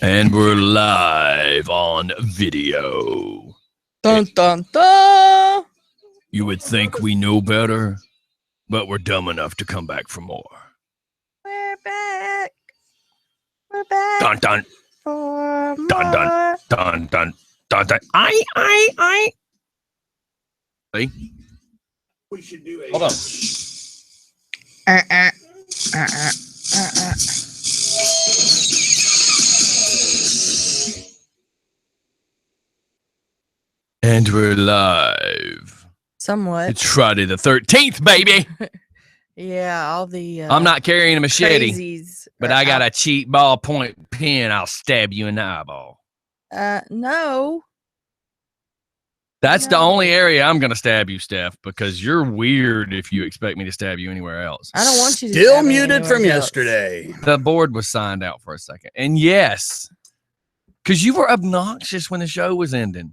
And we're live on video. Dun, dun, dun. You would think we know better, but we're dumb enough to come back for more. We're back. We're back. Dun dun For dun dun more. dun dun dun dun. I. Hey, We should do a hold on. And we're live. Somewhat. It's Friday the 13th, baby. Yeah, all the I'm not carrying a machete, crazies but are I got out. a cheap ballpoint pen. I'll stab you in the eyeball. No. That's the No. only area I'm going to stab you, Steph, because you're weird if you expect me to stab you anywhere else. I don't want you to still stab me muted from anywhere else. yesterday. The board was signed out for a second. And yes, because you were obnoxious when the show was ending.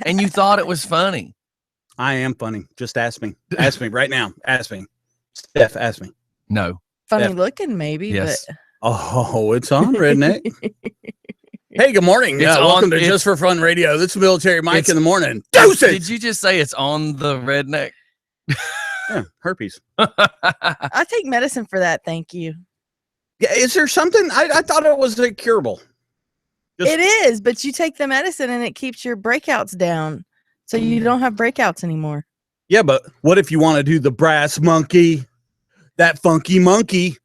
And you thought it was funny. I am funny. Just ask me. Ask me right now. Ask me. Steph, ask me. No. Funny Yeah. looking, maybe, Yes. Oh, it's on, Redneck. Hey, good morning. It's Welcome on- to Just for Fun Radio. This is Military Mike It's- in the morning. Did Dosage! you just say it's on the redneck? Yeah, herpes. I take medicine for that, thank you. Yeah, is there something? I thought it was curable. Just- It is, but you take the medicine and it keeps your breakouts down. So you don't have breakouts anymore. Yeah, but what if you want to do the brass monkey? That funky monkey.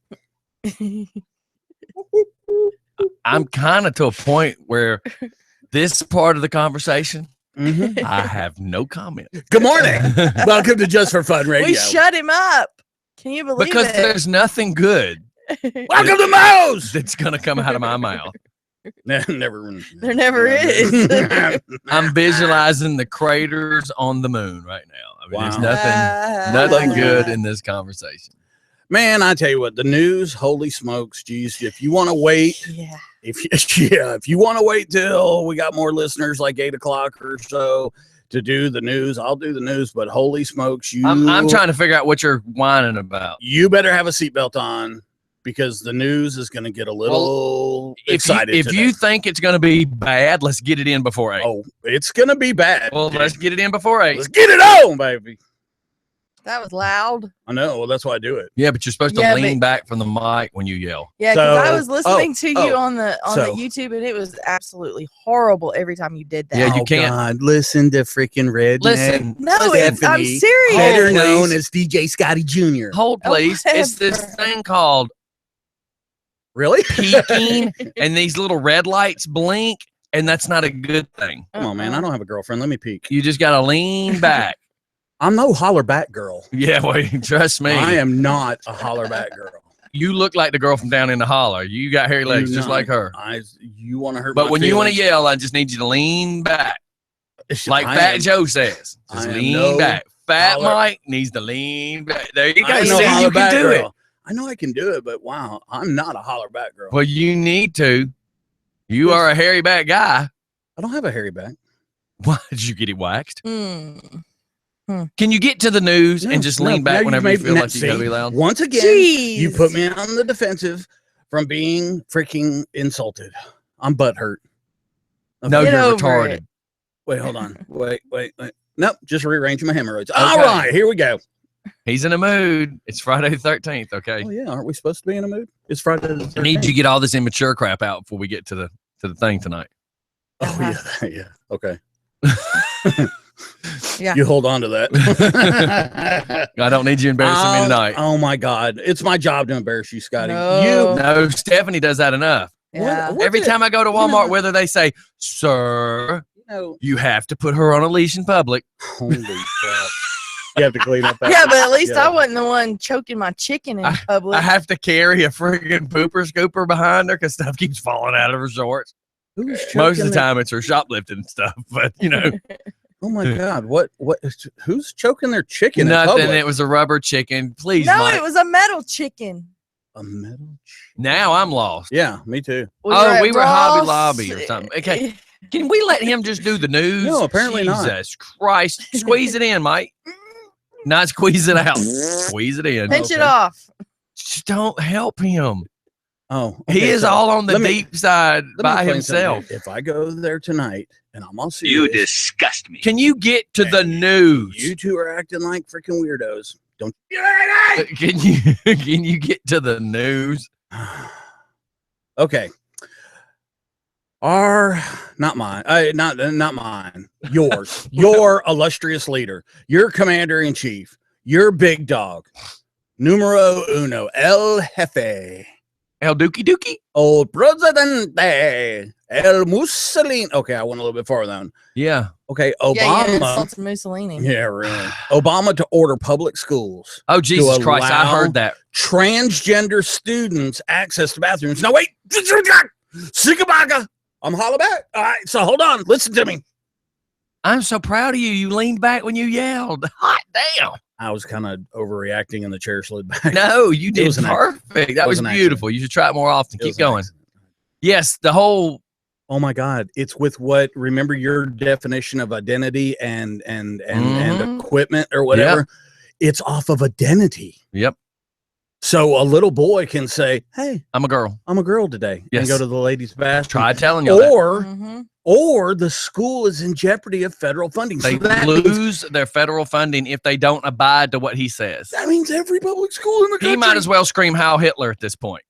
I'm kind of to a point where this part of the conversation, Mhm. I have no comment. Good morning. Welcome to Just for Fun Radio. We shut him up. Can you believe Because it? there's nothing good Welcome to Moe's. that's going to come out of my mouth. Never. There never is. I'm visualizing the craters on the moon right now. I mean, there's Wow. nothing good in this conversation. Man, I tell you what, the news, holy smokes, geez, if you want to wait, Yeah. if you want to wait till we got more listeners like 8 o'clock or so to do the news, I'll do the news, but holy smokes, I'm trying to figure out what you're whining about. you better have a seatbelt on because the news is going to get a little excited. If today. you think it's going to be bad, let's get it in before 8. Oh, it's going to be bad. Well, let's get it in before 8. Let's get it on, baby. That was loud. I know. Well, that's why I do it. Yeah, but you're supposed to Yeah, lean but- back from the mic when you yell. Yeah, because I So- was listening to you oh, on the so- YouTube, and it was absolutely horrible every time you did that. Yeah, you Oh, can't- God, listen to freaking Redneck. Listen, No, I'm Stephanie, serious. better please. known as DJ Jr. hold, Oh, please. It's this whatever. thing called Really? peeking, and these little red lights blink, and that's not a good thing. Come on, man. I don't have a girlfriend. Let me peek. You just got to lean back. I'm no holler back girl. Yeah, well, trust me. I am not a holler back girl. You look like the girl from down in the holler. You got hairy legs just like her. You want to hurt But my when you want to feelings? yell, I just need you to lean back. Like I Fat am- Joe says. I Just am lean no back. Fat holler- Mike needs to lean back. There you go. I am See, no holler you can back do girl. it. I know I can do it, but wow, I'm not a holler back girl. Well, you need to. You are a hairy back guy. I don't have a hairy back. Why did you get it waxed? Mm. Can you get to the news and just lean now back you've whenever you made- feel now- like you gotta see, be loud? Once again, Jeez. you put me on the defensive from being freaking insulted. I'm butthurt. No, Get you're over retarded. it. Wait, hold on. Wait. Nope, just rearranging my hemorrhoids. All right, here we go. He's in a mood. It's Friday the 13th, okay? Oh yeah, aren't we supposed to be in a mood? It's Friday the 13th. I need you to get all this immature crap out before we get to the thing tonight. Oh yeah, yeah. Okay. Yeah. You hold on to that. I don't need you embarrassing me tonight. Oh my God, it's my job to embarrass you, Scotty. No. No, Stephanie does that enough. Yeah. What Every the- time I go to you Walmart, know- whether they say, "Sir, No. you have to put her on a leash in public," Holy crap! You have to clean up that. Yeah, but at least Yeah. I wasn't the one choking my chicken in public. I have to carry a freaking pooper scooper behind her because stuff keeps falling out of her shorts. Who's Most of choking the time, it's her shoplifting stuff, but you know, Oh my God! What? Who's choking their chicken? In nothing. public? It was a rubber chicken. Please, no, Mike. it was a metal chicken. A metal. Now I'm lost. Yeah, me too. We were at Hobby Ross. Lobby or something. Okay. Can we let him just do the news? No, apparently not. Jesus Christ. Squeeze it in, Mike. Not squeeze it out. Squeeze it in. Pinch it Okay. off. Just don't help him. Oh, He is so all on the let me- deep side let me by explain something. himself. If I go there tonight and I'm all You serious, disgust me. Can you get to the and news? you two are acting like freaking weirdos. Don't. Can you get to the news? Okay. Not mine. Yours. Your illustrious leader. Your commander in chief. Your big dog. Numero uno. El Jefe. El Dookie Dookie? Old Presidente. El Mussolini. Okay, I went a little bit farther down. Yeah. Okay, Yeah, you Obama. insulted Mussolini. Yeah, really. Obama to order public schools. Oh, Jesus Christ. I allow heard that. Transgender students access to bathrooms. No, wait. Sikabaga. I'm holla back. All right, so hold on. Listen to me. I'm so proud of you. You leaned back when you yelled. Hot damn. I was kind of overreacting and the chair slid back. No, you did was an accident. perfect. That It was was an beautiful. You should try it more often. It Keep was an going. accident. Yes, the whole. Oh my God. It's with what, remember your definition of identity and Mhm. equipment or whatever. It's off of identity. Yep. So a little boy can say, hey, I'm a girl. I'm a girl today, Yes. and go to the ladies' bathroom. Try telling you that. Or the school is in jeopardy of federal funding. They So that lose their federal funding if they don't abide to what he says. that means every public school in the country. He might as well scream Heil Hitler at this point.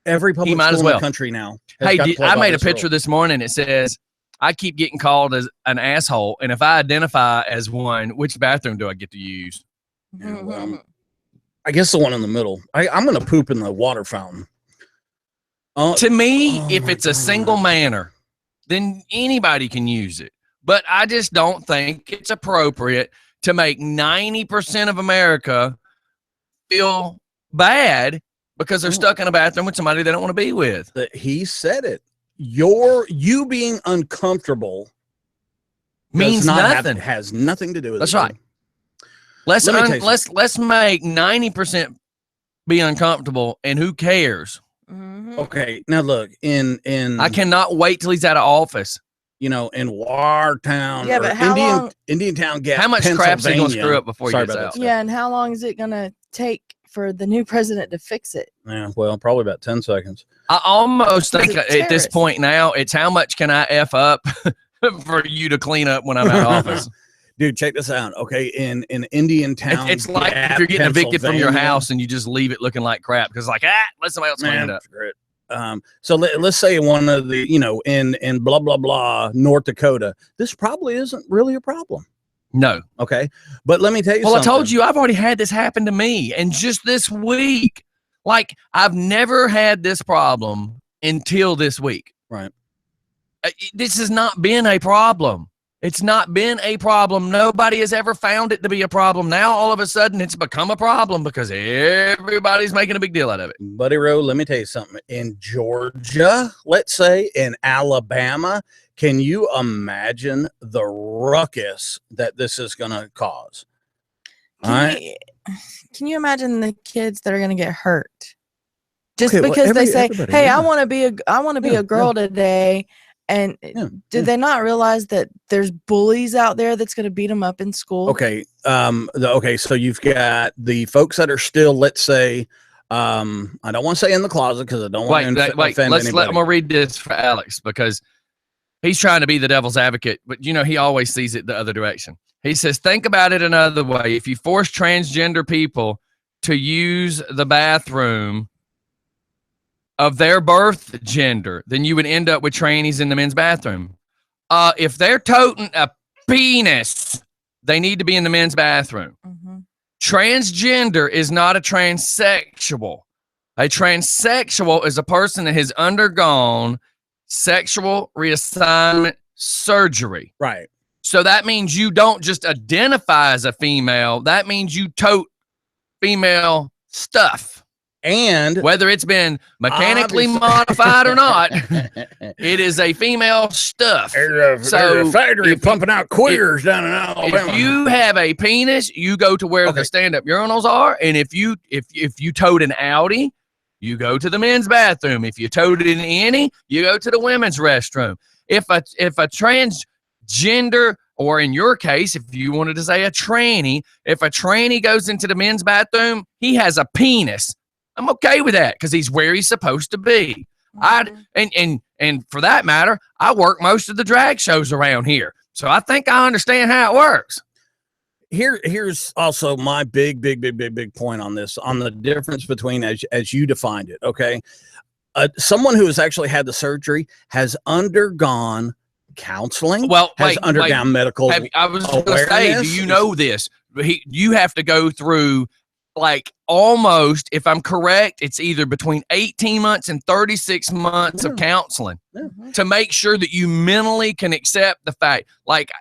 Every public might school as in well. the country now. has Hey, got to play I by made a this picture rule. this morning. It says, I keep getting called as an asshole. And if I identify as one, which bathroom do I get to use? Yeah, well, I guess the one in the middle. I'm going to poop in the water fountain. To me, Oh if my it's a God. single manner, then anybody can use it. But I just don't think it's appropriate to make 90% of America feel bad because they're stuck in a bathroom with somebody they don't want to be with. That he said it. You being uncomfortable Means nothing. has nothing to do with That's it. right. Let's Let me tell you let's make 90% be uncomfortable, and who cares? Okay, now look in I cannot wait till he's out of office. in Wartown, Yeah, or but how long- Indiantown, Gap, How much crap's he gonna Pennsylvania. screw up before he Sorry gets about out? that. Yeah, and how long is it gonna take for the new president to fix it? Yeah, well, probably about 10 seconds. I almost He's think a at this terrorist. point now, it's how much can I F up for you to clean up when I'm out of office? Dude, check this out. Okay, in Indiantown, It's like Gap, if you're getting evicted from your Pennsylvania. house and you just leave it looking like crap because let somebody else clean Man, it up. screw it. So let's say one of the, in blah, blah, blah, North Dakota, this probably isn't really a problem. No. Okay. But let me tell you Well, something. I told you I've already had this happen to me, and just this week. Like, I've never had this problem until this week. Right. This has not been a problem. It's not been a problem. Nobody has ever found it to be a problem. Now, all of a sudden, it's become a problem because everybody's making a big deal out of it. Buddy Rowe, let me tell you something. In Georgia, let's say, in Alabama, can you imagine the ruckus that this is going to cause? All right. Can you imagine the kids that are going to get hurt just Okay, well, because they say, everybody, "Hey, yeah. I want to be Yeah, a girl today," and Yeah, did they not realize that there's bullies out there that's going to beat them up in school? Okay. So you've got the folks that are still, let's say, I don't want to say in the closet because I don't want to offend I'm anybody. gonna read this for Alex because he's trying to be the devil's advocate, but he always sees it the other direction. He says, think about it another way. If you force transgender people to use the bathroom of their birth gender, then you would end up with trannies in the men's bathroom. If they're toting a penis, they need to be in the men's bathroom. Mhm. Transgender is not a transsexual. A transsexual is a person that has undergone sexual reassignment surgery. Right. So that means you don't just identify as a female. That means you tote female stuff. And Whether it's been mechanically Obviously. modified or not, it is a female stuff. there's So, a factory if- pumping out queers down in Alabama. If you have a penis, you go to where Okay. the stand-up urinals are, and if you tote an Audi, you go to the men's bathroom. If you tote an innie, you go to the women's restroom. If a transgender, or in your case, if you wanted to say a tranny, if a tranny goes into the men's bathroom, he has a penis I'm okay with that because he's where he's supposed to be. And for that matter, I work most of the drag shows around here. So I think I understand how it works. Here's also my big point on this, on the difference between as you defined it. Okay. Someone who has actually had the surgery has undergone counseling. Well, has undergone medical. I was going to say, do you know this? You have to go through like almost, if I'm correct, it's either between 18 months and 36 months of counseling to make sure that you mentally can accept the fact, like,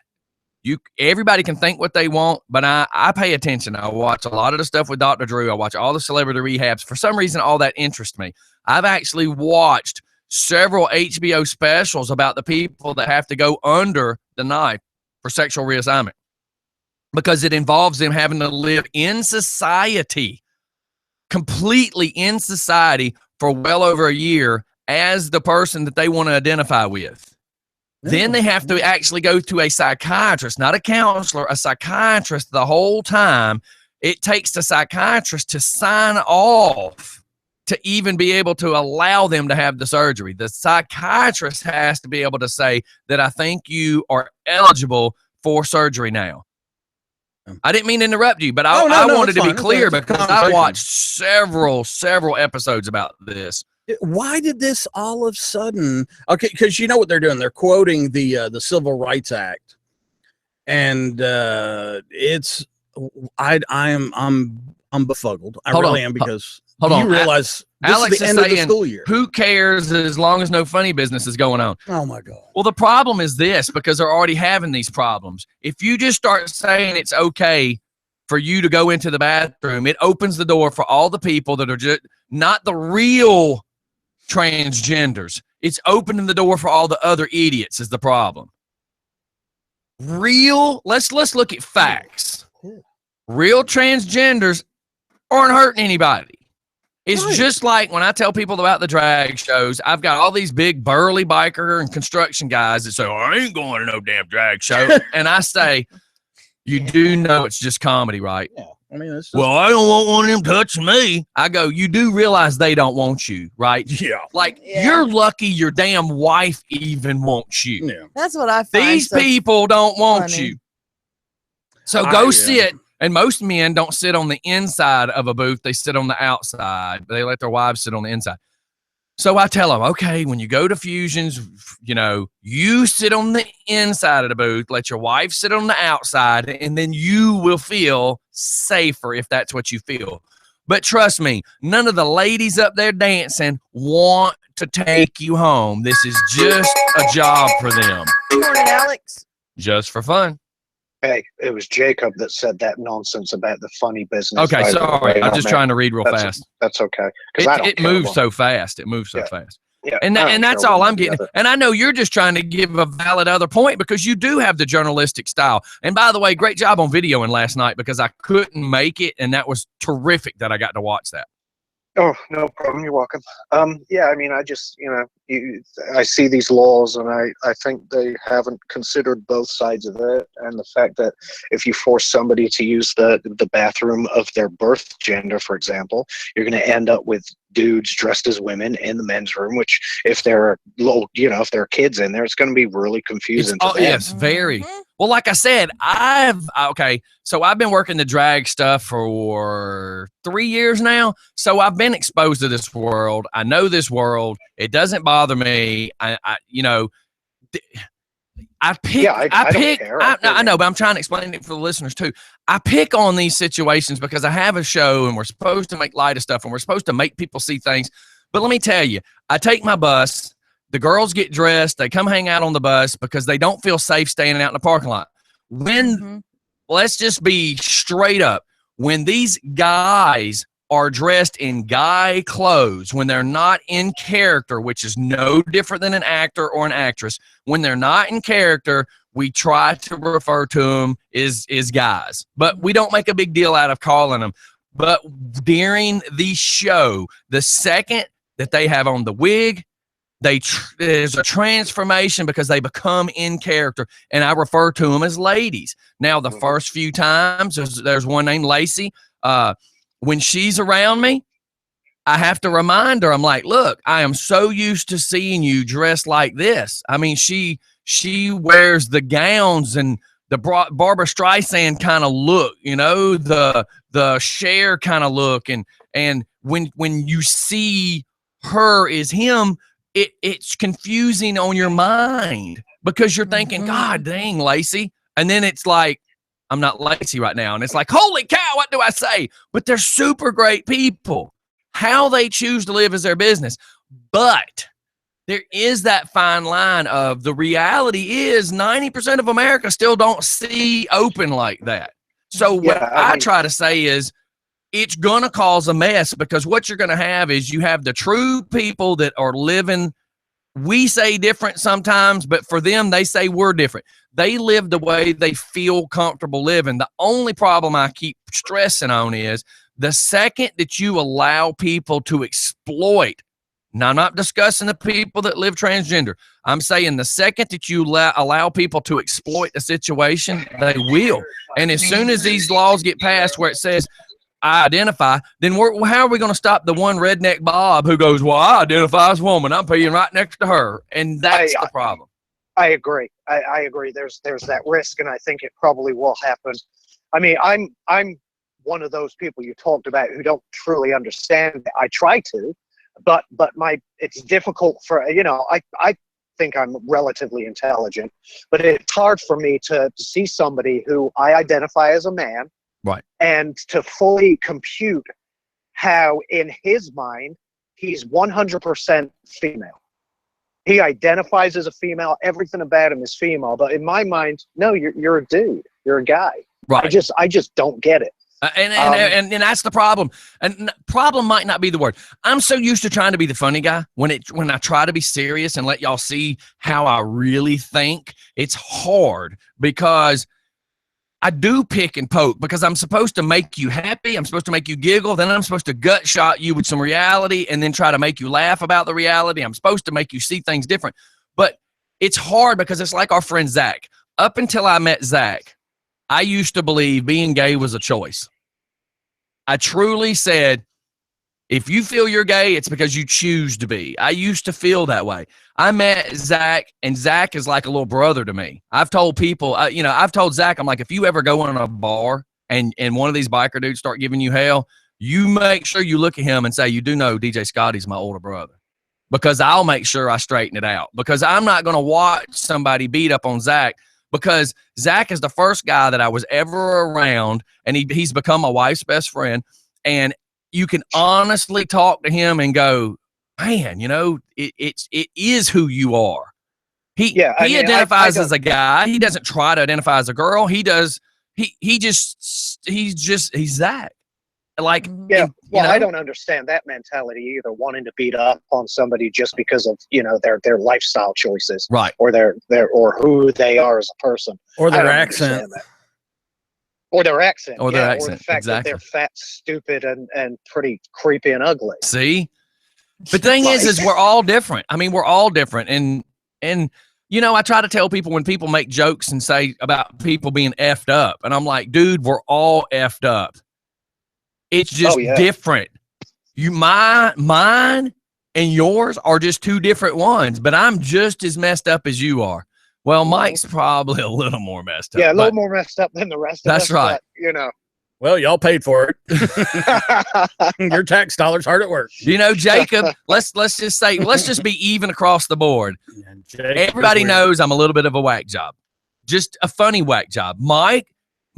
everybody can think what they want, but I pay attention. I watch a lot of the stuff with Dr. Drew. I watch all the celebrity rehabs. For some reason, all that interests me. I've actually watched several HBO specials about the people that have to go under the knife for sexual reassignment because it involves them having to live in society, completely in society for well over a year as the person that they want to identify with. Then they have to actually go to a psychiatrist, not a counselor, a psychiatrist the whole time. It takes the psychiatrist to sign off to even be able to allow them to have the surgery. The psychiatrist has to be able to say that I think you are eligible for surgery now. I didn't mean to interrupt you, but I wanted to be clear because I watched several episodes about this. Why did this all of a sudden? Okay, because you know what they're doing. They're quoting the Civil Rights Act, and I'm befuddled. I really am because you realize this Alex is the end of the school year. Who cares as long as no funny business is going on? Oh my God. Well, the problem is this, because they're already having these problems. If you just start saying it's okay for you to go into the bathroom, it opens the door for all the people that are just not the real transgenders. It's opening the door for all the other idiots is the problem. Let's look at facts. Real transgenders aren't hurting anybody. It's just like when I tell people about the drag shows, I've got all these big burly biker and construction guys that say, oh, I ain't going to no damn drag show. And I say, you do know it's just comedy, right? Yeah. I mean, well, I don't want one of them touching me. I go, you do realize they don't want you, right? Yeah. Like, you're lucky your damn wife even wants you. Yeah. That's what I find. These people don't want funny. you. So go sit. And most men don't sit on the inside of a booth. They sit on the outside. They let their wives sit on the inside. So I tell them, okay, when you go to Fusions, you sit on the inside of the booth, let your wife sit on the outside, and then you will feel safer if that's what you feel. But trust me, none of the ladies up there dancing want to take you home. This is just a job for them. Good morning, Alex. Just for fun. Hey, it was Jacob that said that nonsense about the funny business. Okay, sorry. I'm just trying to read real fast. That's okay. It moves so fast. It moves so fast. Yeah, and that's all I'm getting. And I know you're just trying to give a valid other point because you do have the journalistic style. And by the way, great job on videoing last night because I couldn't make it, and that was terrific that I got to watch that. Oh, no problem. You're welcome. Yeah, I mean, I just, I see these laws and I think they haven't considered both sides of it. And the fact that if you force somebody to use the bathroom of their birth gender, for example, you're going to end up with dudes dressed as women in the men's room, which if there are little, if there are kids in there, it's going to be really confusing. Yes, very. Well, like I said, so I've been working the drag stuff for 3 years now. So I've been exposed to this world. I know this world. It doesn't bother me. I know, but I'm trying to explain it for the listeners too. I pick on these situations because I have a show and we're supposed to make light of stuff and we're supposed to make people see things. But let me tell you, I take my bus. The girls get dressed. They come hang out on the bus because they don't feel safe standing out in the parking lot. Let's just be straight up. When these guys are dressed in guy clothes, when they're not in character, which is no different than an actor or an actress, when they're not in character, we try to refer to them as guys. But we don't make a big deal out of calling them. But during the show, the second that they have on the wig, there's a transformation because they become in character, and I refer to them as ladies. Now, the first few times, there's one named Lacey. When she's around me, I have to remind her, I'm like, look, I am so used to seeing you dressed like this. I mean, she wears the gowns and the Barbara Streisand kind of look, you know, the Cher kind of look. And when you see her as him, it's confusing on your mind because you're thinking, God dang, Lacey. And then it's like, I'm not Lacey right now. And it's like, holy cow, what do I say? But they're super great people. How they choose to live is their business. But there is that fine line of the reality is 90% of America still don't see open like that. So what I try to say is it's going to cause a mess because what you're going to have is you have the true people that are living. We say different sometimes, but for them, they say we're different. They live the way they feel comfortable living. The only problem I keep stressing on is the second that you allow people to exploit. Now, I'm not discussing the people that live transgender. I'm saying the second that you allow people to exploit the situation, they will. And as soon as these laws get passed where it says, I identify, then how are we going to stop the one redneck Bob who goes, well, I identify as a woman. I'm peeing right next to her. And that's the problem. I agree. I agree. There's that risk, and I think it probably will happen. I mean, I'm one of those people you talked about who don't truly understand it. I try to, but it's difficult for, you know, I think I'm relatively intelligent, but it's hard for me to see somebody who I identify as a man, right, and to fully compute how in his mind he's 100% female. He identifies as a female. Everything about him is female. But in my mind, no, you're a dude. You're a guy. Right. I just don't get it. And that's the problem. And problem might not be the word. I'm so used to trying to be the funny guy when I try to be serious and let y'all see how I really think. It's hard because I do pick and poke because I'm supposed to make you happy. I'm supposed to make you giggle. Then I'm supposed to gut shot you with some reality and then try to make you laugh about the reality. I'm supposed to make you see things different. But it's hard because it's like our friend Zach. Up until I met Zach, I used to believe being gay was a choice. I truly said, if you feel you're gay, it's because you choose to be. I used to feel that way. I met Zach, and Zach is like a little brother to me. I've told people, I've told Zach, I'm like, if you ever go in a bar and one of these biker dudes start giving you hell, you make sure you look at him and say, you do know DJ Scottie's my older brother. Because I'll make sure I straighten it out. Because I'm not going to watch somebody beat up on Zach. Because Zach is the first guy that I was ever around, and he's become my wife's best friend. And you can honestly talk to him and go, man, you know, it is who you are. He identifies as a guy. He doesn't try to identify as a girl. He does. He's Zach. Like, yeah. Well, I don't understand that mentality either, wanting to beat up on somebody just because of, you know, their lifestyle choices, right, or or who they are as a person, or their accent, or their accent, or their accent, or the fact that they're fat, stupid, and pretty creepy and ugly. See, the thing is we're all different. I mean, we're all different, and you know, I try to tell people when people make jokes and say about people being effed up, and I'm like, dude, we're all effed up. It's just different. Mine and yours are just two different ones, but I'm just as messed up as you are. Well, Mike's probably a little more messed up. Yeah, a little more messed up than the rest of us. That's right. But, you know. Well, y'all paid for it. Your tax dollars hard at work. You know, Jacob, let's just be even across the board. Everybody knows I'm a little bit of a whack job. Just a funny whack job.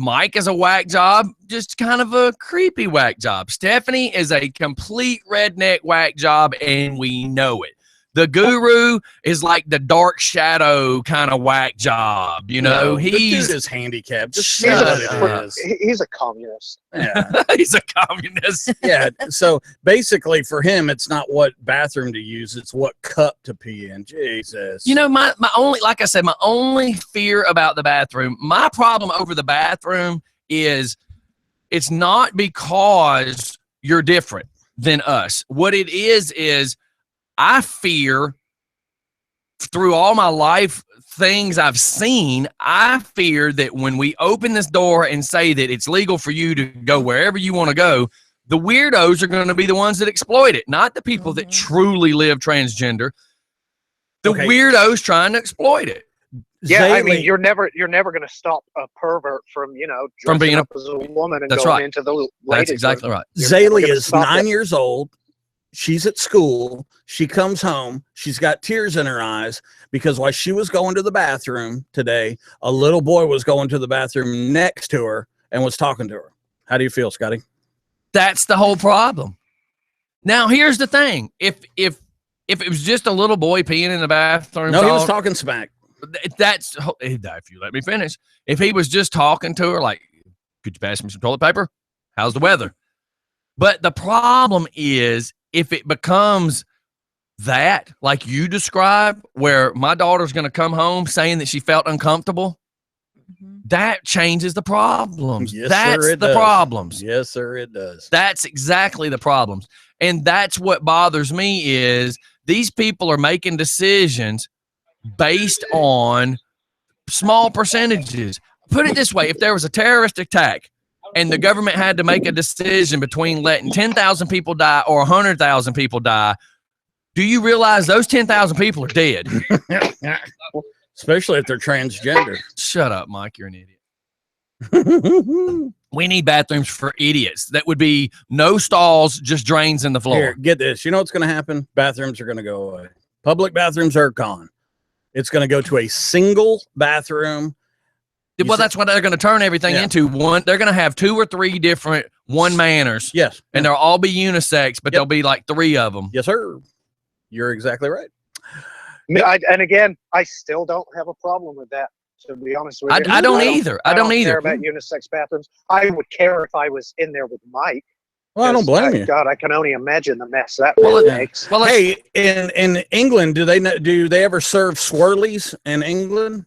Mike is a whack job, just kind of a creepy whack job. Stephanie is a complete redneck whack job, and we know it. The guru is like the dark shadow kind of whack job. You know, he's handicapped. He's a communist. Yeah. He's a communist. Yeah. So basically for him, it's not what bathroom to use. It's what cup to pee in. Jesus. You know, my only, like I said, my only fear about the bathroom, my problem over the bathroom is it's not because you're different than us. What it is I fear through all my life, things I've seen, I fear that when we open this door and say that it's legal for you to go wherever you want to go, The weirdos are going to be the ones that exploit it, not the people that truly live transgender. The weirdos trying to exploit it. Yeah, I mean, you're never going to stop a pervert from, From being dressing up as a woman and That's going right. into the ladies' That's exactly room. right. Zaylee is 9 years old. She's at school. She comes home. She's got tears in her eyes because while she was going to the bathroom today, a little boy was going to the bathroom next to her and was talking to her. How do you feel, Scotty? That's the whole problem. Now, here's the thing. If it was just a little boy peeing in the bathroom. No, he was talking smack. That's, if you let me finish. If he was just talking to her like, could you pass me some toilet paper? How's the weather? But the problem is, if it becomes that, like you described, where my daughter's going to come home saying that she felt uncomfortable, that changes the problems. Yes, That's sir, it the does. problems. Yes, sir, it does. That's exactly the problems. And that's what bothers me is these people are making decisions based on small percentages. Put it this way, if there was a terrorist attack and the government had to make a decision between letting 10,000 people die or 100,000 people die, do you realize those 10,000 people are dead? Especially if they're transgender. Shut up, Mike. You're an idiot. We need bathrooms for idiots. That would be no stalls, just drains in the floor. Here, get this. You know what's going to happen? Bathrooms are going to go away. Public bathrooms are gone. It's going to go to a single bathroom. Well, that's what they're going to turn everything into. One, they're going to have 2 or 3 different one-manners. Yes. And they'll all be unisex, but there'll be like 3 of them. Yes, sir. You're exactly right. And again, I still don't have a problem with that, to be honest with you. I don't either. I don't either. care about unisex bathrooms. I would care if I was in there with Mike. Well, I don't blame you. God, I can only imagine the mess that makes. Well, hey, in England, do they ever serve swirlies in England?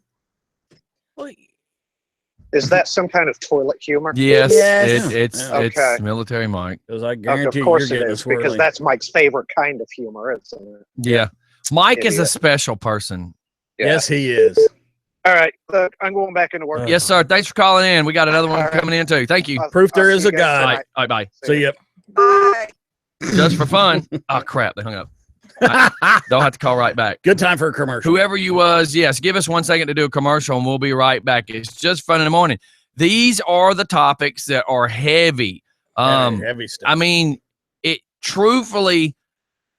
Is that some kind of toilet humor? Yes, Yes. It's military Mike. Because I Of guarantee course you're it getting is, a swirly. because that's Mike's favorite kind of humor, isn't it? Yeah. Mike is a Idiot. special person. Yeah. Yes, he is. All right, look, I'm going back into work. Yes, sir. Thanks for calling in. We got another one All right. coming in too. Thank you. Proof there I'll is see a you guys God. tonight. All right, bye. See ya. Bye. Just for fun. Oh, crap. They hung up. They'll have to call right back. Good time for a commercial. Whoever you was, yes, give us 1 second to do a commercial and we'll be right back. It's just fun in the morning. These are the topics that are heavy. Heavy stuff. I mean, truthfully,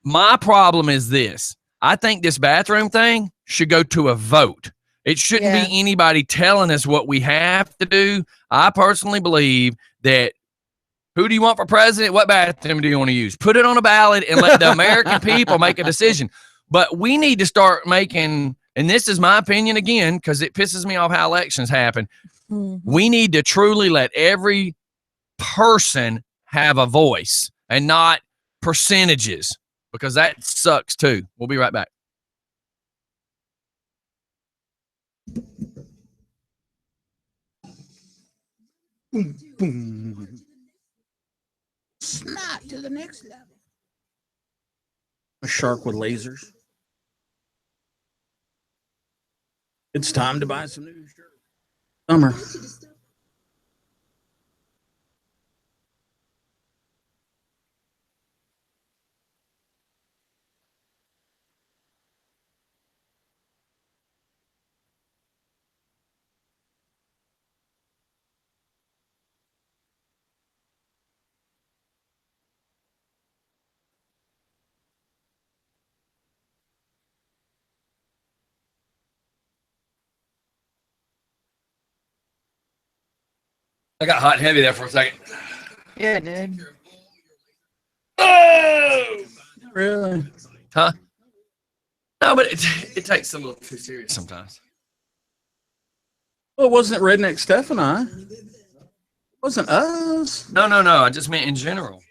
my problem is this. I think this bathroom thing should go to a vote. It shouldn't be anybody telling us what we have to do. I personally believe that who do you want for president? What bathroom do you want to use? Put it on a ballot and let the American people make a decision. But we need to start making, and this is my opinion again, because it pisses me off how elections happen. We need to truly let every person have a voice and not percentages, because that sucks too. We'll be right back. Boom. Not to the next level. A shark with lasers. It's time to buy some new shirts. Summer. I got hot and heavy there for a second. Yeah, dude. Oh! Really? Huh? No, but it takes a little too serious sometimes. Well, it wasn't Redneck Steph and I. It wasn't us. No. I just meant in general.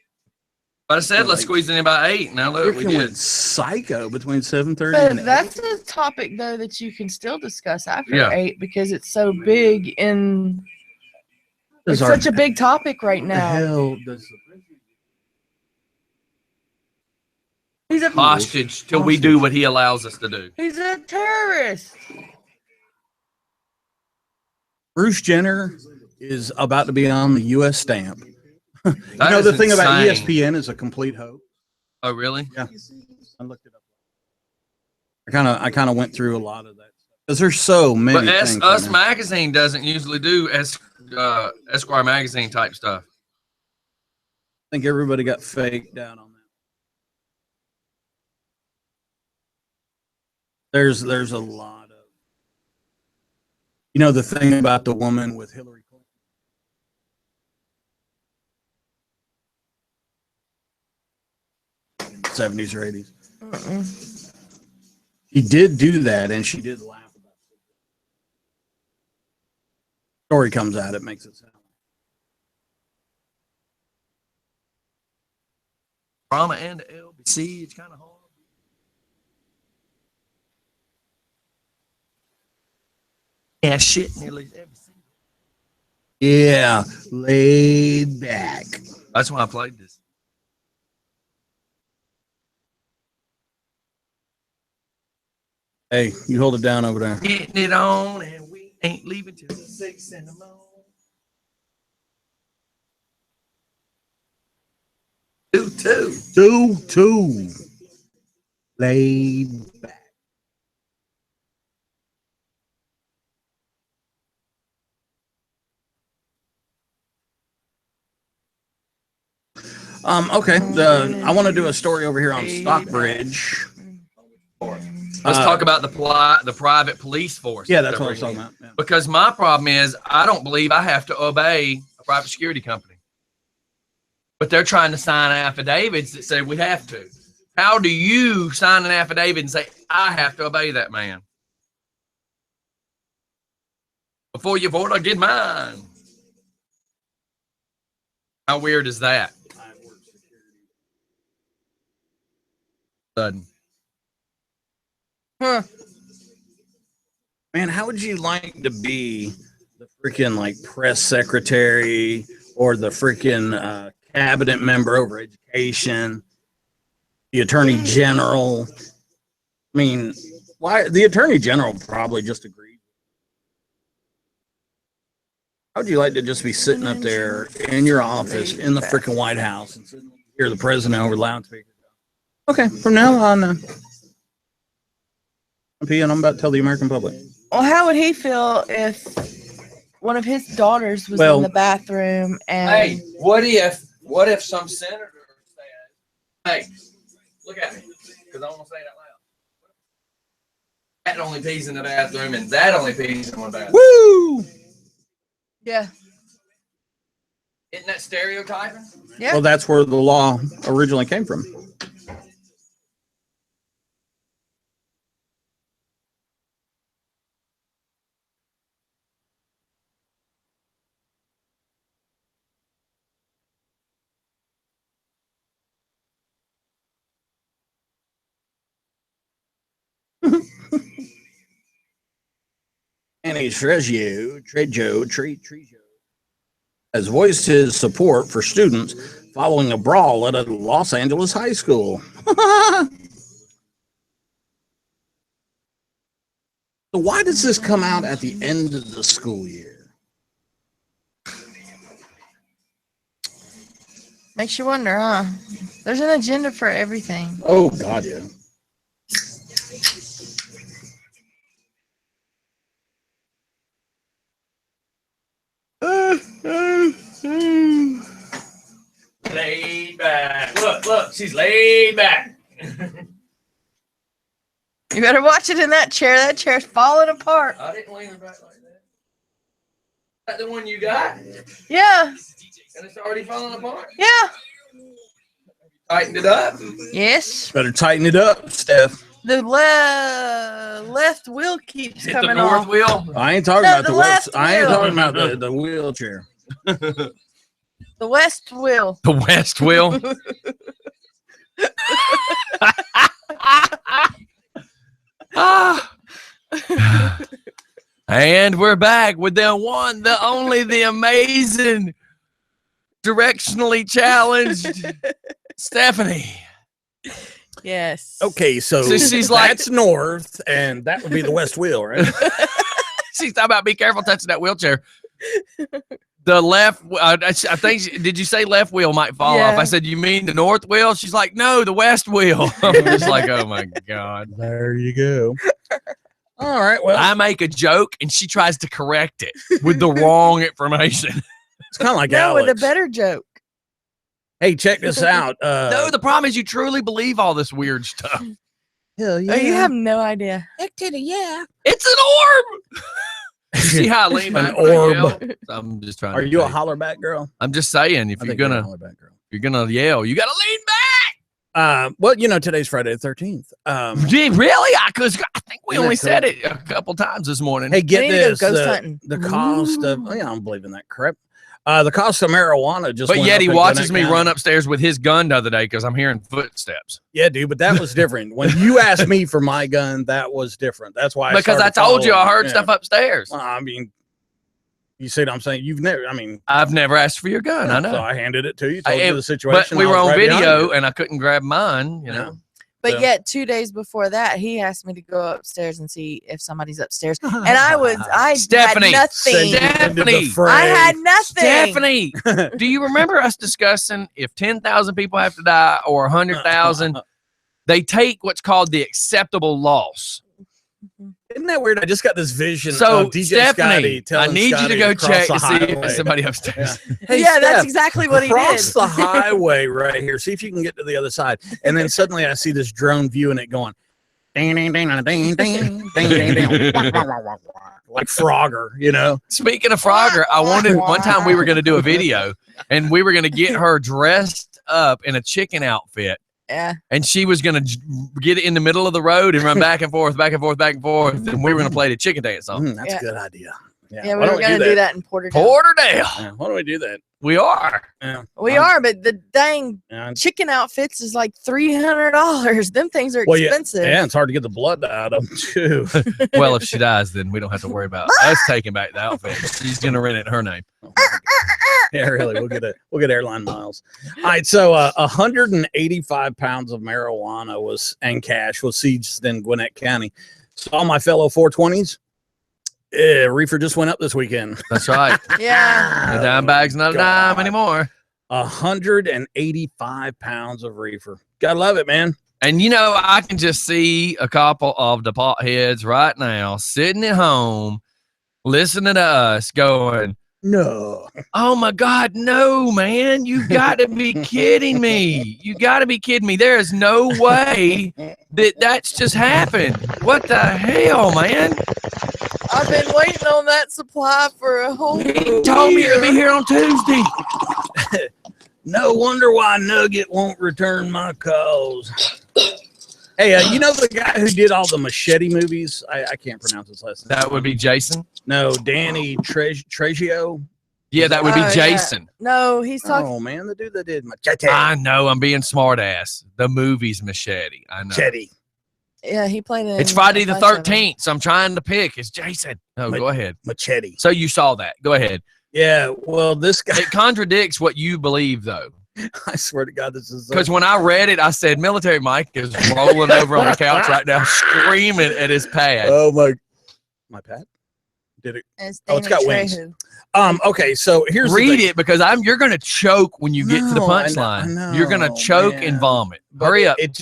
But I said let's squeeze it in about 8. Now look, we did. Psycho between 7:30 But and 8. that's a topic though that you can still discuss after Yeah. 8 because it's so big in. It's Does our- such a big topic right the now. hell does He's a Hostage till we do what he allows us to do. He's a terrorist. Bruce Jenner is about to be on the U.S. stamp You know, the thing about ESPN is a complete hoax. Oh, really? Yeah. I looked it up. I kind of went through a lot of that because there's so many. But things Us Magazine doesn't usually do Esquire Magazine type stuff. I think everybody got faked out on that. There's a lot of, you know, the thing about the woman with Hillary Clinton, 70s or 80s. She did do that, and she did laugh about it. Story comes out, it makes it sound. Drama and the LBC, it's kind of hard. Yeah, shit, nearly every single. Yeah, laid back. That's why I played this. Hey, you hold it down over there. Getting it on, and we ain't leaving till 6 in the morning. Two. Laid back. Okay. I want to do a story over here on Stockbridge. Let's talk about the private police force. Yeah, that's what I was talking about. Yeah. Because my problem is I don't believe I have to obey a private security company. But they're trying to sign affidavits that say we have to. How do you sign an affidavit and say, I have to obey that man? Before you vote, I get mine. How weird is that? Sudden. Huh. Man, how would you like to be the freaking like press secretary or the freaking cabinet member over education, the attorney general? I mean, why the attorney general probably just agreed. How would you like to just be sitting up there in your office in the freaking White House and hear the president over loudspeaker? Okay, from now on, I'm about to tell the American public. Well, how would he feel if one of his daughters was in the bathroom and? Hey, what if some senator said, "Hey, look at me," because I want to say it out loud. That only pees in the bathroom, and that only pees in one bathroom. Woo! Yeah. Isn't that stereotyping? Yeah. Well, that's where the law originally came from. Annie Trejo has voiced his support for students following a brawl at a Los Angeles high school. So why does this come out at the end of the school year? Makes you wonder, huh? There's an agenda for everything. Oh, God, yeah. Laid back. Look, she's laid back. You better watch it in that chair. That chair's falling apart. I didn't lean her back like that. Is that the one you got? Yeah. And it's already falling apart? Yeah. Tightened it up? Yes. Better tighten it up, Steph. The left wheel keeps Hit coming the north off. wheel? I ain't talking No, about the the left west. I ain't wheel. talking about the wheelchair. The west wheel. The west wheel? And we're back with the one, the only, the amazing, directionally challenged Stephanie. Yes. Okay, so she's like, that's north, and that would be the west wheel, right? she's talking about be careful touching that wheelchair. the left, I think, did you say left wheel might fall off? I said, you mean the north wheel? She's like, no, the west wheel. I'm just like, oh my God. There you go. All right. Well, I make a joke and she tries to correct it with the wrong information. it's kind of like No, Alex. with a better joke. Hey, check this out. No, the problem is you truly believe all this weird stuff. Hell Oh, you have no idea. yeah. It's an orb. See how I lean An back when I orb. yell? I'm just trying. Are to you a tell holler back girl? I'm just saying, if I you're think you're a gonna holler back girl. yell, you gotta lean back. Well, today's Friday the 13th. Really? I think we Isn't only that said it a couple times this morning. Hey, We get need to go this. ghost hunting. The cost of, I don't believe in that crap. The cost of marijuana just but went yet up he in watches Gwinnett me County. run upstairs with his gun the other day because I'm hearing footsteps. Yeah, dude, but that was different. When you asked me for my gun, that was different. That's why Because I told you I heard stuff upstairs. Well, I mean, you see what I'm saying? You've never, I've never asked for your gun. I know. So I handed it to you, told you the But situation. we I were was on right behind video you. and I couldn't grab mine, you know. But So- yet 2 days before that, he asked me to go upstairs and see if somebody's upstairs. And I Stephanie, had nothing. Stephanie, I had nothing. Stephanie, do you remember us discussing if 10,000 people have to die or 100,000, they take what's called the acceptable loss. Isn't that weird? I just got this vision So, of DJ Stephanie, Scottie telling I need you Scottie to go across check the to see if highway. there's somebody upstairs. Hey, Yeah, that's Steph, exactly what he cross did. the highway right here. See if you can get to the other side. And then suddenly I see this drone view and it going ding, ding, ding, ding, ding, ding, ding, ding, ding, like Frogger, Speaking of Frogger, I wanted one time we were going to do a video and we were going to get her dressed up in a chicken outfit. Yeah. And she was going to get in the middle of the road and run back and forth, back and forth, back and forth. And we were going to play the chicken dance song. That's Yeah. a good idea. Yeah, Why we don't were going to do that in Porterdale. Porterdale. Yeah, why don't we do that? We are. Yeah. We are, but the dang Yeah. chicken outfits is like $300. Them things are expensive. Yeah, it's hard to get the blood out of them too. Well, if she dies, then we don't have to worry about us taking back the outfit. She's going to rent it in her name. Yeah, really. We'll get airline miles. All right, so 185 pounds of marijuana and cash was seized in Gwinnett County. So all my fellow 420s, reefer just went up this weekend. That's right. Yeah. A dime bag's not a dime anymore. 185 pounds of reefer. Gotta love it, man. And I can just see a couple of the potheads right now sitting at home, listening to us going, No. oh my God, no, man. You got to be kidding me. You got to be kidding me. There is no way that's just happened. What the hell, man? I've been waiting on that supply for a whole He told me to be here on Tuesday. No wonder why Nugget won't return my calls. Hey, you know the guy who did all the Machete movies? I can't pronounce his last name. That would be Jason. No, Danny Trejo. Yeah, that would be Jason. No, he's talking. Oh man, the dude that did Machete. I know. I'm being smart ass. The movie's Machete. I know. Machete. Yeah, he played it. It's Friday the 13th, so I'm trying to pick. It's Jason. No, go ahead. Machete. So you saw that. Go ahead. Yeah, well, this guy, It contradicts what you believe, though. I swear to God, this is Because when I read it, I said, Military Mike is rolling over on the couch right now, screaming at his pad. oh my pad. Did it? It's got wings. Okay, so here's Read the thing. it because you're gonna choke when you get to the No, I know, punchline. You're gonna choke man. and vomit. But Hurry up. It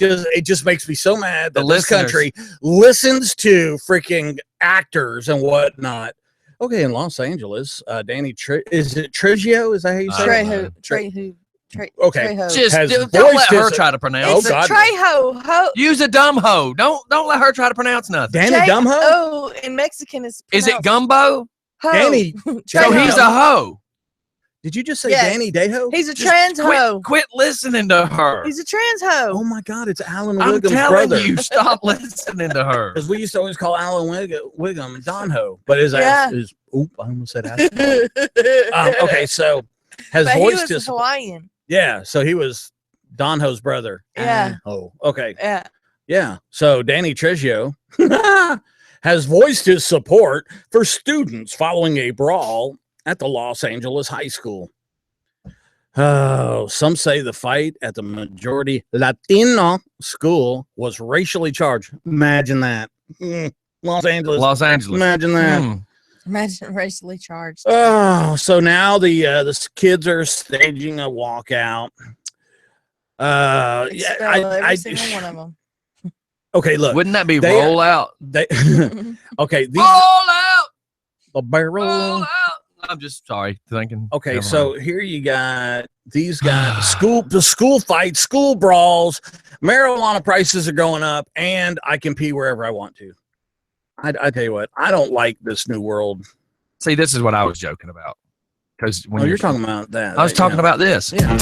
just makes me so mad that The this listeners. country listens to freaking actors and whatnot. Okay, in Los Angeles, Danny is it Trejo? Is that how you say it? Trejo. Okay. Trejo. Just has don't voiced let her his- try to pronounce. Oh, It's it. a God. Trejo. Use a dumb hoe. Don't let her try to pronounce nothing. Danny Dumho? Oh, in Mexican is Is it pronounced gumbo? ho. Danny. So Trejo. he's a hoe. Did you just say Yes. Danny Dejo? He's a trans ho. Quit listening to her. He's a trans ho. Oh my God, it's Alan I'm Wiggum's telling brother. you, stop listening to her. Because we used to always call Alan Wiggum Don Ho, but his ass is. Oop! I almost said ass. Okay, so has But he voiced was his. Hawaiian. Yeah, so he was Don Ho's brother. Yeah. Oh, okay. Yeah. Yeah. So Danny Trejo has voiced his support for students following a brawl at the Los Angeles high school. Oh, some say the fight at the majority Latino school was racially charged. Imagine that. Los Angeles. Los Angeles. Imagine that. Imagine racially charged. Oh, so now the kids are staging a walkout. Yeah, Every single one of them. Okay, look. Wouldn't that be They- roll out? They, okay, these Roll out! the barrel. Roll out! I'm just sorry thinking. Okay, Never so mind. here you got these guys, the school fights, school brawls, marijuana prices are going up, and I can pee wherever I want to. I tell you what, I don't like this new world. See, this is what I was joking about. Because when You're talking about that. I was talking about this. Yeah.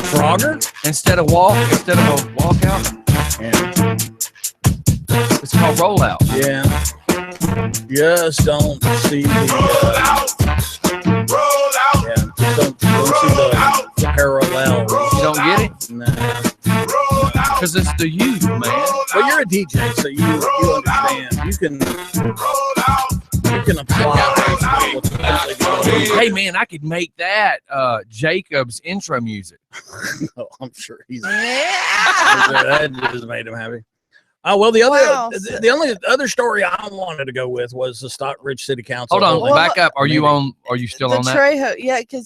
Frogger? Instead of a walkout, Yeah. it's called rollout. Yeah. Just don't see the yeah, don't see the parallel. You don't get it? Nah. Because it's the youth, man. But you're a DJ, so you understand. You can apply what's actually going on. Hey, man, I could make that Jacob's intro music. Oh, I'm sure he's Yeah. that just made him happy. Oh well, the other Wow. the only other story I wanted to go with was the Stockbridge City Council. Hold on, Well, back up. Are you maybe. on? Are you still The on that? Trejo, yeah, because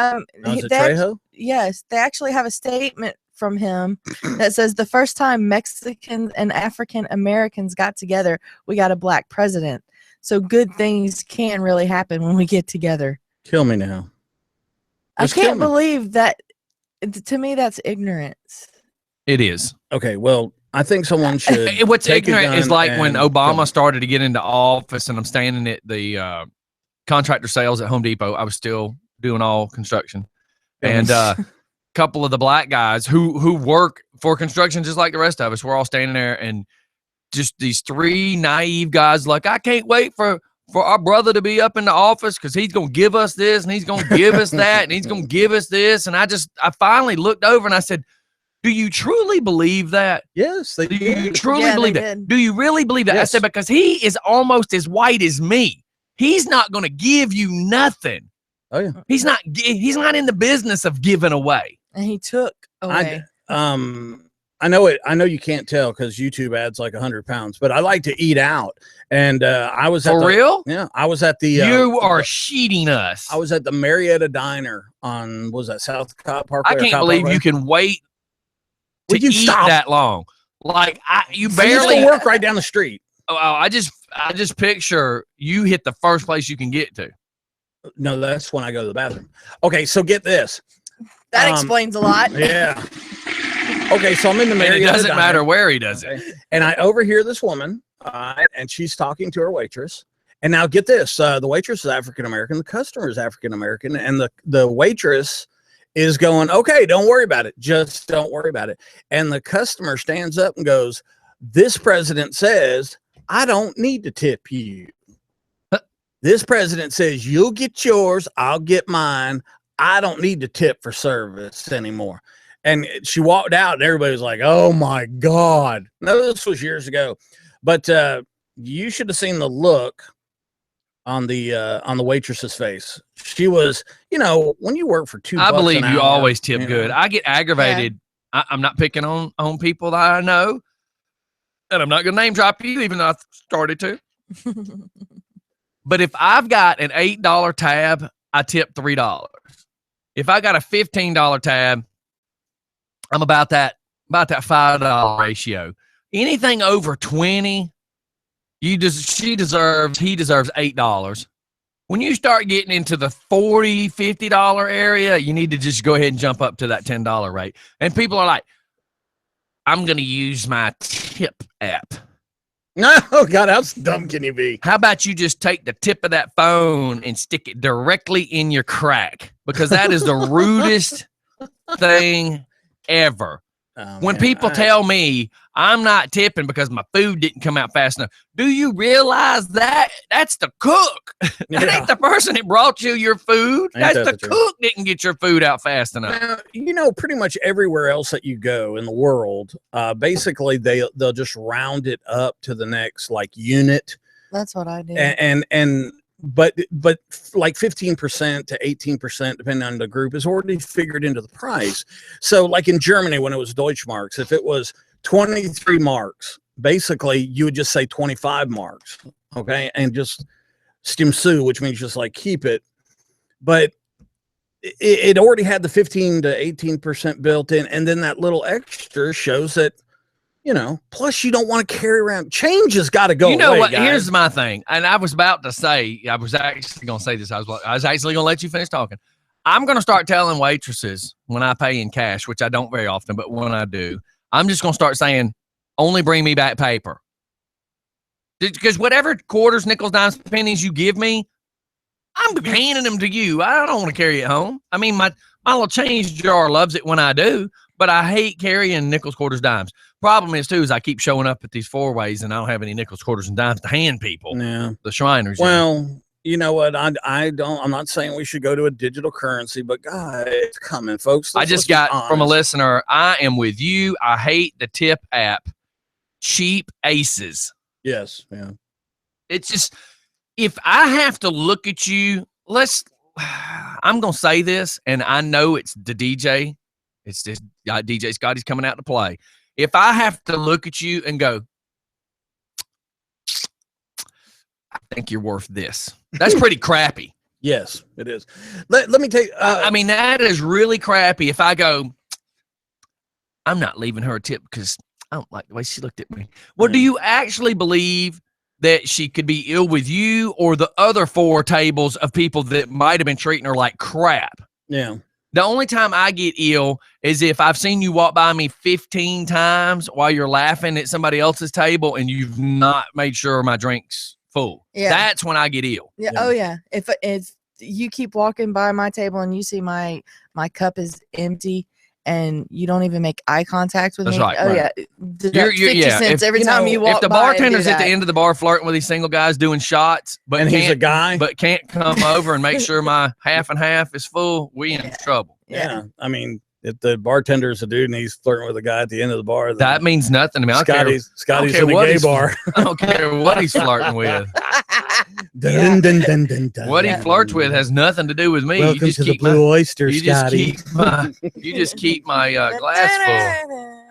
No, is it they Trejo? yes, they actually have a statement from him that says the first time Mexicans and African Americans got together, we got a black president. So good things can really happen when we get together. Kill me now. I Just kill can't me. believe that. To me, that's ignorance. It is. Okay, well, I think someone should. What's take a ignorant is gun like when and Obama kill started to get into office, and I'm standing at the contractor sales at Home Depot. I was still doing all construction, and couple of the black guys who work for construction just like the rest of us, we're all standing there, and just these three naive guys like, I can't wait for our brother to be up in the office because he's gonna give us this and he's gonna give us that and he's gonna give us this. And I finally looked over and I said, do you truly believe that? Yes, they Do you did. truly Yeah, believe they that? did. Do you really believe that? I Yes. said, because he is almost as white as me. He's not going to give you nothing. Oh yeah. He's not in the business of giving away. And he took away. I know it. I know you can't tell because YouTube adds like 100 pounds, but I like to eat out, and I was For real? Yeah, I was at the. You are cheating us. I was at the Marietta Diner on was that South Cobb Parkway? I or can't Cobb believe Parkway? you can wait to Would you eat stop? that long. Like you I used barely to work right down the street. Oh, I just picture you hit the first place you can get to. No, that's when I go to the bathroom. Okay, so get this. That explains a lot. Yeah. Okay, so I'm in the And Marietta it doesn't Diner. matter where he does it. Okay. And I overhear this woman, and she's talking to her waitress. And now get this: the waitress is African American, the customer is African American, and the waitress is going, "Okay, don't worry about it. Just don't worry about it." And the customer stands up and goes, "This president says I don't need to tip you. This president says you'll get yours, I'll get mine. I don't need to tip for service anymore." And she walked out, and everybody was like, "Oh my God!" No, this was years ago, but you should have seen the look on the waitress's face. She was, when you work for $2, I believe an you hour, always tip you good. know. I get aggravated. I'm not picking on people that I know, and I'm not going to name drop you, even though I started to. But if I've got an $8 tab, I tip $3. If I got a $15 tab, I'm about that $5 ratio. Anything over 20, he deserves $8. When you start getting into the $40, $50 area, you need to just go ahead and jump up to that $10 rate. And people are like, I'm going to use my tip app. No, God, how dumb can you be? How about you just take the tip of that phone and stick it directly in your crack? Because that is the rudest thing ever. Oh, When man, people tell me I'm not tipping because my food didn't come out fast enough, do you realize that that's the cook? That Yeah. ain't the person that brought you your food. Ain't That's that the the truth? cook didn't get your food out fast enough. Now, pretty much everywhere else that you go in the world, basically they'll just round it up to the next like unit, That's what I did. but like 15% to 18%, depending on the group, is already figured into the price. So like in Germany, when it was Deutschmarks, if it was 23 marks, basically you would just say 25 marks, okay, and just stim sue, which means just like keep it. But it already had the 15 to 18% built in, and then that little extra shows that, you know, plus you don't want to carry around. Change has got to go. You know away, what? guys. Here's my thing, and I was about to say, I was actually going to say this. I was actually going to let you finish talking. I'm going to start telling waitresses when I pay in cash, which I don't very often, but when I do, I'm just going to start saying, only bring me back paper. Because whatever quarters, nickels, dimes, pennies you give me, I'm handing them to you. I don't want to carry it home. I mean, my little change jar loves it when I do, but I hate carrying nickels, quarters, dimes. Problem is, too, is I keep showing up at these four-ways, and I don't have any nickels, quarters, and dimes to hand people. Yeah. The Shriners. Well, you know what? I'm not saying we should go to a digital currency, but God, it's coming, folks. I just got from a listener, I am with you. I hate the tip app. Cheap aces. Yes. Yeah. It's just, if I have to look at you, I'm going to say this, and I know it's the DJ. It's this DJ Scottie's coming out to play. If I have to look at you and go, I think you're worth this. That's pretty crappy. Yes, it is. Let me take. I mean, that is really crappy. If I go, I'm not leaving her a tip because I don't like the way she looked at me. Well, do you actually believe that she could be ill with you or the other four tables of people that might have been treating her like crap? Yeah. The only time I get ill is if I've seen you walk by me 15 times while you're laughing at somebody else's table and you've not made sure my drink's full. Yeah. That's when I get ill. Yeah. Oh yeah. If you keep walking by my table and you see my cup is empty and you don't even make eye contact with That's me. right. Oh Right. yeah. 50 cents every time you walk if the by and do bartender's at the that. end of the bar flirting with these single guys doing shots, but And he's a guy, but can't come over and make sure my half and half is full, we in trouble. yeah. I mean, if the bartender's a dude and he's flirting with a guy at the end of the bar, then That means nothing to me. Scotty's care in the what gay he's- bar. I don't care what he's flirting with. Dun, dun, dun, dun, dun. What he flirts with has nothing to do with me. Welcome you just to the keep Blue Oyster, you just Scotty. keep my glass full.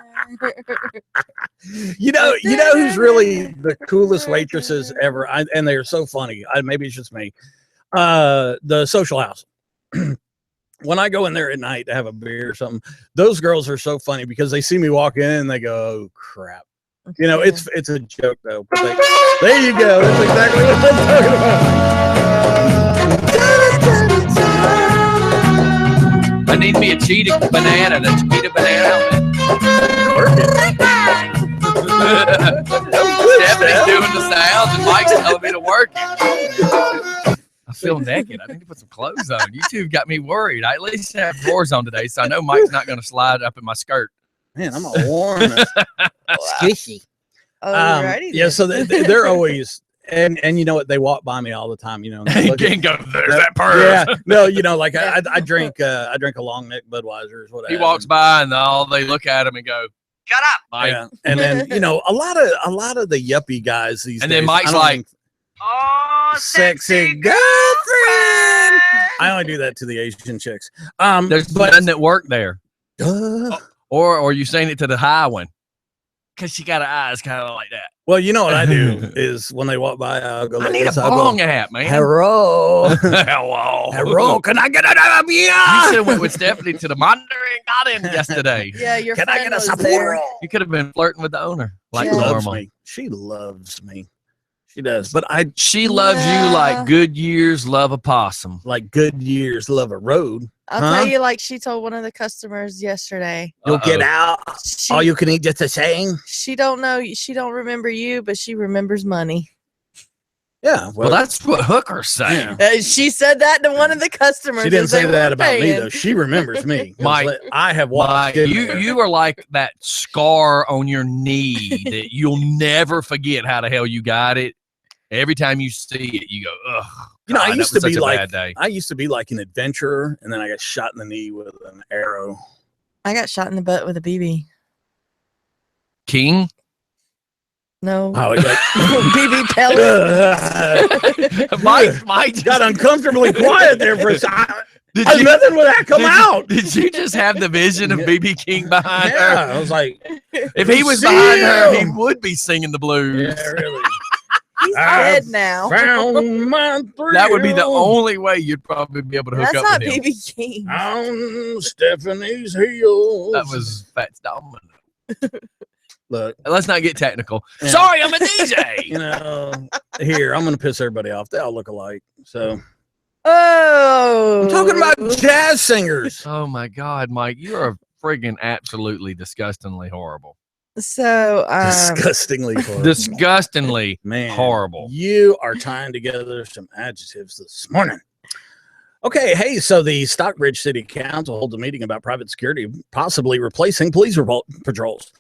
You know who's really the coolest waitresses ever, and they're so funny. Maybe it's just me. The Social House. When I go in there at night to have a beer or something, those girls are so funny because they see me walk in and they go, "Oh crap!" You know, it's a joke though. But there you go. That's exactly what I'm talking about. I need me a cheetah banana. The cheetah banana. Stephanie's doing the sounds and Mike's telling me to work it. I feel naked. I need to put some clothes on. You two got me worried. I at least have drawers on today, so I know Mike's not going to slide up in my skirt. Man, I'm all warm. Squishy. Alrighty. Yeah, so they're always and you know what? They walk by me all the time. You know, and You can't go, there's that purse. Yeah, no, you know, like I drink a long neck Budweiser's, whatever. He walks by and they look at him and go, "Shut up, Mike." Yeah. And then you know a lot of the yuppie guys these And days. then Mike's like, "Oh, sexy girlfriend." I only do that to the Asian chicks. There's none that work there. Duh. Or you saying it to the high one because she got her eyes kind of like that. Well, you know what I do is when they walk by, I'll go. I like need a this, I'll go, bong hat, man. Hello. Hello. Hello. Can I get a beer? You should have went with Stephanie to the Mandarin Garden yesterday. Yeah, your Can I friend get a was there. Sapporo? You could have been flirting with the owner like She loves normal. me. She loves me. She does. But She loves you like good years love a possum. like good years love a road. I'll tell you, like she told one of the customers yesterday. You'll get out. She, All you can eat just the same. she don't know. She don't remember you, but she remembers money. Yeah. Well, that's what hookers say. Yeah. She said that to one of the customers. She didn't as they say that were about me paying. though. She remembers me. Mike, I have watched. You are like that scar on your knee that you'll never forget how the hell you got it. Every time you see it, you go, ugh. You know, God, I used that to was be such a like bad day. I used to be like an adventurer, and then I got shot in the knee with an arrow. I got shot in the butt with a BB. King? No. Oh, it BB pellet. got, Mike got uncomfortably quiet there for a second. Nothing would that come out. Did you just have the vision of BB King behind her? Yeah, I was like, If he was behind her, he would be singing the blues. yeah, really. He's dead now. Found my thrill. That would be the only way you'd probably be able to hook That's up not with him. BB King. On Stephanie's heels. That was Fats Domino. Look, Let's not get technical. Yeah. Sorry, I'm a DJ. you know, here, I'm going to piss everybody off. They all look alike. So, Oh, I'm talking about jazz singers. Oh my God, Mike, you are friggin' absolutely disgustingly horrible. So, Disgustingly horrible. Disgustingly Man, horrible. You are tying together some adjectives this morning. Okay, hey, so the Stockbridge City Council holds a meeting about private security possibly replacing police patrols.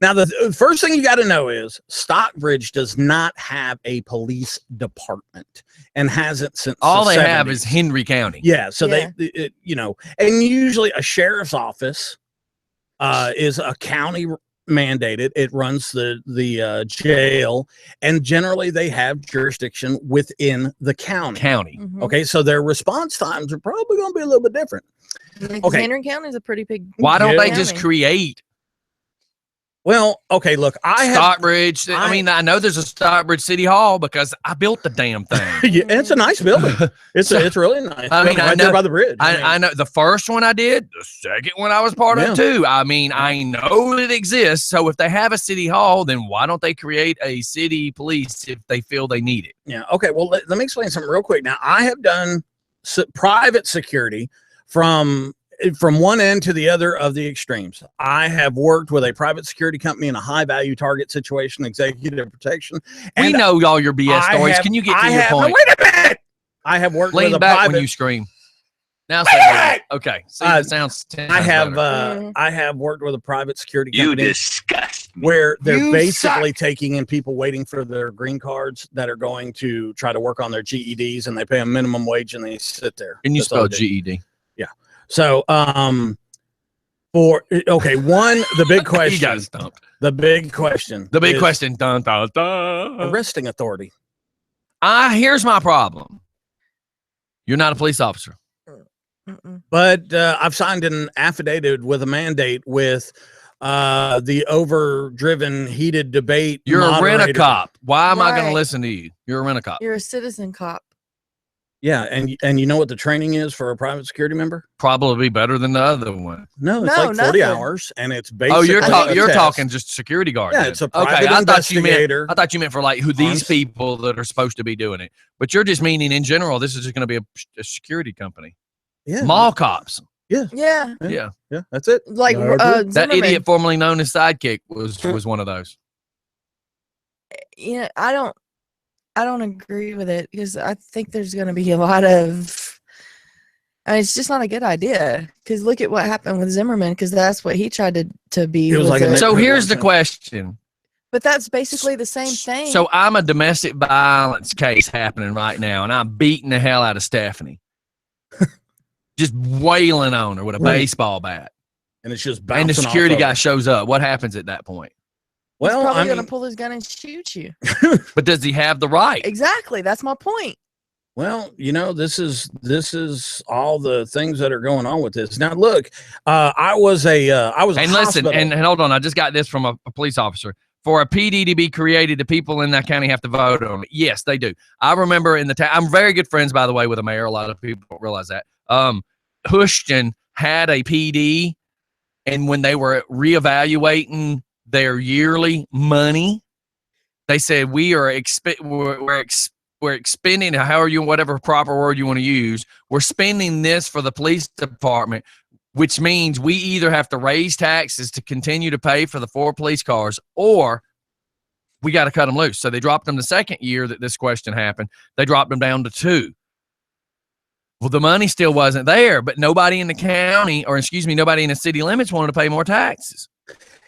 Now, the first thing you got to know is Stockbridge does not have a police department and hasn't since All the they 70s. have is Henry County. Yeah, so Yeah. and usually a sheriff's office is a county mandated. It runs the jail, and generally they have jurisdiction within the county. mhm. Okay, so their response times are probably going to be a little bit different. Okay. Henry County is a pretty big. Why don't they county. just create Well, okay, look, I have Stockbridge? I mean, I know there's a Stockbridge City Hall because I built the damn thing. yeah, it's a nice building. It's really nice. I mean, building I right there know- by the bridge. I know the first one I did, the second one I was part Yeah. of too. I mean, I know it exists. So if they have a city hall, then why don't they create a city police if they feel they need it? Yeah. Okay. Well, let me explain something real quick. Now, I have done private security from one end to the other of the extremes. I have worked with a private security company in a high value target situation, executive protection. We And know all your BS I stories. have- Can you get I to your have- point? No, wait a minute. I have worked Lean with a back private. when you scream. Now, Wait say a it. minute! Okay. See, Uh, it sounds. 10 I times have better. I have worked with a private security company disgust where they're You basically taking in people waiting for their green cards that are going to try to work on their GEDs, and they pay a minimum wage and they sit there. Can you That's all spell they do. GED? So, the big You question. got stumped. The big question. The big is question. Dun, dun, dun. Arresting authority. Here's my problem. You're not a police officer. Mm-mm. But I've signed an affidavit with a mandate with the overdriven, heated debate. You're a moderator. rent-a-cop. Why am I going to Right. listen to you? You're a rent-a-cop. You're a citizen cop. Yeah, and you know what the training is for a private security member? Probably better than the other one. No, it's No, like 40 nothing. hours, and it's basically Oh, you're a you're test. talking just security guard. Yeah, then. it's a okay. private investigator. I thought you meant for like who these Arms. people that are supposed to be doing it. But you're just meaning in general. This is just going to be a security company. Yeah, Mall cops. Yeah, Yeah. Yeah. yeah, that's it. like That That Zimmerman. idiot formerly known as Sidekick was one of those. Yeah, I don't agree with it because I think there's going to be a lot of. I mean, it's just not a good idea because look at what happened with Zimmerman because that's what he tried to be. It was like a it. So neighborhood here's the watch. question. But that's basically the same thing. So I'm a domestic violence case happening right now, and I'm beating the hell out of Stephanie. Just wailing on her with a Right. baseball bat. And it's just bouncing And the off security of guy her. shows up. What happens at that point? he's Well, probably I going to mean, pull his gun and shoot you. But does he have the right? Exactly. That's my point. well, this is all the things that are going on with this. Now, look, I was a And listen, hospital. and hold on. I just got this from a police officer. For a PD to be created, the people in that county have to vote on it. Yes, they do. I remember in the town, I'm very good friends, by the way, with the mayor. A lot of people don't realize that. Hushton had a PD, and when they were reevaluating their yearly money, they said we're expending, whatever proper word you want to use, we're spending this for the police department, which means we either have to raise taxes to continue to pay for the 4 police cars, or we got to cut them loose. So they dropped them the second year that this question happened. They dropped them down to 2. Well, the money still wasn't there, but nobody in the county, or excuse me, nobody in the city limits wanted to pay more taxes.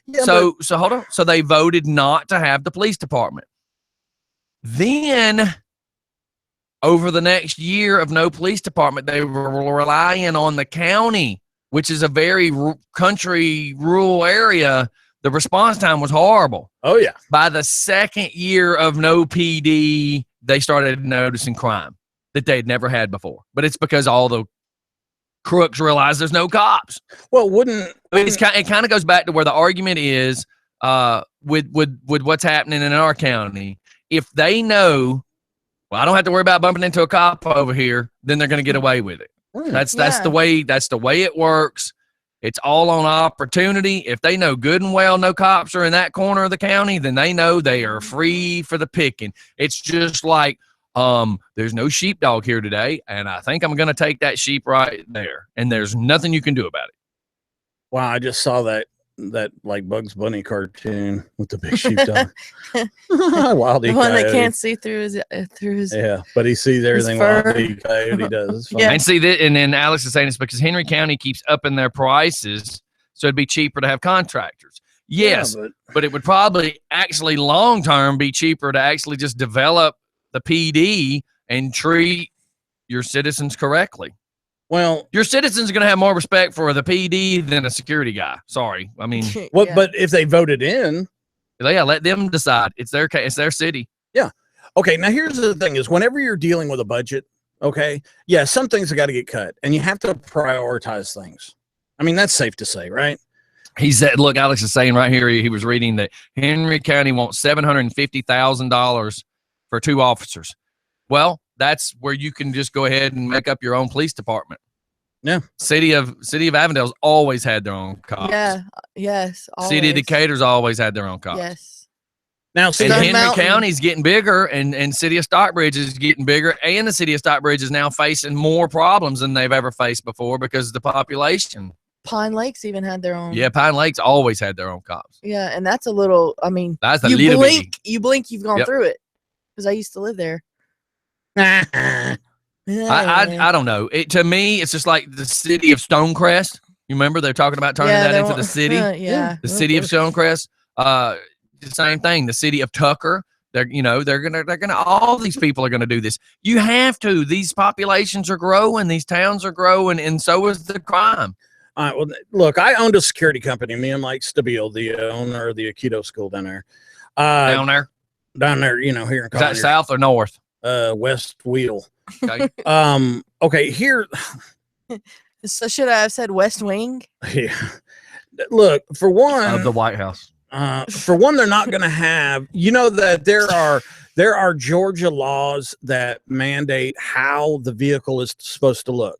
Yeah, So hold on. So they voted not to have the police department. Then, over the next year of no police department, they were relying on the county, which is a very country rural area. The response time was horrible. oh yeah, By the second year of no PD, they started noticing crime that they had never had before. But it's because all the crooks realize there's no cops. Well, wouldn't I mean, it kind of goes back to where the argument is with what's happening in our county. If they know, well, I don't have to worry about bumping into a cop over here, then they're going to get away with it. That's the way it works. It's all on opportunity. If they know good and well no cops are in that corner of the county, then they know they are free for the picking. It's just like, there's no sheepdog here today, and I think I'm going to take that sheep right there, and there's nothing you can do about it. Wow, I just saw that like Bugs Bunny cartoon with the big sheepdog. Wildy the one Coyote. that can't see through his Yeah, but he sees everything Wildy Coyote does. Yeah. And see that, and then Alex is saying it's because Henry County keeps upping their prices, so it'd be cheaper to have contractors. Yes, Yeah, but it would probably actually long term be cheaper to actually just develop the PD and treat your citizens correctly. well, Your citizens are going to have more respect for the PD than a security guy. Sorry, I mean, what? Yeah. But if they voted in, yeah, let them decide. It's their city. okay. Now here's the thing: is whenever you're dealing with a budget, okay, yeah, some things have got to get cut, and you have to prioritize things. I mean, that's safe to say, right? He said, look, Alex is saying right here, he was reading that Henry County wants $750,000 for 2 officers. Well, that's where you can just go ahead and make up your own police department. Yeah. City of Avondale's always had their own cops. Yeah. Yes. City of always. Decatur's always had their own cops. Yes. Now, see, And Stone Henry Mountain. County's getting bigger, and City of Stockbridge is getting bigger, and the City of Stockbridge is now facing more problems than they've ever faced before because of the population. Pine Lakes even had their own. Yeah, Pine Lake's always had their own cops. Yeah, and that's a little. I mean, That's a you little blink, bitty. you've gone Yep. through it because I used to live there. I don't know. To me, it's just like the city of Stonecrest. You remember they're talking about turning that they into want- the city? Yeah. The city of Stonecrest. The same thing. The city of Tucker. They're gonna. All these people are gonna do this. You have to. These populations are growing. These towns are growing, and so is the crime. all right, well, look, I owned a security company. Me and Mike Stabile, the owner of the Aikido school down there. Down there. Down there, you know, here in Is that Collier, south or north? West Wheel. Okay. Okay, here. So should I have said West Wing? Yeah. Look, for one, Of the White House. for one, they're not going to have. You know that there are Georgia laws that mandate how the vehicle is supposed to look,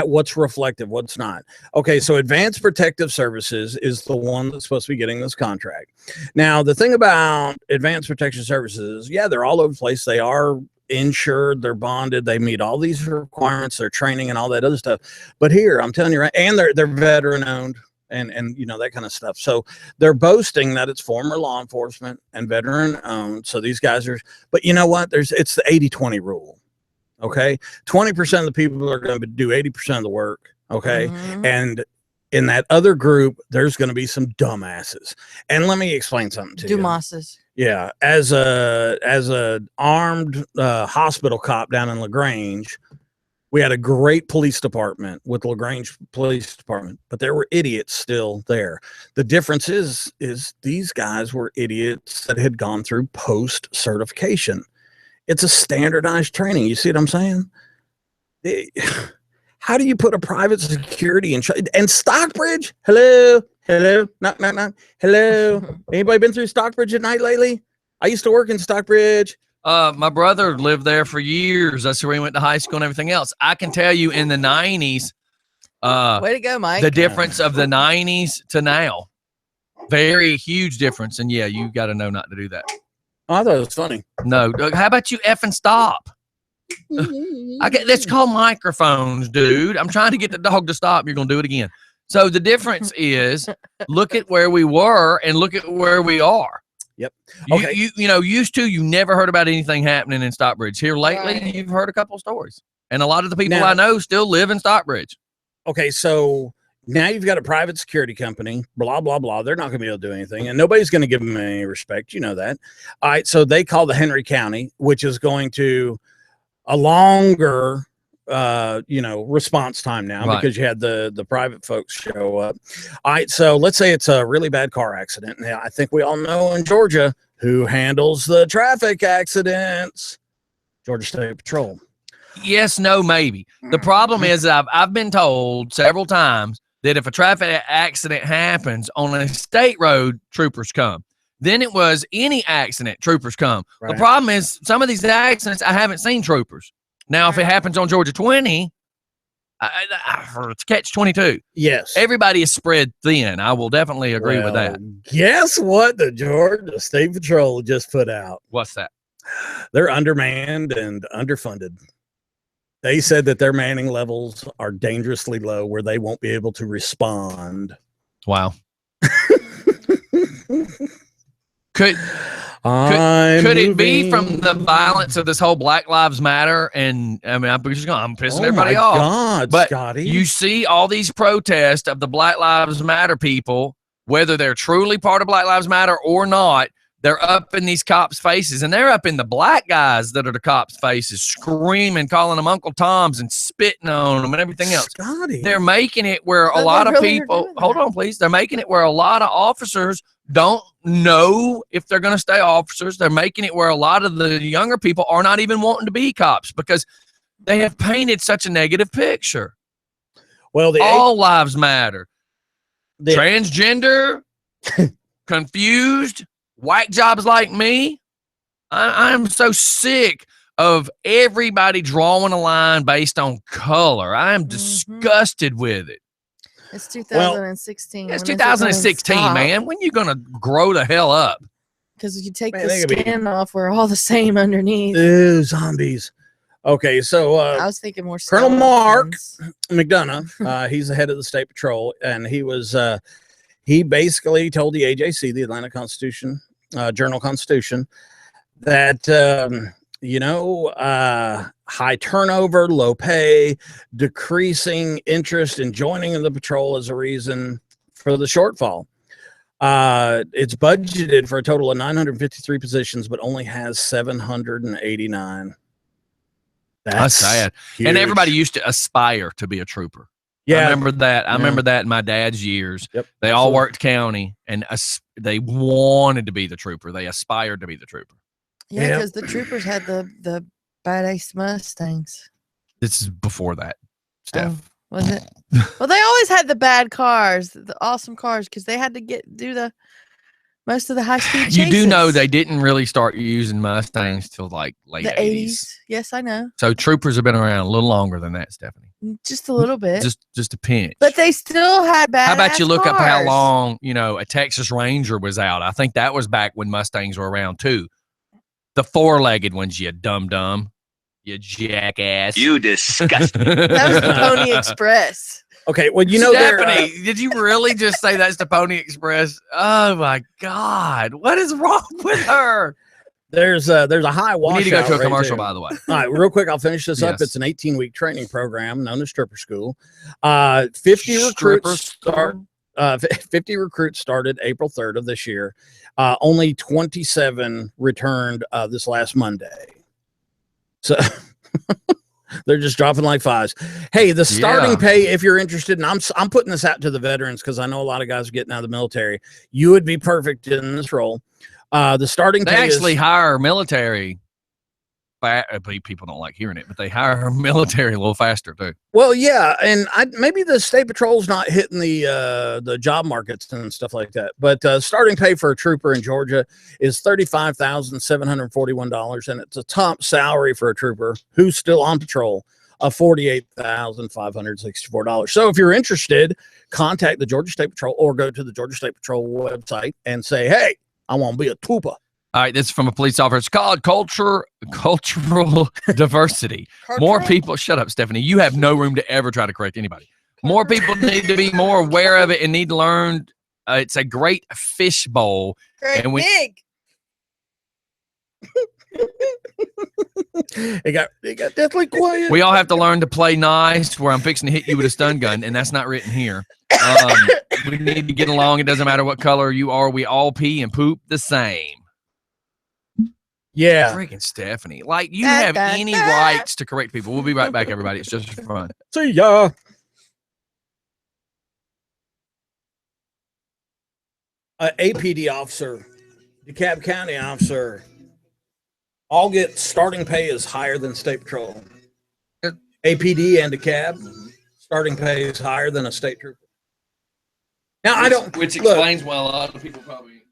what's reflective, what's not. Okay, so Advanced Protective Services is the one that's supposed to be getting this contract. Now, the thing about Advanced Protection Services, yeah, they're all over the place. They are insured, they're bonded, they meet all these requirements, their training and all that other stuff. But here, I'm telling you, right, and they're veteran owned. And you know, that kind of stuff. So they're boasting that it's former law enforcement and veteran owned. So these guys are, but you know what? It's the 80-20 rule. Okay. 20% of the people are going to do 80% of the work. Okay. Mhm. And in that other group, there's going to be some dumbasses. And let me explain something to you. Dumas's. Yeah. As a armed hospital cop down in LaGrange, we had a great police department with LaGrange Police Department, but there were idiots still there. The difference is these guys were idiots that had gone through post certification. It's a standardized training. You see what I'm saying? How do you put a private security and Stockbridge? Hello, knock, knock, knock. Hello. Anybody been through Stockbridge at night lately? I used to work in Stockbridge. My brother lived there for years. That's where he went to high school and everything else. I can tell you in the 90s, Way to go, Mike. the difference of the 90s to now. Very huge difference. And yeah, you got to know not to do that. Oh, I thought it was funny. No. How about you effing stop? That's called microphones, dude. I'm trying to get the dog to stop. You're going to do it again. So the difference is look at where we were and look at where we are. Yep. Okay. Used to, you never heard about anything happening in Stockbridge. Here lately, Right. you've heard a couple of stories. And a lot of the people Now- I know still live in Stockbridge. Okay, so now you've got a private security company, blah, blah, blah. They're not going to be able to do anything, and nobody's going to give them any respect. You know that. All right, so they call the Henry County, which is going to a longer response time now Right. because you had the private folks show up. All right, so let's say it's a really bad car accident. Now, I think we all know in Georgia who handles the traffic accidents. Georgia State Patrol. Yes, no, maybe. The problem is I've been told several times that if a traffic accident happens on a state road, troopers come. Then it was any accident, troopers come. Right. The problem is some of these accidents, I haven't seen troopers. Now, if it happens on Georgia 20, it's catch 22. Yes. Everybody is spread thin. I will definitely agree with that. Guess what the Georgia State Patrol just put out? What's that? They're undermanned and underfunded. They said that their manning levels are dangerously low where they won't be able to respond. Wow. Could it be from the violence of this whole Black Lives Matter? And I mean, I'm pissing everybody off. God, but Scotty. You see all these protests of the Black Lives Matter people, whether they're truly part of Black Lives Matter or not, they're up in these cops' faces, and they're up in the black guys that are the cops' faces, screaming, calling them Uncle Toms and spitting on them and everything else. Scotty. They're making it where a But lot they of really are people, doing hold that. on, please. They're making it where a lot of officers don't know if they're going to stay officers. They're making it where a lot of the younger people are not even wanting to be cops because they have painted such a negative picture. Well, All lives matter. the Transgender, confused, whack jobs like me. I'm so sick of everybody drawing a line based on color. I am disgusted with it. It's 2016. It's 2016, man. When you gonna grow the hell up? Because you take Man, the they could be- skin off, we're all the same underneath. Ew, zombies. Okay, so I was thinking more Colonel Mark skeletons. McDonough, he's the head of the State Patrol, and he basically told the AJC, the Atlanta Constitution, Journal-Constitution, that high turnover, low pay, decreasing interest in joining in the patrol is a reason for the shortfall. It's budgeted for a total of 953 positions, but only has 789. That's sad. huge. And everybody used to aspire to be a trooper. Yeah, I remember that. I Yeah. remember that in my dad's years. Yep. They all worked county, and they wanted to be the trooper. They aspired to be the trooper. Yeah, Yep. because the troopers had the badass Mustangs. This is before that, Steph. Oh, was it? Well, they always had the bad cars, the awesome cars, because they had to do the most of the high speed chases. You do know they didn't really start using Mustangs till like late the 80s. Yes, I know. So troopers have been around a little longer than that, Stephanie. Just a little bit. Just a pinch. But they still had bad. How about you look up how cars. long, a Texas Ranger was out? I think that was back when Mustangs were around too. The four-legged ones, you dum-dum. You jackass. You disgusting. That was the Pony Express. Okay, well, they're Stephanie, did you really just say that's the Pony Express? Oh my God, what is wrong with her? there's a high We washout. need to go to a right commercial, there. by the way. All right, real quick, I'll finish this up. Yes. It's an 18-week training program known as Stripper School. 50 recruits start. 50 recruits started April 3rd of this year. Only 27 returned this last Monday. So they're just dropping like flies. Hey, the starting pay, if you're interested, and I'm putting this out to the veterans because I know a lot of guys are getting out of the military. You would be perfect in this role. The starting They pay actually is, hire military. People don't like hearing it, but they hire military a little faster too. well, yeah, and maybe the State Patrol's not hitting the job markets and stuff like that. But starting pay for a trooper in Georgia is $35,741, and it's a top salary for a trooper who's still on patrol of $48,564. So if you're interested, contact the Georgia State Patrol or go to the Georgia State Patrol website and say, "Hey, I want to be a trooper." All right, this is from a police officer. It's called cultural diversity. More people, shut up, Stephanie. You have no room to ever try to correct anybody. More people need to be more aware of it and need to learn. It's a great fishbowl. Great And we- big. It got deathly quiet. We all have to learn to play nice where I'm fixing to hit you with a stun gun, and that's not written here. We need to get along. It doesn't matter what color you are. We all pee and poop the same. Yeah. Freaking Stephanie. Like, you have any rights to correct people. We'll be right back, everybody. It's just for fun. See ya. APD officer, DeKalb County officer, all get starting pay is higher than State Patrol. APD and a cab. Starting pay is higher than a state trooper. Now I don't, which explains why a lot of people probably.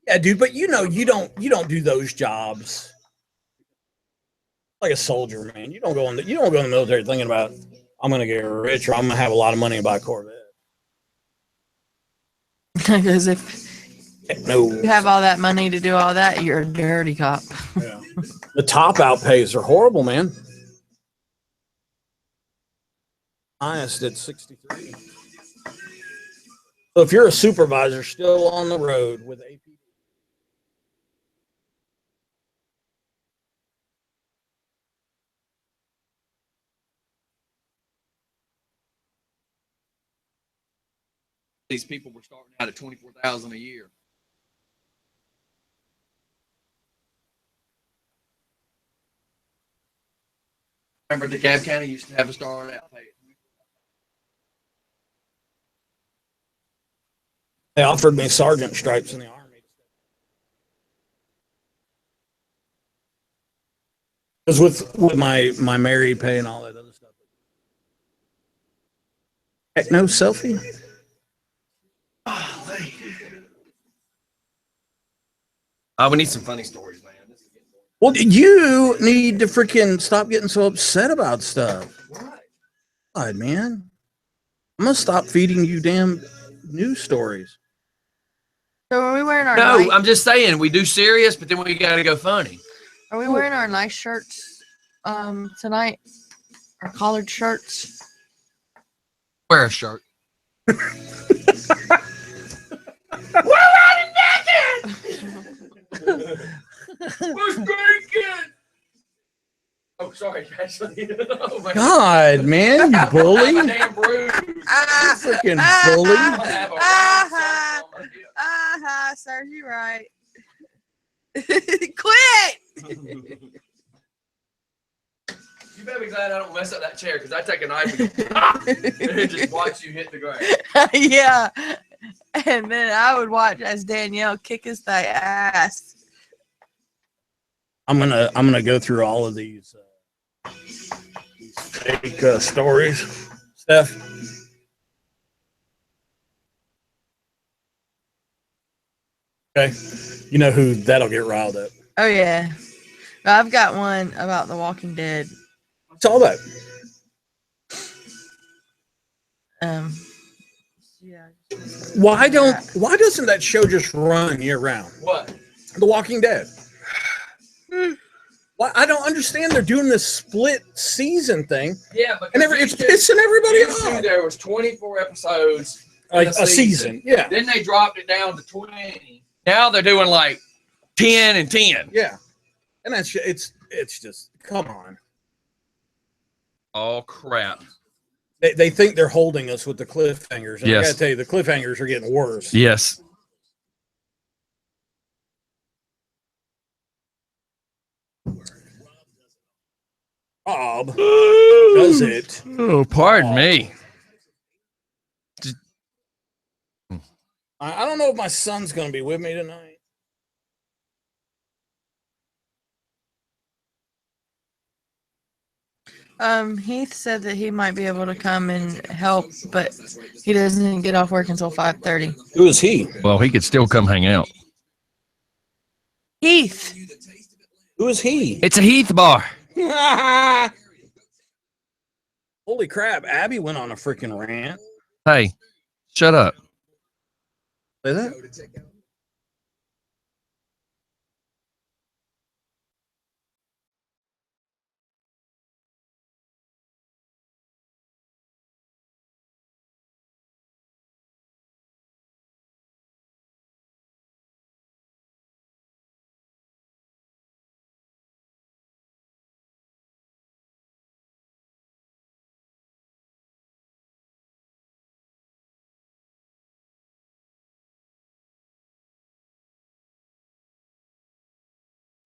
Yeah, dude, but you don't do those jobs like a soldier, man. You don't go in the military thinking about I'm gonna get rich or I'm gonna have a lot of money and buy a Corvette. Because if No, you have all that money to do all that, you're a dirty cop. yeah. The top out pays are horrible, man. Highest at 63. So if you're a supervisor still on the road with AP, These people were starting out at 24,000 a year. Remember, DeKalb County used to have a start out pay. they offered me sergeant stripes in the Army. Because with my married pay and all that other stuff. Heck, no selfie. Oh, we need some funny stories, man. Well, you need to freaking stop getting so upset about stuff. What? God, man. I'm gonna stop feeding you damn news stories. So are we wearing our No, nice, I'm just saying we do serious, but then we got to go funny. are we wearing our nice shirts tonight? Our collared shirts. Wear a shirt. We're naked. Oh, sorry, Ashley. Oh, my God, man, you bully. I'm a damn bruise. Freaking bully. serves you right. Quit. You better be glad I don't mess up that chair because I take a knife and just watch you hit the ground. Yeah. And then I would watch as Danielle kick his thigh ass. I'm gonna go through all of these fake stories, Steph. Okay, you know who that'll get riled up. Oh yeah. I've got one about The Walking Dead. What's all that? Yeah. Why doesn't that show just run year round? What? The Walking Dead. Why I don't understand. They're doing this split season thing. Yeah, and it's pissing everybody off. There was 24 episodes. Like a season. Yeah. Then they dropped it down to 20. Now they're doing like 10 and 10. Yeah. And that's it's just come on. Oh crap. They think they're holding us with the cliffhangers. And Yes. I gotta tell you, the cliffhangers are getting worse. Yes. Bob does it. Oh, pardon me. I don't know if my son's gonna be with me tonight. Heath said that he might be able to come and help, but he doesn't get off work until 5:30. Who is he? Well, he could still come hang out. Heath. Who is he? It's a Heath bar. Holy crap! Abby went on a freaking rant. Hey, shut up. Say that.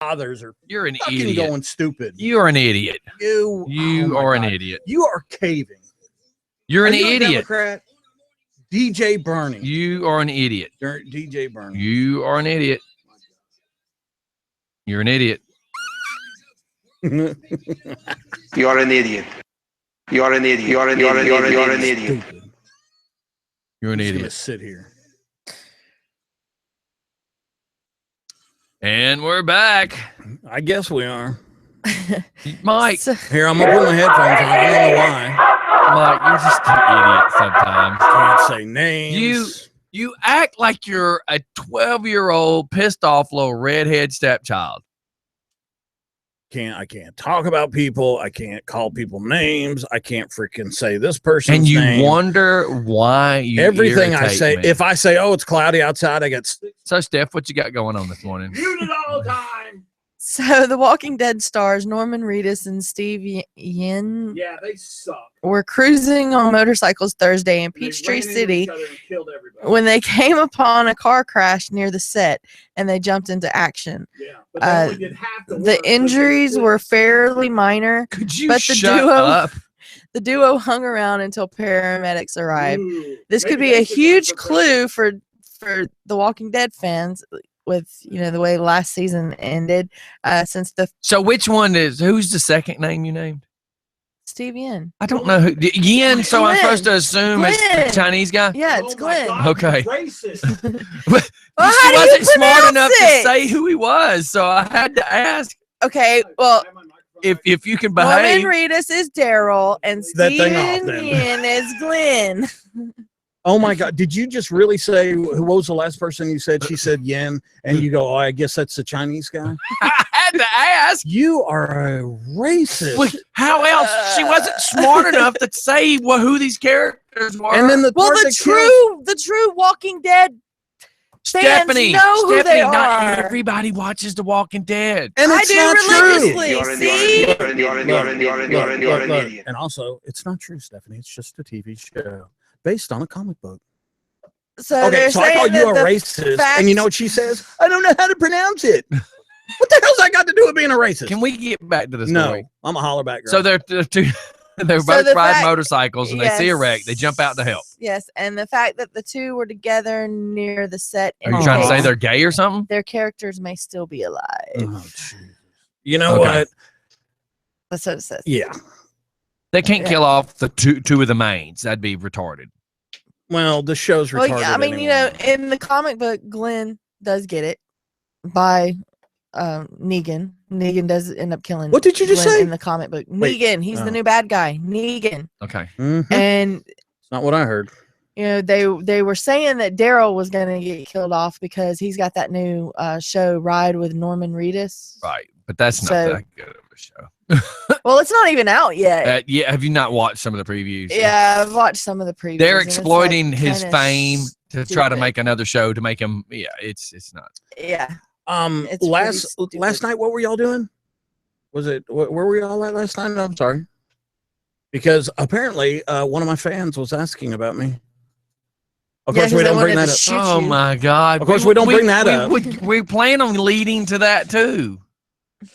Fathers are You're an fucking idiot. going stupid. You're an idiot. You You oh my are an God. idiot. You are caving. You're an Are you a idiot. Democrat? DJ Bernie. You are an idiot. DJ Bernie. You are an idiot. You're an idiot. You are an idiot. You're an idiot. You're an idiot. You're an idiot. Stupid. You're an Just gonna idiot. sit here. And we're back. I guess we are. Mike, So- Here, I'm gonna put my headphones on. I don't know why. Mike, you're just an idiot sometimes. Can't say names. You act like you're a 12-year-old pissed off little redhead stepchild. I can't talk about people. I can't call people names. I can't freaking say this person's And you name. wonder why you Everything I irritate say. me. If I say, "Oh, it's cloudy outside," I get So, Steph, what you got going on this morning? muted all the time. So the Walking Dead stars Norman Reedus and Steve Yen Yeah, they suck. were cruising on motorcycles Thursday in Peachtree City when they came upon a car crash near the set and they jumped into action. Yeah, but they only did The injuries were fairly minor. Could you But the shut duo- up? The duo hung around until paramedics arrived. This could be a huge clue for the Walking Dead fans with, the way last season ended, since the So, who's the second name you named? Steve Yen. I don't know who. Yin, so I'm Glenn. supposed to assume it's Glenn. the Chinese guy? Yeah, it's Glenn. Okay. Racist. But Well, she how do you wasn't smart pronounce enough it? to say who he was, so I had to ask Okay, well, if you can Norman behave. Reedus is Daryl and That thing off, Steven then. Yen is Glenn. Oh my God! Did you just really say who was the last person you said? She said Yen, and you go, "Oh, I guess that's the Chinese guy." I had to ask. You are a racist. Well, how else? She wasn't smart enough to say who these characters were. And then the Well, part the that true Walking Dead fans Stephanie, know who they not are. everybody watches The Walking Dead. and I it's do not religiously. You're an See? idiot. You're an idiot. You're an idiot. You're an Look, look. idiot. And also, it's not true, Stephanie. It's just a TV show based on a comic book. So Okay, they're so I saying called you a that the racist, facts- and you know what she says? I don't know how to pronounce it. What the hell's that got to do with being a racist? Can we get back to the no, story? I'm a hollerback girl. So they're two. They're So both the riding fact- motorcycles and they see a wreck. They jump out to help. Yes, and the fact that the two were together near the set. Are you Oh. trying to say indicates they're gay or something? their characters may still be alive? Oh, Jesus. You know Okay. what? That's what it says. Yeah. They can't Yeah. kill off the two of the mains. That'd be retarded. Well, the show's retarded. Well, yeah, I mean, anyway. in the comic book, Glenn does get it by Negan. Negan does end up killing. What did you just Glenn say? in the comic book? Wait. Negan, he's Oh. the new bad guy. Negan, Okay. Mhm. and It's not what I heard. they were saying that Daryl was going to get killed off because he's got that new show Ride with Norman Reedus. Right. But that's not So- that good of a show. Well, it's not even out yet. Yeah. Have you not watched some of the previews? Yeah, I've watched some of the previews. They're and it's, like, exploiting his kinda fame to try to stupid. make another show to make him. Yeah. It's not. Yeah. It's Last pretty last stupid. night, what were y'all doing? Was it where were we all at last night? I'm sorry, because apparently one of my fans was asking about me. Of Yeah, course, 'cause we they don't bring wanted that to up. shoot Oh you. my God. Of course, we don't bring that up. We plan on leading to that too.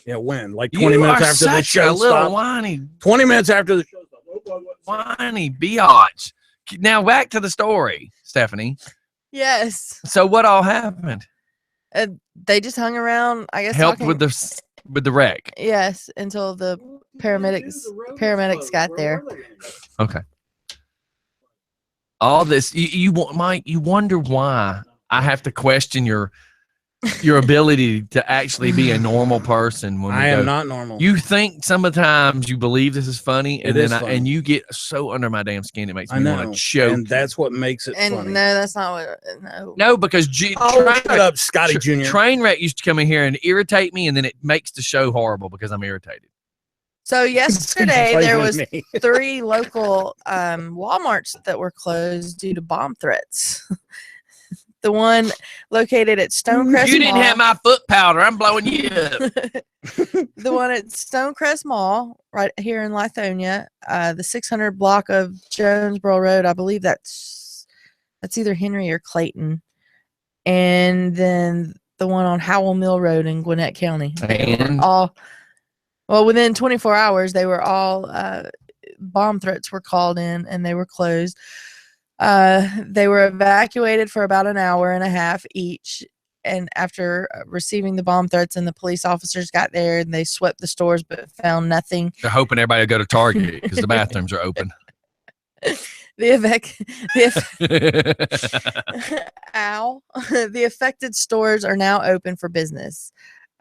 Yeah, when? Like 20 You minutes are after the such a show little stopped. whiny 20 minutes after the show stopped. whiny biatch. Now back to the story, Stephanie. Yes. So what all happened? They just hung around, I guess. Helped talking- with the wreck. Yes, until the paramedics got there. Okay. All this Mike, you wonder why I have to question your ability to actually be a normal person when we I go. am not normal. You think sometimes you believe this is funny, and It then is funny. and you get so under my damn skin it makes I me know, want to choke. and that's what makes it And funny. no, that's not what. No. No, because Oh, shut up, Scotty Jr. Trainwreck used to come in here and irritate me, and then it makes the show horrible because I'm irritated. So yesterday Play there with was me. 3 local WalMarts that were closed due to bomb threats. The one located at Stonecrest You didn't Mall. have my foot powder. I'm blowing you up. The one at Stonecrest Mall, right here in Lithonia, the 600 block of Jonesboro Road. I believe that's either Henry or Clayton, and then the one on Howell Mill Road in Gwinnett County. They were And? all within 24 hours, they were all bomb threats were called in, and they were closed. They were evacuated for about an hour and a half each, and after receiving the bomb threats, and the police officers got there and they swept the stores but found nothing. They're hoping everybody will go to Target because the bathrooms are open. The affected stores are now open for business.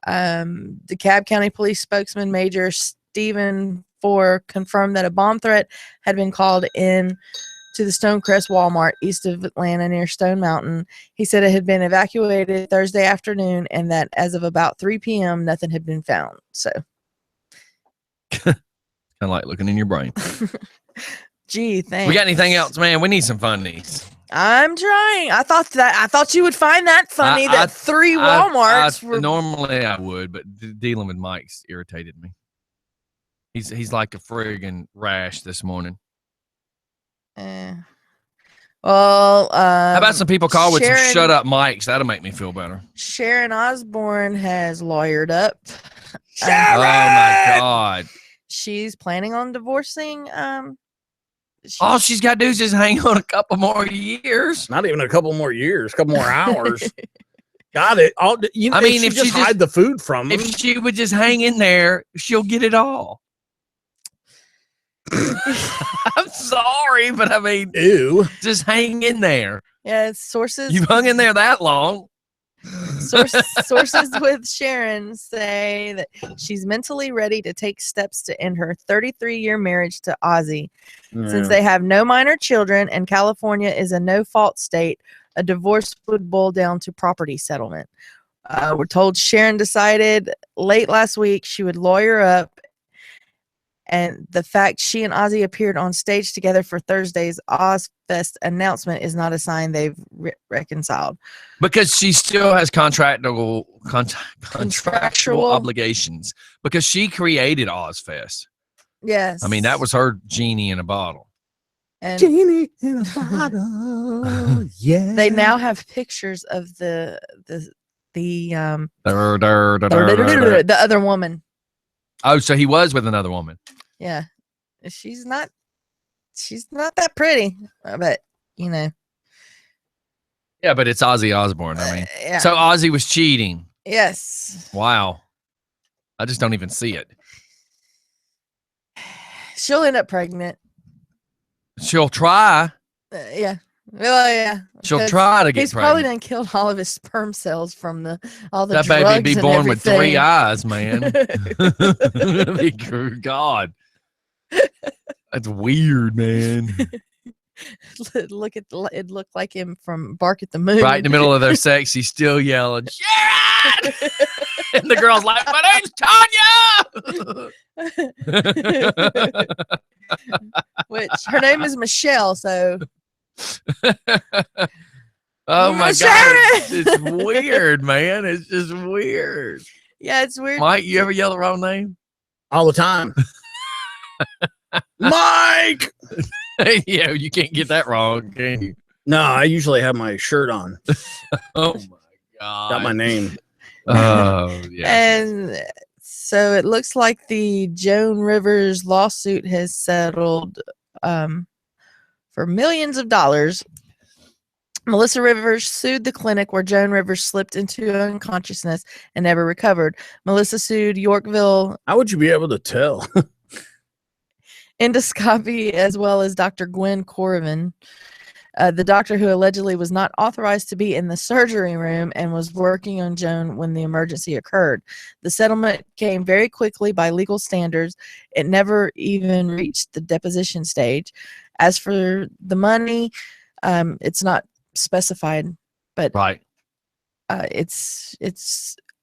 The DeKalb County Police spokesman Major Stephen Four confirmed that a bomb threat had been called in to the Stonecrest Walmart east of Atlanta near Stone Mountain. He said it had been evacuated Thursday afternoon and that as of about 3 p.m. nothing had been found. So kind of like looking in your brain. Gee, thanks. We got anything else, man? We need some funnies. I'm trying. I thought you would find that funny that 3 Walmarts were. Normally I would, but dealing with Mike's irritated me. He's like a friggin' rash this morning. Well, how about some people call with some shut up mics? That'll make me feel better. Sharon Osbourne has lawyered up. Oh my God. She's planning on divorcing. All she's got to do is just hang on a couple more years. Not even a couple more years, a couple more hours. Got it. I mean, if she just hide the food from them. If she would just hang in there, she'll get it all. I'm sorry, but I mean, ew. Just hang in there. Yeah, sources. You've hung in there that long. Sources with Sharon say that she's mentally ready to take steps to end her 33-year marriage to Ozzy. Yeah. Since they have no minor children and California is a no-fault state, a divorce would boil down to property settlement. We're told Sharon decided late last week she would lawyer up, and the fact she and Ozzy appeared on stage together for Thursday's Ozfest announcement is not a sign they've reconciled. Because she still has contractual obligations. Because she created Ozfest. Yes. I mean, that was her genie in a bottle. And genie in a bottle. Yeah. They now have pictures of the other woman. Oh, so he was with another woman. Yeah. She's not that pretty, but you know. Yeah, but it's Ozzy Osbourne. I mean, yeah. So Ozzy was cheating. Yes. Wow. I just don't even see it. She'll end up pregnant. She'll try. Yeah. Well, yeah. She'll try to get he's pregnant. Probably done killed all of his sperm cells from all the that drugs baby be born and with 3 eyes, man. God. That's weird, man. Look at it looked like him from Bark at the Moon. Right in the middle of their sex, he's still yelling, Sharon! And the girl's like, my name's Tanya! Which her name is Michelle, so. Oh my God. It's weird, man. It's just weird. Yeah, it's weird. Mike, you ever yell the wrong name? All the time. Mike! Yeah, you can't get that wrong, can you? No, I usually have my shirt on. Oh my God. Got my name. Oh, yeah. And so it looks like the Joan Rivers lawsuit has settled for millions of dollars. Melissa Rivers sued the clinic where Joan Rivers slipped into unconsciousness and never recovered. Melissa sued Yorkville. How would you be able to tell? Endoscopy, as well as Dr. Gwen Corvin, the doctor who allegedly was not authorized to be in the surgery room and was working on Joan when the emergency occurred. The settlement came very quickly by legal standards. It never even reached the deposition stage. As for the money, it's not specified, but right. It's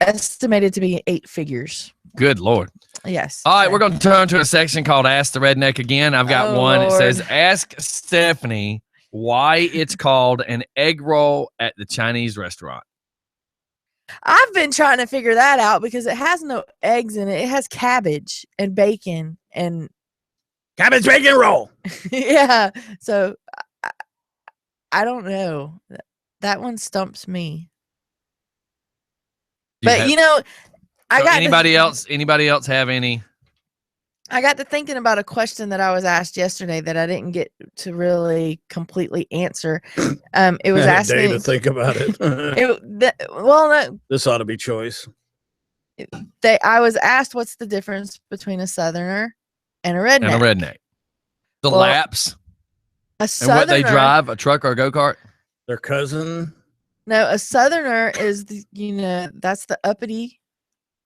estimated to be 8 figures. Good Lord. Yes. All right, we're going to turn to a section called Ask the Redneck again. I've got one. Lord. It says, ask Stephanie why it's called an egg roll at the Chinese restaurant. I've been trying to figure that out because it has no eggs in it. It has cabbage and bacon and cabbage bacon roll. Yeah. So I don't know. That one stumps me. But you know, I got anybody else have any? I got to thinking about a question that I was asked yesterday that I didn't get to really completely answer. It was Had a day asking. to think about it. No, This ought to be choice. I was asked what's the difference between a Southerner and a redneck. And a redneck. The Well, laps A and Southerner. what they drive, a truck or a go-kart. Their cousin. No, a Southerner is that's the uppity,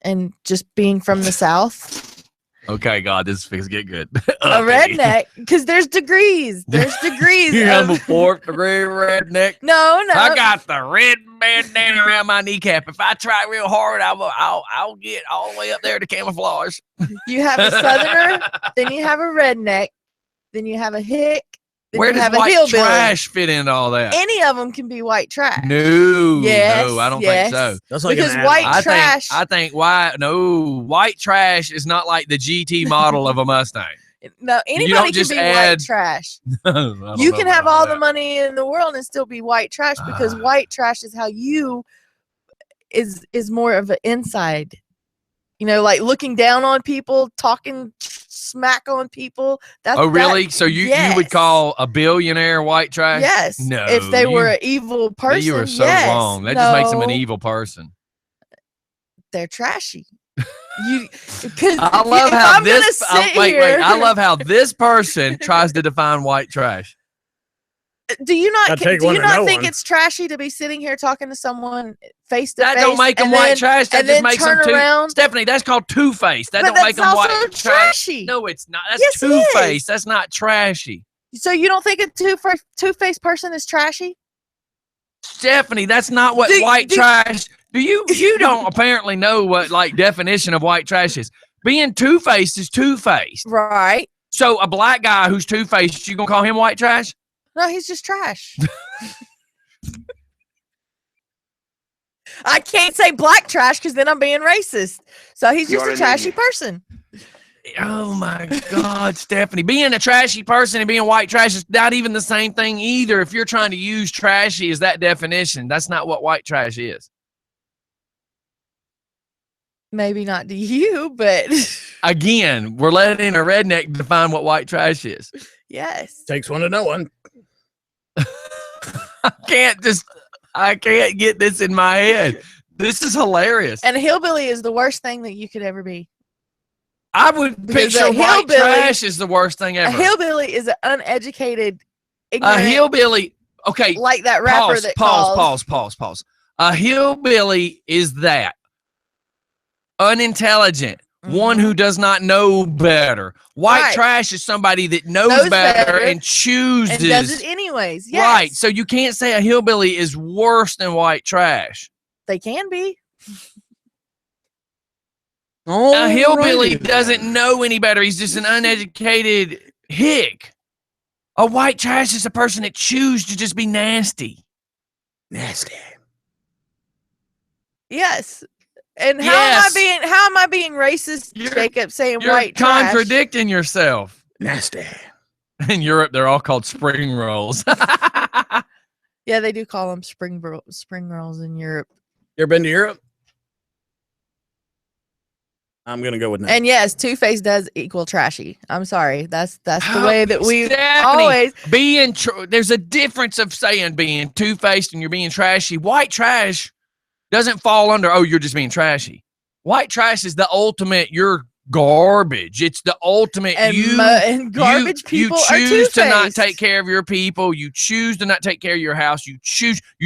and just being from the South. Okay, God, this is get good. A redneck, because there's degrees. There's degrees. I'm a 4th degree redneck. No. I got the red bandana around my kneecap. If I try real hard, I'll get all the way up there to camouflage. You have a Southerner, then you have a redneck, then you have a hick. Then Where you does have a white hillbilly. trash fit into all that? Any of them can be white trash. No, Yes, no, I don't yes. think so. That's like Because an white ally. trash. I think white trash is not like the GT model of a Mustang. No, anybody can just be add- white trash. I don't You know can about have all that. the money in the world and still be white trash, because white trash is how you is more of an inside. Like looking down on people, talking smack on people. That's Oh, really? So you would call a billionaire white trash? Yes. No. If they were an evil person, You are so yes. wrong. That just makes them an No, evil person. They're trashy. I love how this. Wait. I love how this person tries to define white trash. Do you not? I'd take Do one you or not no think one. it's trashy to be sitting here talking to someone face to face? That don't make them and white then- trash. That and just then makes them turn around? Stephanie, that's called two-faced. That But don't make that's them also white trash. trashy. No, it's not. That's Yes, it two-faced. is. That's not trashy. So you don't think a two-faced person is trashy? Stephanie, that's not what white trash. You don't apparently know what definition of white trash is. Being two-faced is two-faced. Right. So a black guy who's two-faced, you gonna call him white trash? No, he's just trash. I can't say black trash because then I'm being racist. So he's just You're a an trashy idiot. person. Oh my God, Stephanie. Being a trashy person and being white trash is not even the same thing either. If you're trying to use trashy as that definition, that's not what white trash is. Maybe not to you, but Again, we're letting a redneck define what white trash is. yes. Takes one to know one. I can't get this in my head. This is hilarious. And a hillbilly is the worst thing that you could ever be. I would Because picture a white hillbilly- trash is the worst thing A ever. hillbilly is an uneducated, A ignorant, hillbilly. Okay. like that rapper Pause, that pause, calls. pause. A hillbilly is that unintelligent, one who does not know better. White Right. trash is somebody that knows, Knows better, better and chooses. and does it anyways. Yes. Right. So you can't say a hillbilly is worse than white trash. They can be. A hillbilly doesn't know any better. He's just an uneducated hick. A white trash is a person that chooses to just be nasty. Nasty. Yes. And Yes. how am I being racist, You're- Jacob, saying You're white trash? contradicting yourself. Nasty. In Europe, they're all called spring rolls. Yeah, they do call them spring rolls in Europe. You ever been to Europe? I'm gonna go with no. And yes, two-faced does equal trashy. I'm sorry. That's the How- way that we Stephanie, always. there's a difference of saying being two-faced and you're being trashy. White trash doesn't fall under, oh, you're just being trashy. White trash is the ultimate, you're garbage. It's the ultimate, And garbage people are choose two-faced. to not take care of your people. You choose to not take care of your house. You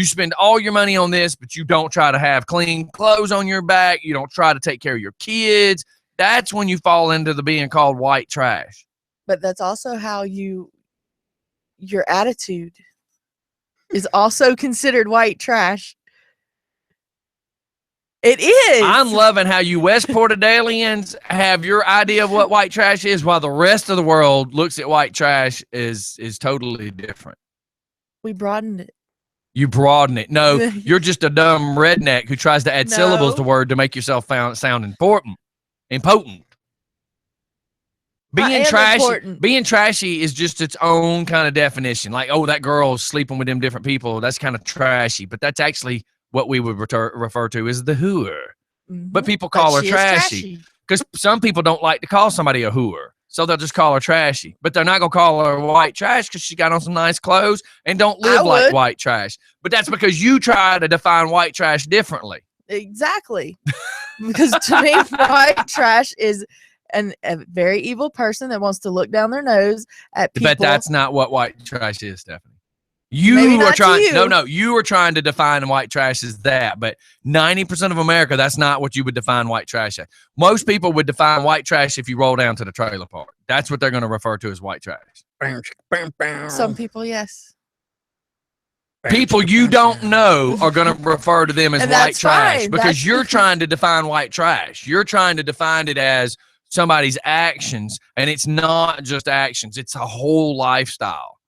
spend all your money on this, but you don't try to have clean clothes on your back. You don't try to take care of your kids. That's when you fall into the being called white trash. But that's also how your attitude is also considered white trash. It is. I'm loving how you Westportadalians have your idea of what white trash is, while the rest of the world looks at white trash is totally different. We broadened it. You broaden it. No, you're just a dumb redneck who tries to add syllables to No. word to make yourself sound important. Impotent. I am important. Being trashy is just its own kind of definition. Like, oh, that girl's sleeping with them different people. That's kind of trashy, but that's actually what we would refer to as the hooer. But people call her she is trashy because some people don't like to call somebody a hooer. So they'll just call her trashy, but they're not going to call her white trash because she got on some nice clothes and don't live like white trash. But that's because you try to define white trash differently. Exactly. Because to me, white trash is a very evil person that wants to look down their nose at people. But that's not what white trash is, Stephanie. Maybe You are not to trying. you. No, you are trying to define white trash as that. But 90% of America, that's not what you would define white trash as. Most people would define white trash if you roll down to the trailer park. That's what they're going to refer to as white trash. Some people, yes. People you don't know are going to refer to them as And white that's trash fine. because you're trying to define white trash. You're trying to define it as somebody's actions, and it's not just actions. It's a whole lifestyle.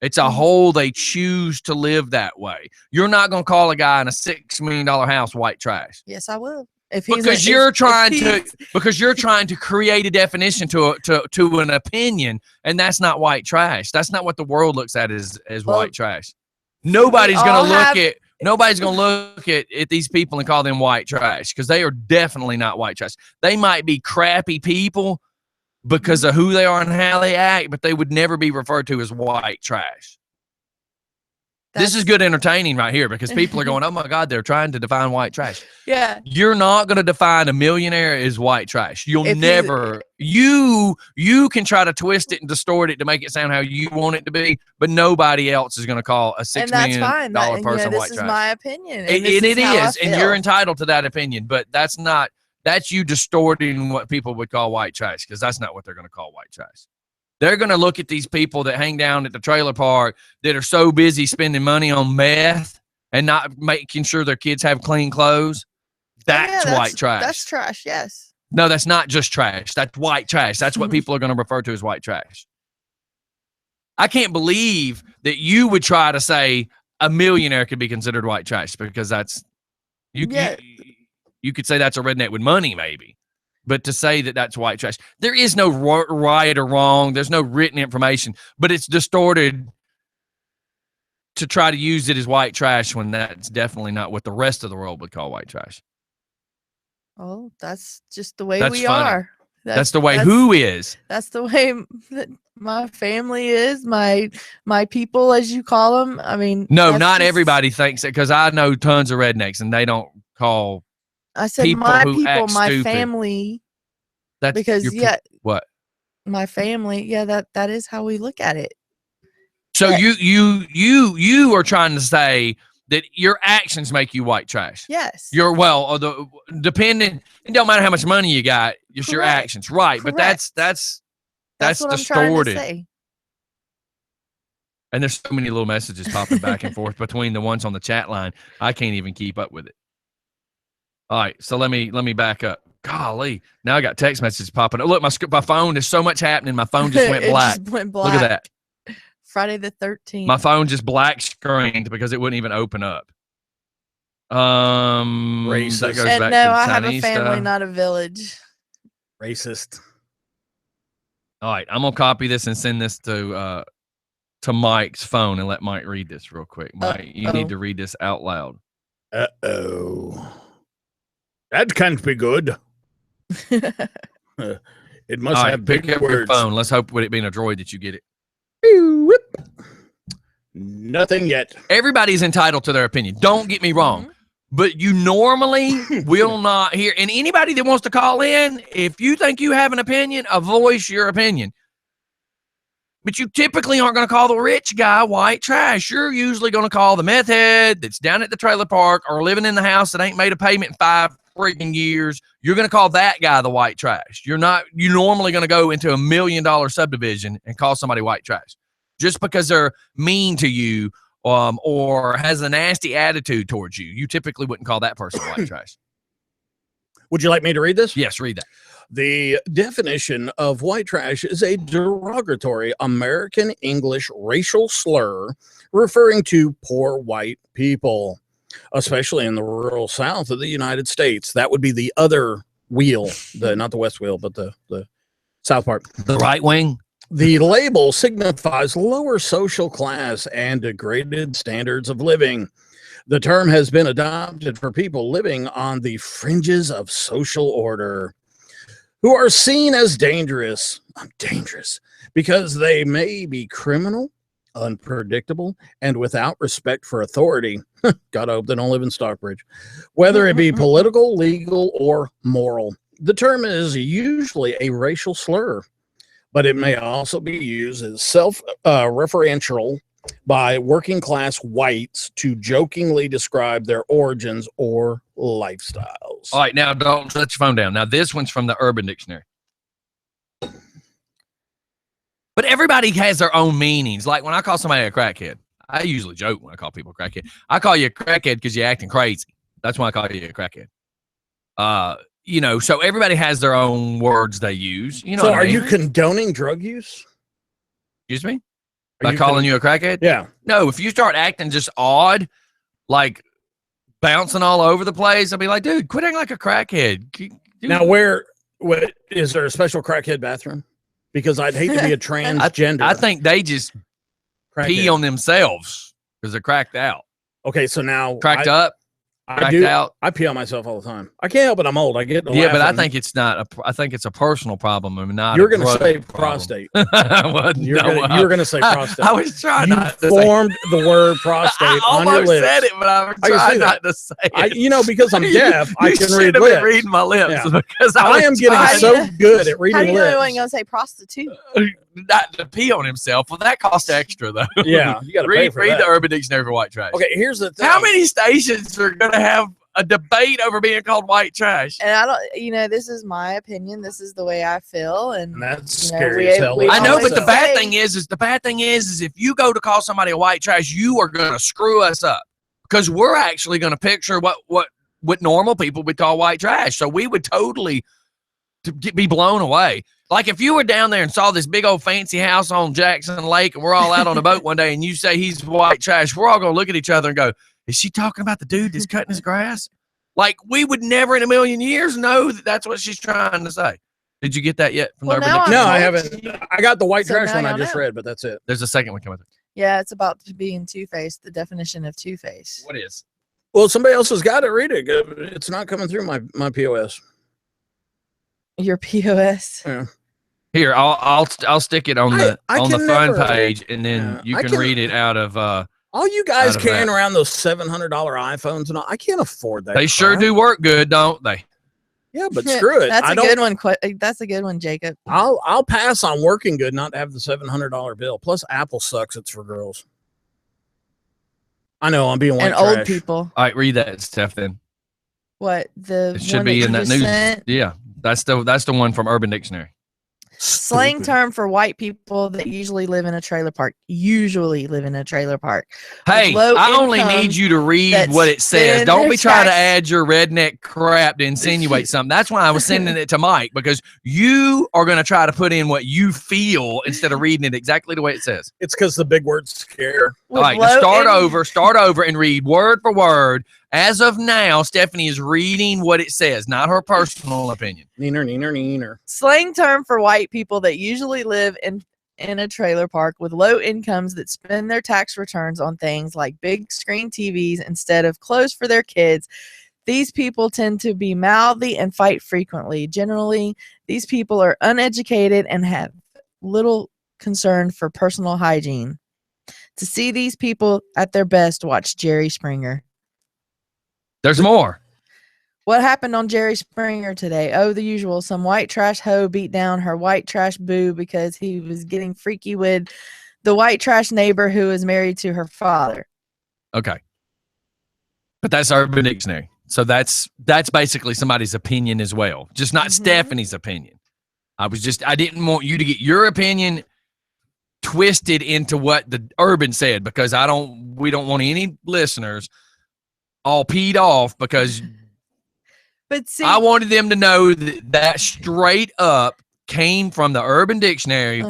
It's a whole, they choose to live that way. You're not going to call a guy in a $6 million house white trash. Yes, I will. Because you're trying to create a definition to an opinion, and that's not white trash. That's not what the world looks at as white trash. Nobody's going to look at these people and call them white trash because they are definitely not white trash. They might be crappy people because of who they are and how they act, but they would never be referred to as white trash. This is good entertaining right here because people are going, oh my God, they're trying to define white trash. Yeah. You're not going to define a millionaire as white trash. You can try to twist it and distort it to make it sound how you want it to be, but nobody else is going to call a $6 million person white trash. This is my opinion. And it is, and you're entitled to that opinion, but that's you distorting what people would call white trash because that's not what they're going to call white trash. They're going to look at these people that hang down at the trailer park that are so busy spending money on meth and not making sure their kids have clean clothes. That's white trash. That's trash, yes. No, that's not just trash. That's white trash. That's what people are going to refer to as white trash. I can't believe that you would try to say a millionaire could be considered white trash because that's you could say that's a redneck with money maybe. But to say that that's white trash, there is no right or wrong. There's no written information, but it's distorted to try to use it as white trash when that's definitely not what the rest of the world would call white trash. Oh, that's just the way That's we funny. are. That's the way who is. That's the way that my family is, my people, as you call them. I mean, no, not everybody thinks it because I know tons of rednecks and they don't call. I said people my who people, act my stupid. Family. That's because what? My family, that is how we look at it. So you are trying to say that your actions make you white trash. Yes. Depending, it don't matter how much money you got, just your actions, right? Correct. But that's what distorted. I'm trying to say. And there's so many little messages popping back and forth between the ones on the chat line. I can't even keep up with it. All right, so let me back up. Golly, now I got text messages popping up. Look, my phone, there's so much happening. My phone just went black. Just went black. Look at that. Friday the 13th. My phone just black screened because it wouldn't even open up. Racist. That goes And back no, to the I have a Chinese family, stuff. not a village. Racist. All right, I'm gonna copy this and send this to Mike's phone and let Mike read this real quick. Mike, you need to read this out loud. That can't be good. It must have big pick up words. your phone. Let's hope with it being a droid that you get it. Nothing yet. Everybody's entitled to their opinion. Don't get me wrong. But you normally will not hear. And anybody that wants to call in, if you think you have an opinion, voice your opinion. But you typically aren't going to call the rich guy white trash. You're usually going to call the meth head that's down at the trailer park or living in the house that ain't made a payment in 5 freaking years. You're going to call that guy the white trash. You're normally going to go into $1 million subdivision and call somebody white trash. Just because they're mean to you or has a nasty attitude towards you, you typically wouldn't call that person white trash. Would you like me to read this? Yes, read that. The definition of white trash is a derogatory American English racial slur referring to poor white people, especially in the rural South of the United States. That would be the other wheel, not the west wheel, but the South part. The right wing. The label signifies lower social class and degraded standards of living. The term has been adopted for people living on the fringes of social order. who are seen as dangerous. I'm dangerous because they may be criminal, unpredictable, and without respect for authority. God, I hope they don't live in Stockbridge. Whether it be political, legal, or moral. The term is usually a racial slur, but it may also be used as self-referential by working class whites to jokingly describe their origins or lifestyles. All right, now don't set your phone down. Now this one's from the Urban Dictionary. But everybody has their own meanings. Like when I call somebody a crackhead, I usually joke when I call people a crackhead. I call you a crackhead because you're acting crazy. That's why I call you a crackhead. You know, so everybody has their own words they use. You know, so what I are mean? you condoning drug use? Excuse me? By calling you a crackhead? Yeah. No, if you start acting just odd, like bouncing all over the place, I'll be like, dude, quit acting like a crackhead. Dude. Now, what is there a special crackhead bathroom? Because I'd hate to be a transgender. I think they just crackhead. pee on themselves because they're cracked out. Okay, so now Cracked up. I out. I pee on myself all the time. I can't help it. I'm old. I get yeah, but I think it's not. I think it's a personal problem and not. You're going to say prostate. Well, You're going to say prostate. I was trying not to formed the word prostate on your lips. I almost said it, but I was trying not to say it. Because I'm deaf, I can read lips. Been reading my lips because I am getting so good at reading lips. How do you know when you're going to say prostitute? Not to pee on himself. Well, that costs extra though. Yeah, you got to read the Urban Dictionary for white trash. Okay, here's the thing. How many stations are going to have a debate over being called white trash? And I don't, this is my opinion. This is the way I feel, and that's scary as hell. I know, but the bad thing is if you go to call somebody a white trash, you are going to screw us up because we're actually going to picture what normal people would call white trash. So we would totally be blown away. Like if you were down there and saw this big old fancy house on Jackson Lake, and we're all out on a boat one day, and you say he's white trash, we're all going to look at each other and go, is she talking about the dude that's cutting his grass? Like, we would never in a million years know that that's what she's trying to say. Did you get that yet from the Urban Dictionary? No, I haven't. I got the white trash one I just read, but that's it. There's a second one coming. Yeah, it's about being two-faced, the definition of two-faced. What is? Well, somebody else has got to read it. It's not coming through my POS. Your POS? Yeah. Here, I'll stick it on the fun page, and then you can read it out of all you guys carrying around those $700 iPhones and all, I can't afford that. They sure do work good, don't they? Yeah, but screw it. That's a good one. That's a good one, Jacob. I'll pass on working good, not to have the $700 bill. Plus, Apple sucks. It's for girls. I know. I'm being white and trash. Old people. All right, read that stuff then. What it should be in that news? Yeah, that's the one from Urban Dictionary. Slang term for white people that usually live in a trailer park. Hey, I only need you to read what it says. Don't be trying to add your redneck crap to insinuate something. That's why I was sending it to Mike, because you are going to try to put in what you feel instead of reading it exactly the way it says. It's because the big words scare. All right, start over and read word for word. As of now, Stephanie is reading what it says, not her personal opinion. Neener. Slang term for white people that usually live in a trailer park with low incomes that spend their tax returns on things like big screen TVs instead of clothes for their kids. These people tend to be mouthy and fight frequently. Generally, these people are uneducated and have little concern for personal hygiene. To see these people at their best, watch Jerry Springer. There's more. What happened on Jerry Springer today? Oh, the usual. Some white trash hoe beat down her white trash boo because he was getting freaky with the white trash neighbor who is married to her father. Okay. But that's Urban Dictionary. So that's basically somebody's opinion as well. Just not Stephanie's opinion. I didn't want you to get your opinion twisted into what the Urban said, because we don't want any listeners all peed off, because but see, I wanted them to know that straight up came from the Urban Dictionary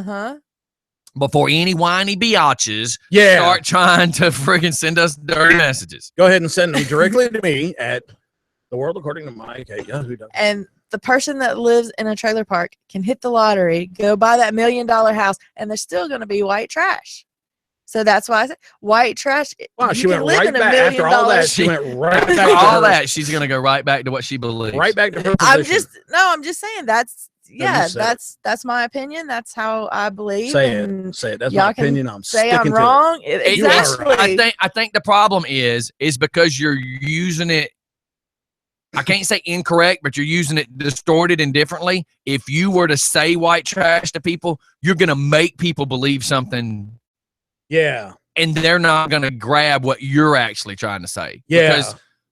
before any whiny biatches start trying to freaking send us dirty messages. Go ahead and send them directly to me at The World According to Mike at Yahoo.com. And the person that lives in a trailer park can hit the lottery, go buy that $1 million house, and they're still going to be white trash. So that's why I said white trash. Wow, she went right back after all that. She went right back to all that. She's going to go right back to what she believes. Right back to her position. I'm just saying that's, yeah, said that's my opinion. That's how I believe. Say and it. Say it. That's y'all my can opinion. I'm say sticking I'm to wrong. it. You are Exactly. right. I think the problem is because you're using it. I can't say incorrect, but you're using it distorted and differently. If you were to say white trash to people, you're going to make people believe something. Yeah. And they're not going to grab what you're actually trying to say. Yeah.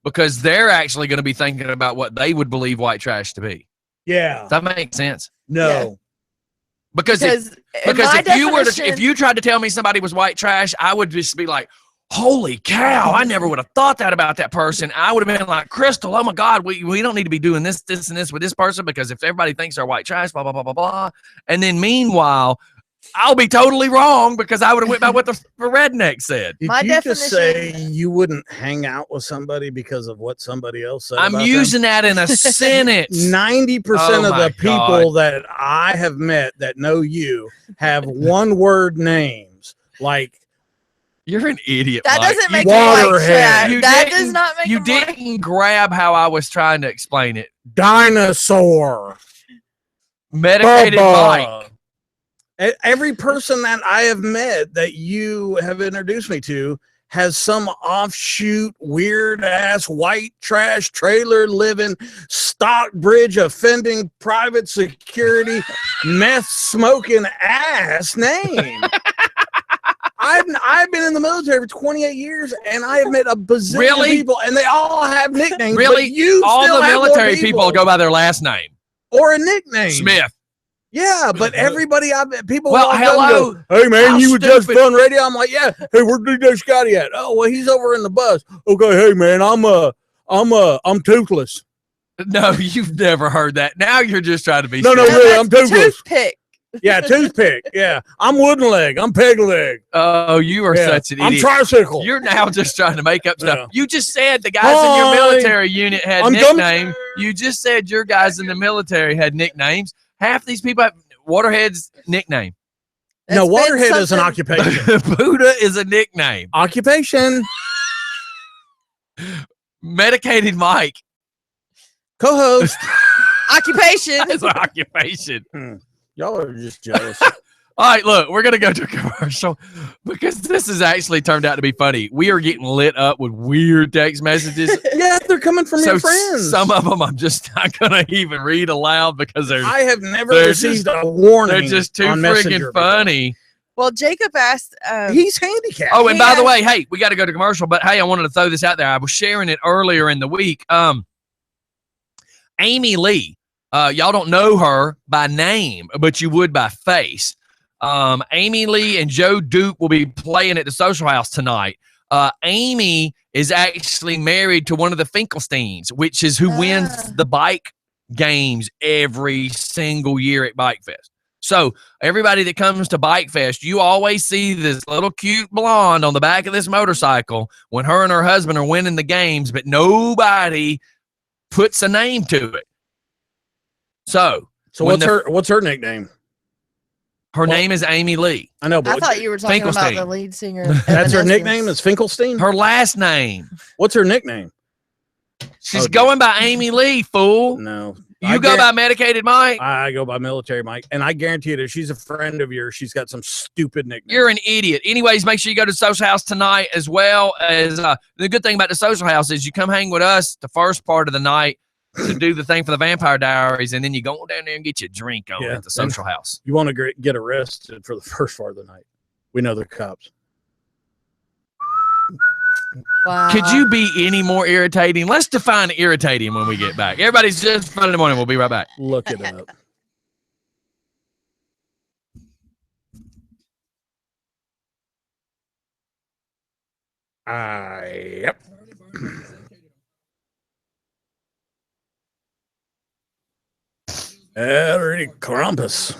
Because they're actually going to be thinking about what they would believe white trash to be. Yeah. Does that make sense? No. Yeah. Because in my if you tried to tell me somebody was white trash, I would just be like, holy cow, I never would have thought that about that person. I would have been like, Crystal, oh my God, we don't need to be doing this, and this with this person, because if everybody thinks they're white trash, blah, blah, blah, blah, blah. And then meanwhile, I'll be totally wrong because I would have went by what the redneck said. Did My you just say definition- you wouldn't hang out with somebody because of what somebody else said? I'm about using that in a sentence. 90% Oh of my the people that I have met that know you have one word names. Like, You're an idiot. That Mike. doesn't You make didn't- it white Waterhead. trash. You That does didn't- not make You them white. didn't grab how I was trying to explain it. dinosaur. Medicated Bubba. Mike. Every person that I have met that you have introduced me to has some offshoot, weird ass white trash trailer living, Stockbridge offending, private security, meth smoking ass name. I've been in the military for 28 years, and I have met a bazillion Really? people, and they all have nicknames. Really? But you All still the have more military people go by their last name. or a nickname. Smith. Yeah, but everybody, people Well, walk up and hello. go, hey man, How you with Just stupid- Fun Radio? I'm like, yeah. Hey, where's DJ Scottie at? Oh, well, he's over in the bus. Okay, hey man, I'm toothless. No, you've never heard that. Now you're just trying to be No, no, silly. really, I'm That's toothless. toothpick. Yeah, toothpick. Yeah, I'm wooden leg. I'm peg leg. Oh, you are Yeah. such an I'm idiot. tricycle. You're now just trying to make up stuff. Yeah. You just said the guys in your Hi. military unit had I'm nicknames. You just said your guys in the military had nicknames. Half these people have Waterhead's nickname. No, It's been Waterhead is an something- occupation. Buddha is a nickname. Occupation. Medicated Mike Co-host. Occupation. is an occupation. Y'all are just jealous. All right, look, we're going to go to a commercial because this has actually turned out to be funny. We are getting lit up with weird text messages. Yeah, they're coming from So your friends. some of them I'm just not going to even read aloud because I have never they're received just- a warning. they're just too on Messenger friggin' before. funny. Well, Jacob asked. He's handicapped. Oh, and by the Yes. way, hey, we got to go to commercial, but hey, I wanted to throw this out there. I was sharing it earlier in the week. Amy Lee, y'all don't know her by name, but you would by face. Amy Lee and Joe Duke will be playing at the Social House tonight. Amy is actually married to one of the Finkelsteins, which is who wins the bike games every single year at Bike Fest. So everybody that comes to Bike Fest, you always see this little cute blonde on the back of this motorcycle when her and her husband are winning the games, but nobody puts a name to it. So when what's her nickname? her name is Amy Lee. I know, I but thought you were talking about Finkelstein. the lead singer. of that's her Evanescence. nickname is Finkelstein. Her last name. What's her nickname? She's Oh, dear. going by Amy Lee, fool. No, You go by Medicated Mike. I go by Military Mike, and I guarantee you, if she's a friend of yours, she's got some stupid nickname. You're an idiot. Anyways, make sure you go to the Social House tonight, as well as the good thing about the Social House is you come hang with us the first part of the night to do the thing for the Vampire Diaries, and then you go down there and get your drink on Yeah. at the Social House. You want to get arrested for the first part of the night? We know they're cops. Wow. Could you be any more irritating? Let's define irritating when we get back. Everybody's just fun in the morning. We'll be right back. Look it up. Yep. Harry Krampus.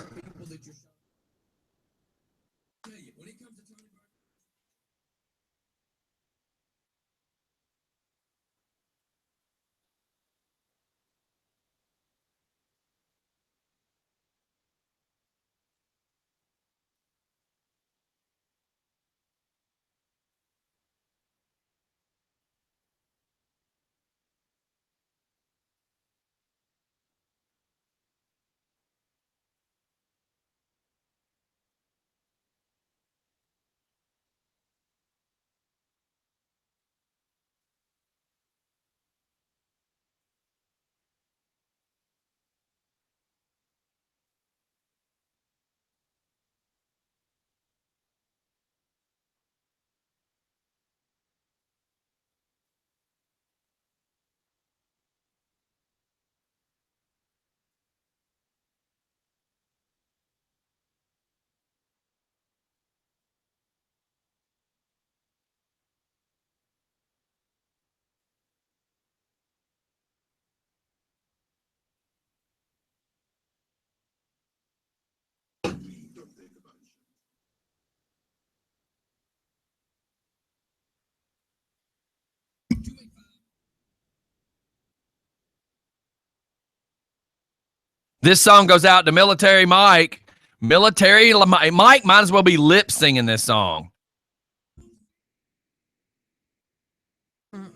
This song goes out to Military Mike. Military Mike might as well be lip singing this song.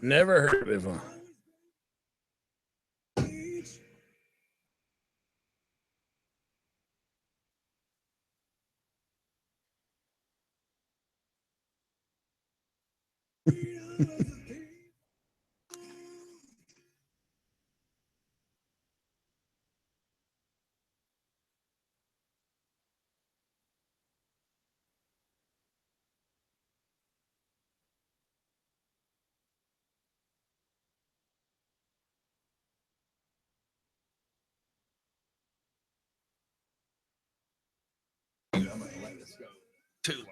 Never heard of it before. Too long.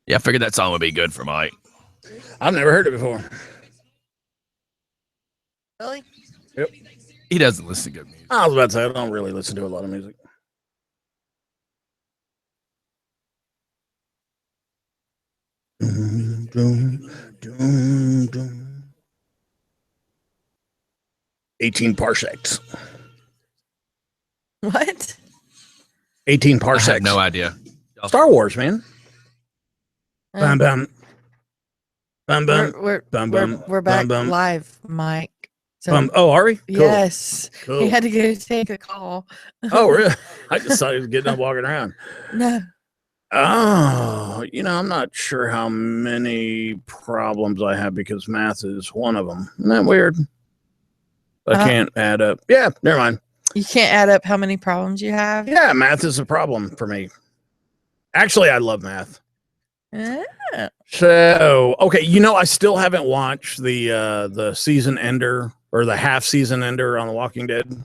Yeah, I figured that song would be good for Mike. I've never heard it before. Really? Yep. He doesn't listen to good music. I was about to say, I don't really listen to a lot of music. Dum, dum, dum. 18 parsecs. What? 18 I parsecs. have no idea. Star Wars, man. Bum, bum. Bum, bum. We're back bum. live, Mike. So, Oh, are we? Cool. yes. Cool. He had to go take a call. Oh, really? I just thought he was getting up walking around. No. Oh, I'm not sure how many problems I have because math is one of them. Isn't that weird? I can't add up. Yeah, never mind. You can't add up how many problems you have? Yeah, math is a problem for me. Actually, I love math. Yeah. So, okay, I still haven't watched the season ender or the half season ender on The Walking Dead.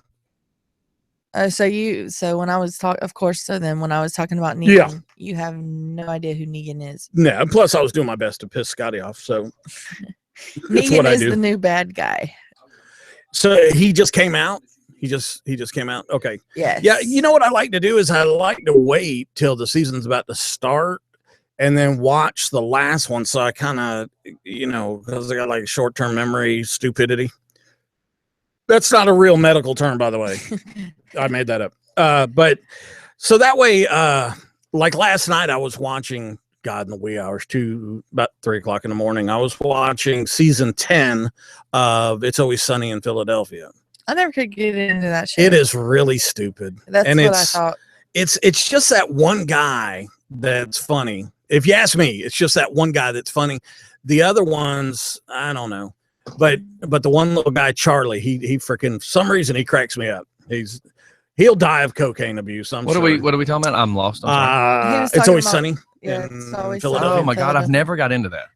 So when I was talking, of course, then when I was talking about Negan, you have no idea who Negan is. No, plus I was doing my best to piss Scotty off, so that's Negan what I is do. the new bad guy. So he just came out. He just came out. Okay. Yes. Yeah. You know what I like to do is I like to wait till the season's about to start and then watch the last one. So I kind of, because I got like short-term memory stupidity. That's not a real medical term, by the way. I made that up. But so that way, like last night I was watching, God, in the wee hours, about 3 o'clock in the morning, I was watching season 10 of It's Always Sunny in Philadelphia. I never could get into that show. It is really stupid. That's and what I thought. It's just that one guy that's funny. If you ask me, it's just that one guy that's funny. The other ones, I don't know. But the one little guy, Charlie, he freaking, for some reason he cracks me up. He'll die of cocaine abuse. What are we talking about? I'm lost. It's Always Sunny. Yeah, It's Always Philadelphia. Sunny. Oh my God, I've never got into that.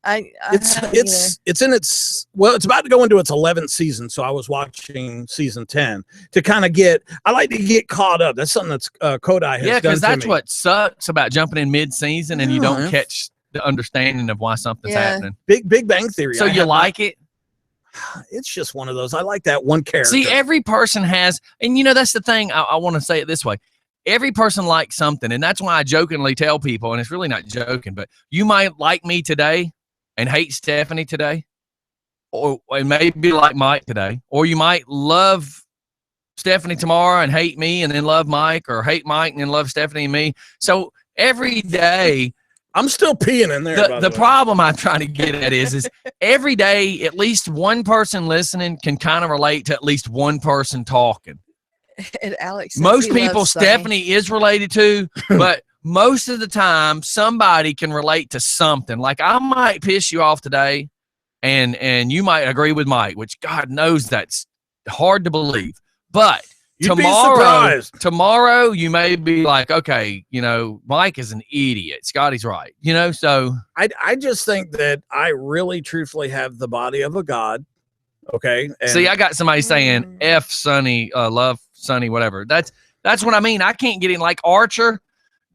It's about to go into its 11th season, so I was watching season 10 to kind of I like to get caught up. That's something that's Kodai has done because to that's me. what sucks about jumping in mid-season and you don't catch the understanding of why something's happening. Big Bang Theory. So you like it? It's just one of those. I like that one character. See, every person has, and that's the thing. I want to say it this way. Every person likes something, and that's why I jokingly tell people, and it's really not joking, but you might like me today and hate Stephanie today. or it may be like Mike today, or you might love Stephanie tomorrow and hate me and then love Mike, or hate Mike and then love Stephanie and me. So every day, I'm still peeing in there. the problem I'm trying to get at is every day, at least one person listening can kind of relate to at least one person talking. And Alex says Most he people loves Sunny. Stephanie is related to, but most of the time somebody can relate to something. Like I might piss you off today and you might agree with Mike, which God knows that's hard to believe. But You'd be surprised. tomorrow you may be like, okay, you know, Mike is an idiot. Scottie's right. You know, so I just think that I really truthfully have the body of a god. Okay. And see, I got somebody saying F Sonny, love Sonny, whatever. That's what I mean. I can't get in like Archer.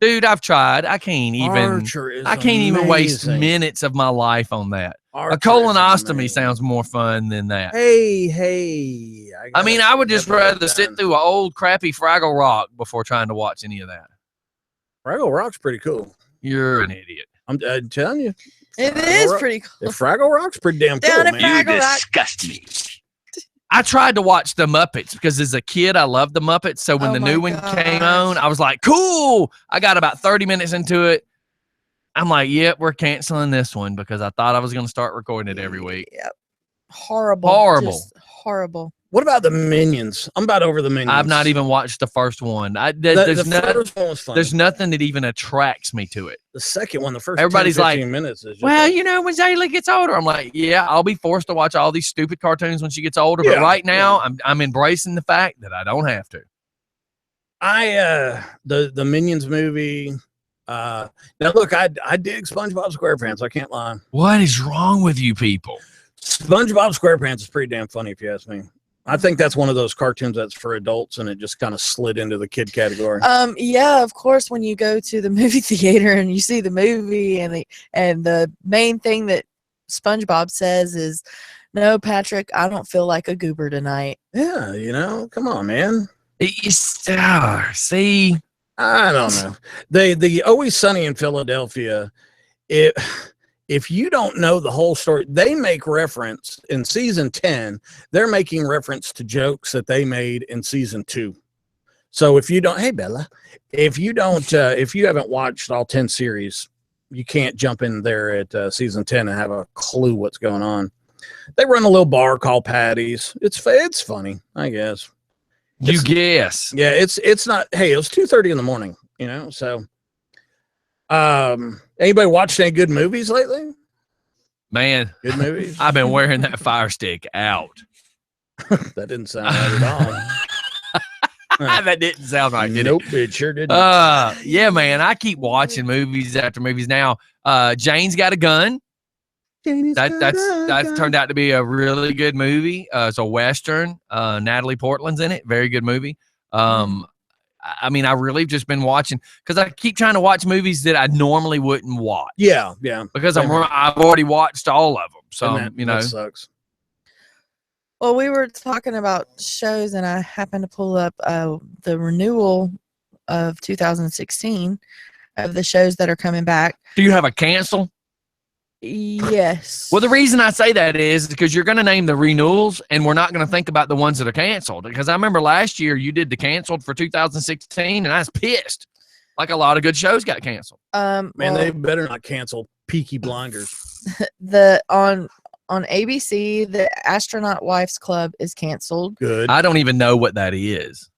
Dude, I've tried. I can't even waste minutes of my life on that. Archer a colonostomy sounds more fun than that. Hey. I mean, I would just rather sit through an old crappy Fraggle Rock before trying to watch any of that. Fraggle Rock's pretty cool. You're an idiot. I'm telling you. It is pretty cool. Fraggle Rock's pretty damn cool, Down at man. Fraggle Rock. Disgust me. I tried to watch the Muppets because as a kid, I loved the Muppets. So when Oh the my new one came on, gosh. I was like, cool. I got about 30 minutes into it. I'm like, yep, we're canceling this one because I thought I was going to start recording it every week. Yep. Horrible. Horrible. Just horrible. What about the Minions? I'm about over the Minions. I've not even watched the first one. The first one was fun. There's nothing that even attracts me to it. The second one, the first Everybody's 10, like, 15 minutes is just well, like, you know, when Zayla gets older, I'm like, yeah, I'll be forced to watch all these stupid cartoons when she gets older. But Yeah, right now, I'm embracing the fact that I don't have to. the Minions movie. Now look, I dig SpongeBob SquarePants. I can't lie. What is wrong with you people? SpongeBob SquarePants is pretty damn funny if you ask me. I think that's one of those cartoons that's for adults and it just kind of slid into the kid category. Yeah, of course, when you go to the movie theater and you see the movie and the main thing that SpongeBob says is, no, Patrick, I don't feel like a goober tonight. Yeah, you know, come on, man. See, I don't know. The Always Sunny in Philadelphia, if you don't know the whole story, they make reference in season 10, they're making reference to jokes that they made in season 2. So if you don't, hey Bella, if you haven't watched all 10 series, you can't jump in there at season 10 and have a clue what's going on. They run a little bar called Patty's. It's funny, I guess. you guess. Yeah, it's not. Hey, it was 2:30 in the morning. You know, so. Anybody watched any good movies lately? Man, Good movies. I've been wearing that Fire Stick out. That didn't sound right at all. That didn't sound right, did Nope, it sure didn't. yeah, man, I keep watching movies after movies now. Jane's Got a Gun. That's turned out to be a really good movie. It's a Western. Natalie Portman's in it. Very good movie. I mean, I really just been watching because I keep trying to watch movies that I normally wouldn't watch. Yeah. Because I've already watched all of them. So, that sucks. Well, we were talking about shows, and I happened to pull up the renewal of 2016 of the shows that are coming back. Do you have a cancel? Yes. Well, the reason I say that is because you're going to name the renewals, and we're not going to think about the ones that are canceled. Because I remember last year you did the canceled for 2016, and I was pissed. Like a lot of good shows got canceled. Man, they better not cancel Peaky Blinders. On ABC, the Astronaut Wives Club is canceled. Good. I don't even know what that is.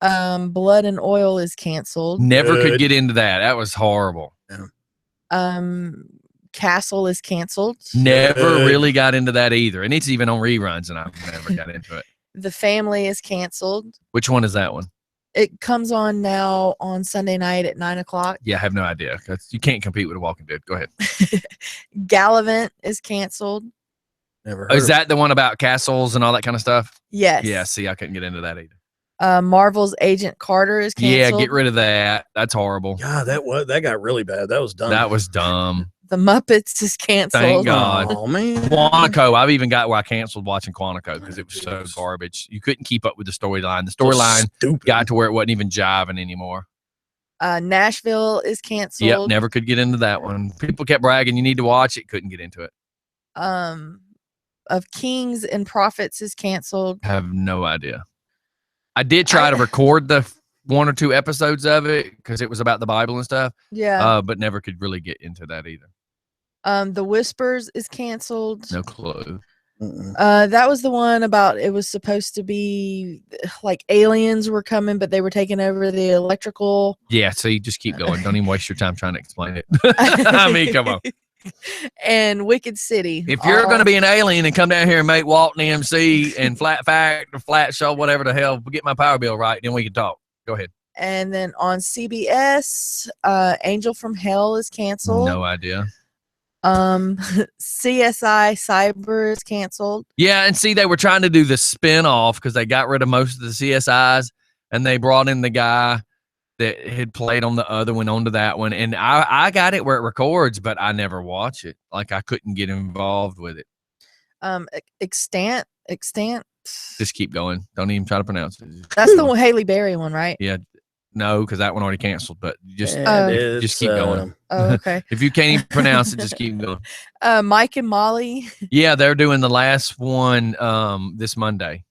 Blood and Oil is canceled. Never Good. could get into that. That was horrible. Castle is canceled. Never Good. really got into that either. And it's even on reruns, and I've never got into it. The Family is canceled. Which one is that one? It comes on now on Sunday night at 9:00. Yeah, I have no idea. 'Cause you can't compete with a Walking Dead. Go ahead. Gallivant is canceled. Never heard Oh, is of that the one about castles and all that kind of stuff? Yes. Yeah, see, I couldn't get into that either. Marvel's Agent Carter is Yeah, canceled. get rid of that. That's horrible. God, that got really bad. That was dumb. That was dumb. The Muppets is canceled. Thank God. Oh man. Quantico. I've even got where I canceled watching Quantico because it was so garbage. You couldn't keep up with the storyline. The storyline Stupid. got to where it wasn't even jiving anymore. Nashville is canceled. Yep, never could get into that one. People kept bragging you need to watch it. Couldn't get into it. of Kings and Prophets is canceled. I have no idea. I did try to record the 1 or 2 episodes of it because it was about the Bible and stuff. Yeah. But never could really get into that either. The Whispers is canceled. No clue. That was the one about, it was supposed to be like aliens were coming, but they were taking over the electrical. Yeah, so you just keep going. Don't even waste your time trying to explain it. I mean, come on. And Wicked City. If you're going to be an alien and come down here and make Walton MC and Flat Fact or Flat Show, whatever the hell, get my power bill right, then we can talk. Go ahead. And then on CBS, Angel from Hell is canceled. No idea. CSI Cyber is canceled. Yeah, and see, they were trying to do the spin-off because they got rid of most of the CSIs and they brought in the guy that had played on the other one onto that one. And I got it where it records, but I never watch it. Like I couldn't get involved with it. Extant. Just keep going. Don't even try to pronounce it. That's the Haley Berry one, right? Yeah. No, because that one already canceled, but just keep going. Oh, okay. If you can't even pronounce it, just keep going. Mike and Molly. Yeah, they're doing the last one this Monday.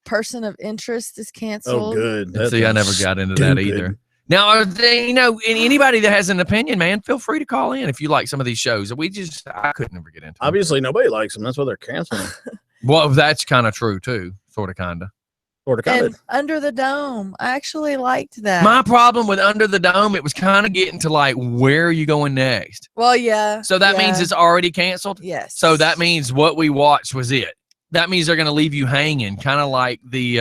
Person of Interest is canceled. Oh, good. See, I never got into that either. Now, anybody that has an opinion, man, feel free to call in if you like some of these shows. I could never get into them. Obviously, nobody likes them. That's why they're canceling. Well, that's kind of true, too. Sort of, kind of. And Under the Dome. I actually liked that. My problem with Under the Dome, it was kind of getting to like, where are you going next? Well, yeah. So that means it's already canceled? Yes. So that means what we watched was it. That means they're going to leave you hanging, kind of like the,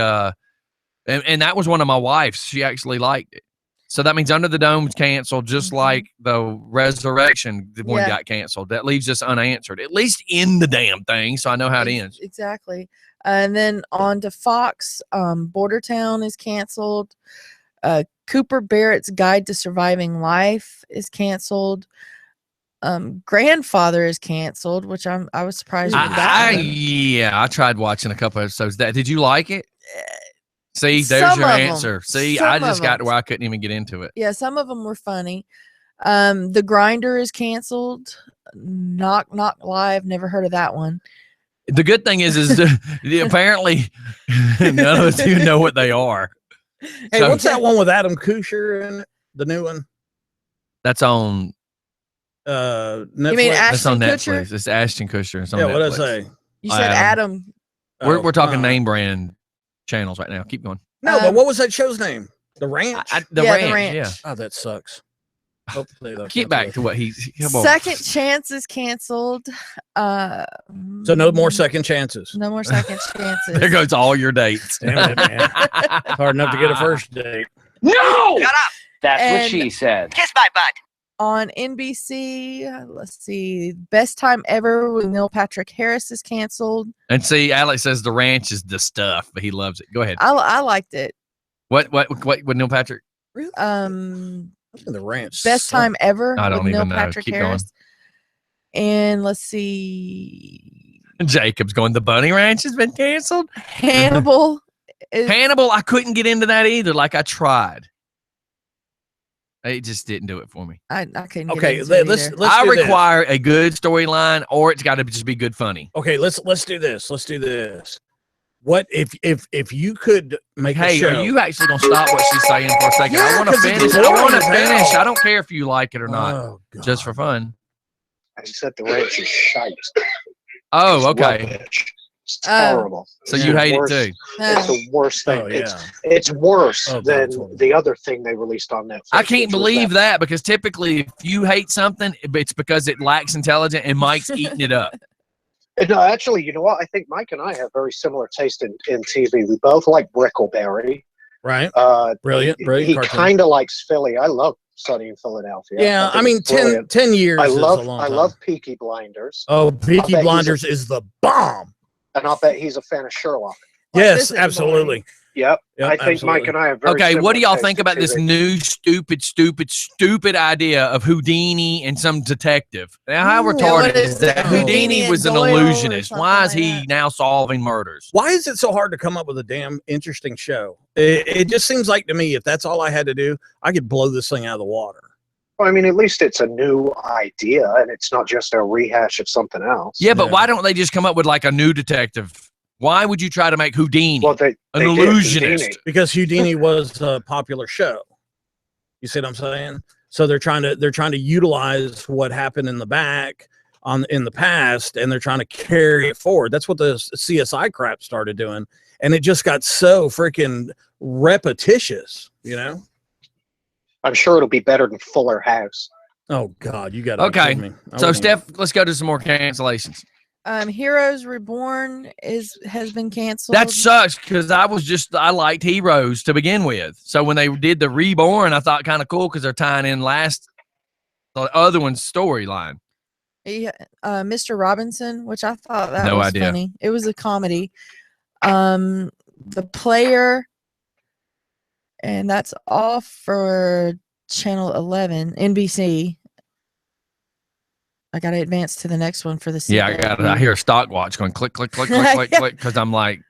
and that was one of my wife's. She actually liked it. So that means Under the Dome's canceled, just like the Resurrection, the one got canceled. That leaves us unanswered, at least in the damn thing, so I know how it ends. Exactly. And then on to Fox, Border Town is canceled. Cooper Barrett's Guide to Surviving Life is canceled. Grandfather is canceled, which I was surprised with that. I tried watching a couple episodes. Did you like it? See, there's your answer. See, I just got to where I couldn't even get into it. Yeah, some of them were funny. The Grinder is canceled. Knock Live, never heard of that one. The good thing is apparently none of us even know what they are. Hey, what's that one with Adam Kusher in it? The new one? That's on Netflix. You mean that's on Ashton Kutcher? Netflix. It's Ashton Kutcher. It's on Yeah, Netflix. what did I say? You said Adam. We're talking name brand channels right now. Keep going. No, but what was that show's name? The Ranch? The Ranch. Yeah. Oh, that sucks. Get back to what he's. Second Chance is canceled. So no more second chances. No more second chances. There goes all your dates. Damn it, man. Hard enough to get a first date. No! Shut up! That's And what she said. Kiss my butt. On NBC, let's see, Best Time Ever with Neil Patrick Harris is canceled. And see, Alex says The Ranch is the stuff, but he loves it. Go ahead. I liked it. What with Neil Patrick? The Ranch. Best Time Ever I don't with even Neil know. Patrick Keep Harris. And let's see, Jacob's going, The Bunny Ranch has been canceled. Hannibal. Hannibal, I couldn't get into that either. Like I tried. It just didn't do it for me. I couldn't. Okay, get into let's. it let's I do require a good storyline, or it's got to just be good funny. Okay, let's do this. Let's do this. What if you could make Hey, a show? are you actually gonna stop what she's saying for a second? Yeah, I want to 'cause it's finish. I boring want to as hell. finish. I don't care if you like it or not, Oh, God. just for fun. I said the ranch is shite. Oh, It's okay. rubbish. It's terrible. So It's you the hate it worst- too. It's the worst thing. Oh, yeah. It's worse Oh, than God. the other thing they released on Netflix. I can't which was believe that because typically, if you hate something, it's because it lacks intelligence, and Mike's eating it up. No, actually, you know what? I think Mike and I have very similar taste in TV. We both like Brickleberry. Right. Brilliant He cartoon. kind of likes Philly. I love Sunny in Philadelphia. Yeah, I think mean, it's brilliant. 10 years I is a love long time. Peaky Blinders, Oh, I'll Peaky bet Blinders is the bomb. and I'll bet he's a fan of Sherlock. Yes, this is absolutely. Yep, Yep, I think Mike absolutely. and I have very Okay, what do similar y'all taste think in about this TV. new stupid idea of Houdini and some detective? Now, how Ooh, retarded what is is that? that? Houdini Houdini was an and Doyle or illusionist. Why is something he like that. now solving murders? Why is it so hard to come up with a damn interesting show? It just seems like to me, if that's all I had to do, I could blow this thing out of the water. Well, I mean, at least it's a new idea, and it's not just a rehash of something else. Yeah, but why don't they just come up with like a new detective? Why would you try to make Houdini They an did, illusionist? Houdini. Because Houdini was a popular show. You see what I'm saying? So they're trying to utilize what happened in the back in the past, and they're trying to carry it forward. That's what the CSI crap started doing, and it just got so freaking repetitious, you know. I'm sure it'll be better than Fuller House. Oh God, you got to Okay. be kidding me. So Steph, let's go to some more cancellations. Heroes Reborn has been canceled. That sucks because I liked Heroes to begin with. So when they did the Reborn, I thought kind of cool because they're tying in the other one's storyline. Mr. Robinson, which I thought that No was idea. funny. It was a comedy. The Player, and that's all for Channel 11, NBC. I got to advance to the next one for the CW. Yeah, I hear a stock watch going click, click, click, click, click, click, because I'm like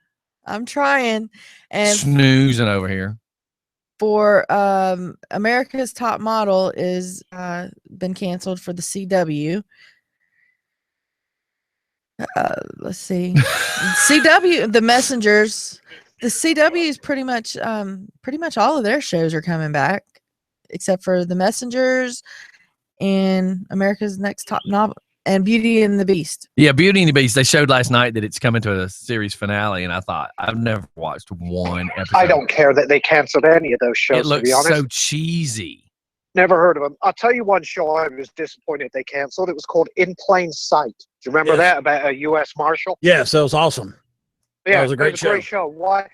I'm trying. And snoozing over here. for America's Top Model is been canceled for the CW. Let's see. CW, The Messengers. The CW is pretty much all of their shows are coming back, except for The Messengers and America's Next Top Novel and Beauty and the Beast. Yeah, Beauty and the Beast. They showed last night that it's coming to a series finale, and I thought I've never watched one episode. I don't care that they canceled any of those shows. It looks to be honest, so cheesy. never heard of them. I'll tell you one show I was disappointed they canceled. It was called In Plain Sight. Do you remember that about a U.S. Marshal? Yes, that was awesome. Yeah, That was a great show. Great show. Why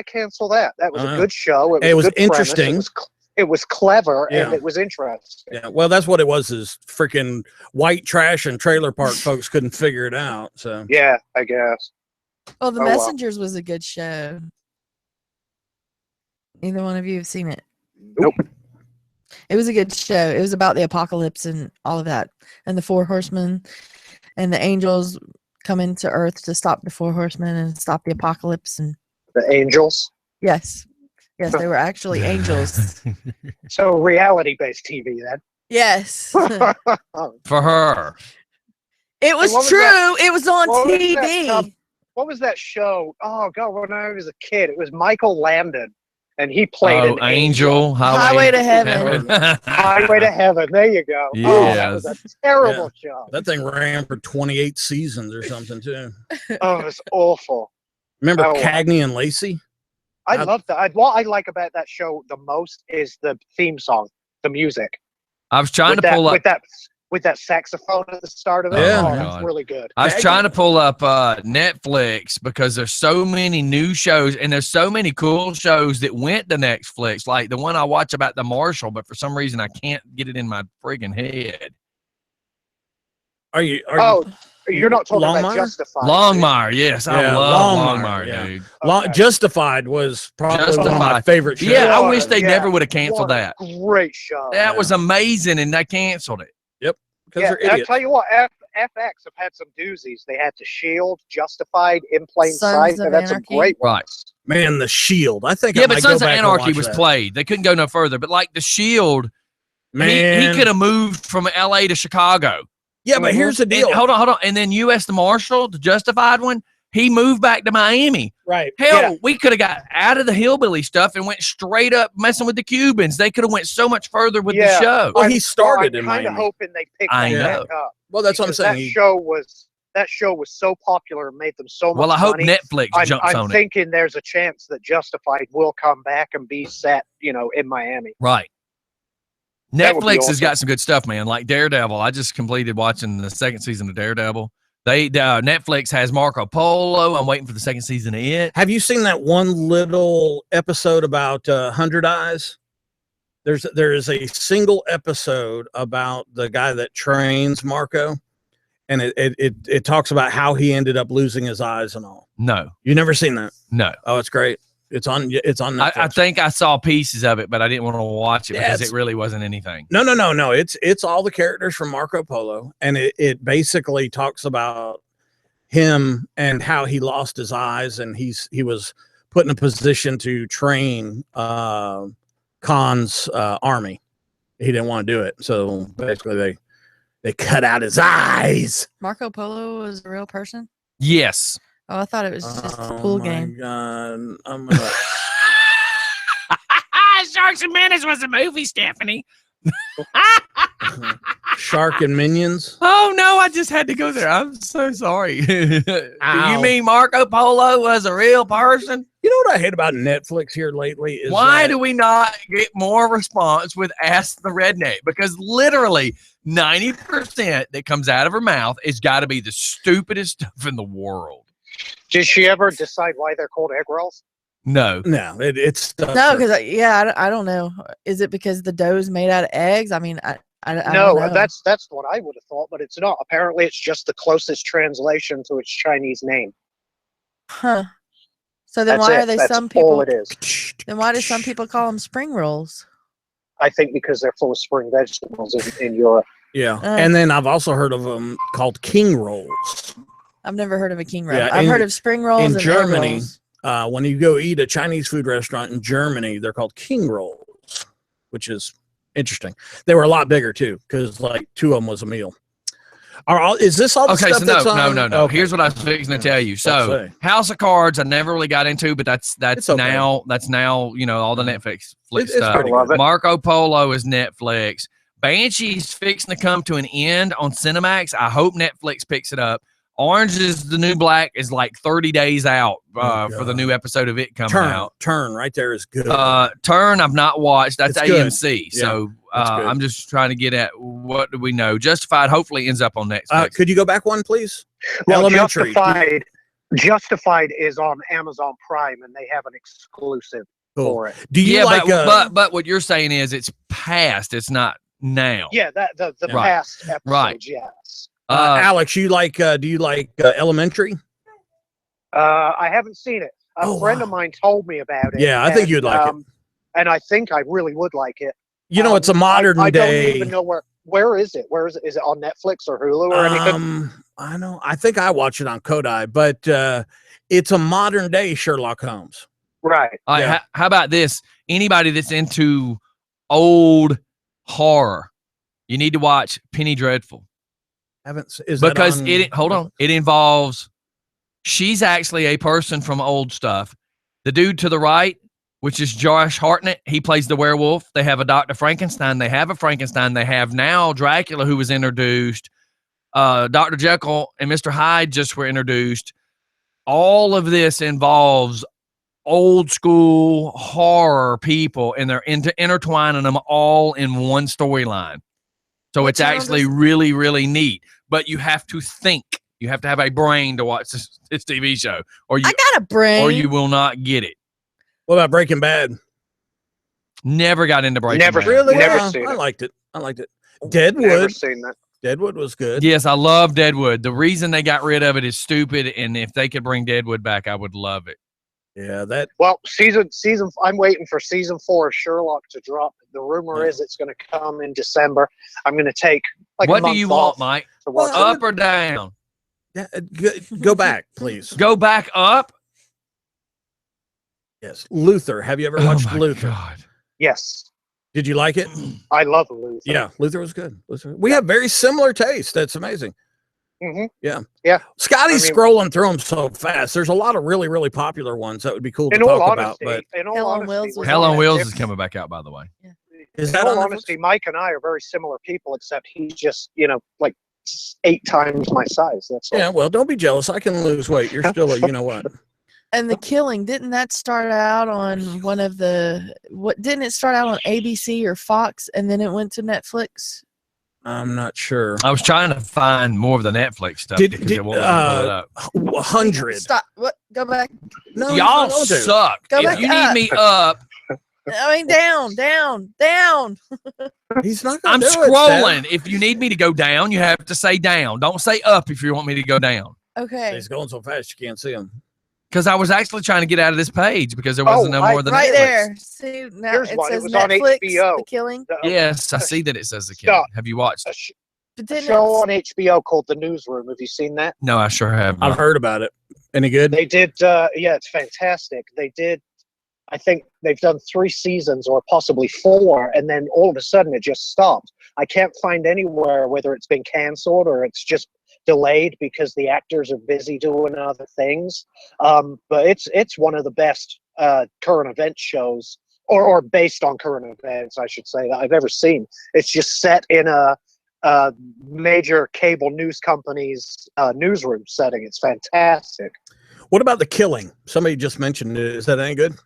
cancel that? That was a good show. It was a good interesting. Premise. It was clever, Yeah. and it was interesting. Yeah, well, that's what it was. Is freaking white trash and trailer park folks couldn't figure it out. So Yeah, I guess. Well, The Oh, well. Messengers was a good show. Neither one of you have seen it. Nope. It was a good show. It was about the apocalypse and all of that, and the four horsemen and the angels coming to Earth to stop the four horsemen and stop the apocalypse. And The Angels. yes, they were actually angels. So reality-based TV then. Yes, For her. it was what was true. that? It was on What was TV. that, what was that show? Oh God, when I was a kid, it was Michael Landon, and he played an Angel. Highway to Heaven. Highway to Heaven. There you go. Oh, that was a terrible show. that thing ran for 28 seasons or something too. Oh, it was awful. Remember Oh. Cagney and Lacey? I love that. What I like about that show the most is the theme song, the music. I was trying to pull up. With that saxophone at the start of it. Yeah. Oh, Oh, that's God. really good. I was trying to pull up Netflix because there's so many new shows and there's so many cool shows that went to Netflix, like the one I watch about the Marshal, but for some reason I can't get it in my friggin' head. Are you? You're not talking Longmire? about Justified. Longmire, yes, I Yeah, love Longmire, Longmire, yeah. dude. Okay. Justified was probably one of my Justified. favorite shows. Yeah, I What wish a- they yeah, never would have canceled What a that. Great show. That was amazing, and they canceled it. because Yeah, they're I idiots. tell you what, FX have had some doozies. They had The Shield, Justified, In Plain Sons Sight. of They've had some Anarchy. great Right. ones. Man, The Shield. I think. Yeah, I but might Sons go of back and Anarchy watch was that. played. They couldn't go no further. But like The Shield, Man, he could have moved from LA to Chicago. Yeah, but here's the And, deal. hold on. And then U.S. the Marshal, the Justified one, he moved back to Miami. Right. Hell, Yeah. we could have got out of the hillbilly stuff and went straight up messing with the Cubans. They could have went so much further with the Yeah. show. Well, he started I'm in kind of Miami. hoping they pick I that know. back up. Well, that's what I'm because saying. That show was so popular and made them so much Well, I hope money. Netflix jumps I'm on it. thinking there's a chance that Justified will come back and be set, in Miami. Right. That would be Netflix has awesome. got some good stuff, man. Like Daredevil. I just completed watching the second season of Daredevil. Netflix has Marco Polo. I'm waiting for the second season of it. Have you seen that one little episode about 100 Eyes? There is a single episode about the guy that trains Marco, and it talks about how he ended up losing his eyes and all. No. You never seen that? No. Oh, it's great. It's on Netflix. I think I saw pieces of it, but I didn't want to watch it Yeah, because it's- it really wasn't anything. No. It's all the characters from Marco Polo, and it basically talks about him and how he lost his eyes, and he was put in a position to train Khan's army, he didn't want to do it. So basically, they cut out his eyes. Marco Polo was a real person? Yes. Oh, I thought it was just a pool game. God. I'm gonna... Sharks and Menace was a movie, Stephanie. Shark and Minions. Oh no, I just had to go there. I'm so sorry. Do Ow. you mean Marco Polo was a real person? You know what I hate about Netflix here lately is Why do we not get more response with Ask the Redneck? Because literally 90% that comes out of her mouth has got to be the stupidest stuff in the world. Did she ever decide why they're called egg rolls? No. No, it's No, because I don't know. Is it because the dough's made out of eggs? I mean, I don't No, know. that's what I would have thought, but it's not. Apparently, it's just the closest translation to its Chinese name. Huh. So then That's why it. are they That's some people? all it is. Then why do some people call them spring rolls? I think because they're full of spring vegetables in Europe. Yeah, and then I've also heard of them called king rolls. I've never heard of a king roll. Yeah, I've heard of spring rolls in and Germany. egg rolls. When you go eat a Chinese food restaurant in Germany, they're called king rolls, which is interesting. They were a lot bigger too, because like 2 of them was a meal. Is this all the Okay, stuff so that's no. on? Here's what I was fixing to tell you. So House of Cards, I never really got into, but that's It's okay. now all the Netflix It's stuff. pretty Love it. Marco Polo is Netflix. Banshee's fixing to come to an end on Cinemax. I hope Netflix picks it up. Orange is the New Black is like 30 days out for the new episode of it coming out. Turn right there is good. Turn I've not watched. That's It's good. AMC. Yeah, So that's good. I'm just trying to get at what do we know. Justified hopefully ends up on Netflix. Could you go back one, please? Well, Elementary. Justified is on Amazon Prime, and they have an exclusive for it. Do you like? but what you're saying is it's past. It's not now. Yeah, the Right. past episodes, Right. yes. Alex, you like? Do you like Elementary? I haven't seen it. A friend of mine told me about it. Yeah, I think you'd like it. And I think I really would like it. You know, it's a modern I day. don't even know where is it? Where is it? Is it on Netflix or Hulu or anything? I know. I think I watch it on Kodai, but it's a modern day Sherlock Holmes. Right. All right, how about this? Anybody that's into old horror, you need to watch Penny Dreadful. Because it involves. She's actually a person from old stuff. The dude to the right, which is Josh Hartnett, he plays the werewolf. They have a Dr. Frankenstein. They have a Frankenstein. They have now Dracula, who was introduced. Dr. Jekyll and Mr. Hyde just were introduced. All of this involves old school horror people, and they're intertwining them all in one storyline. So it's actually really, really neat. But you have to think. You have to have a brain to watch this TV show, or I got a brain, or you will not get it. What about Breaking Bad? Never got into Breaking Bad. Really? Never Yeah, seen it. I liked it. Deadwood. Never seen that. Deadwood was good. Yes, I love Deadwood. The reason they got rid of it is stupid, and if they could bring Deadwood back, I would love it. Yeah, that. Well, season. I'm waiting for season 4 of Sherlock to drop. The rumor is it's going to come in December. I'm going to take like what a month do you off want, Mike? to watch Up or down? Yeah, go back, please. Go back up. Yes, Luther. Have you ever watched Luther? God. Yes. Did you like it? I love Luther. Yeah, Luther was good. We have very similar tastes. That's amazing. Mm-hmm. Yeah. Scottie's scrolling through them so fast. There's a lot of really, really popular ones that would be cool to talk about. But Hell on Wheels is coming back out, by the way. Yeah. Is in that all on honesty, Mike and I are very similar people, except he's just, like 8 times my size. That's all. Yeah, well, don't be jealous. I can lose weight. You're still a, you know what? And The Killing, didn't that start out on one of the didn't it start out on ABC or Fox and then it went to Netflix? I'm not sure. I was trying to find more of the Netflix stuff. because it won't let me pull it up. 100. Stop. What? Go back. No, Y'all suck. Go if back you up. need me up, I mean, down. He's not I'm gonna do it, scrolling. Steph. If you need me to go down, you have to say down. Don't say up if you want me to go down. Okay. He's going so fast you can't see him. Because I was actually trying to get out of this page because there wasn't no more than right Netflix. there. See, now Here's it one. It says was on Netflix, HBO. The Killing. Yes, I see that it says The Killing. Have you watched it? A show on HBO called The Newsroom. Have you seen that? No, I sure have. I've heard about it. Any good? They did. Yeah, it's fantastic. They did I think they've done 3 seasons or possibly 4, and then all of a sudden it just stopped. I can't find anywhere whether it's been canceled or it's just delayed because the actors are busy doing other things. But it's one of the best current event shows, or based on current events, I should say, that I've ever seen. It's just set in a major cable news company's newsroom setting. It's fantastic. What about The Killing? Somebody just mentioned it. Is that any good?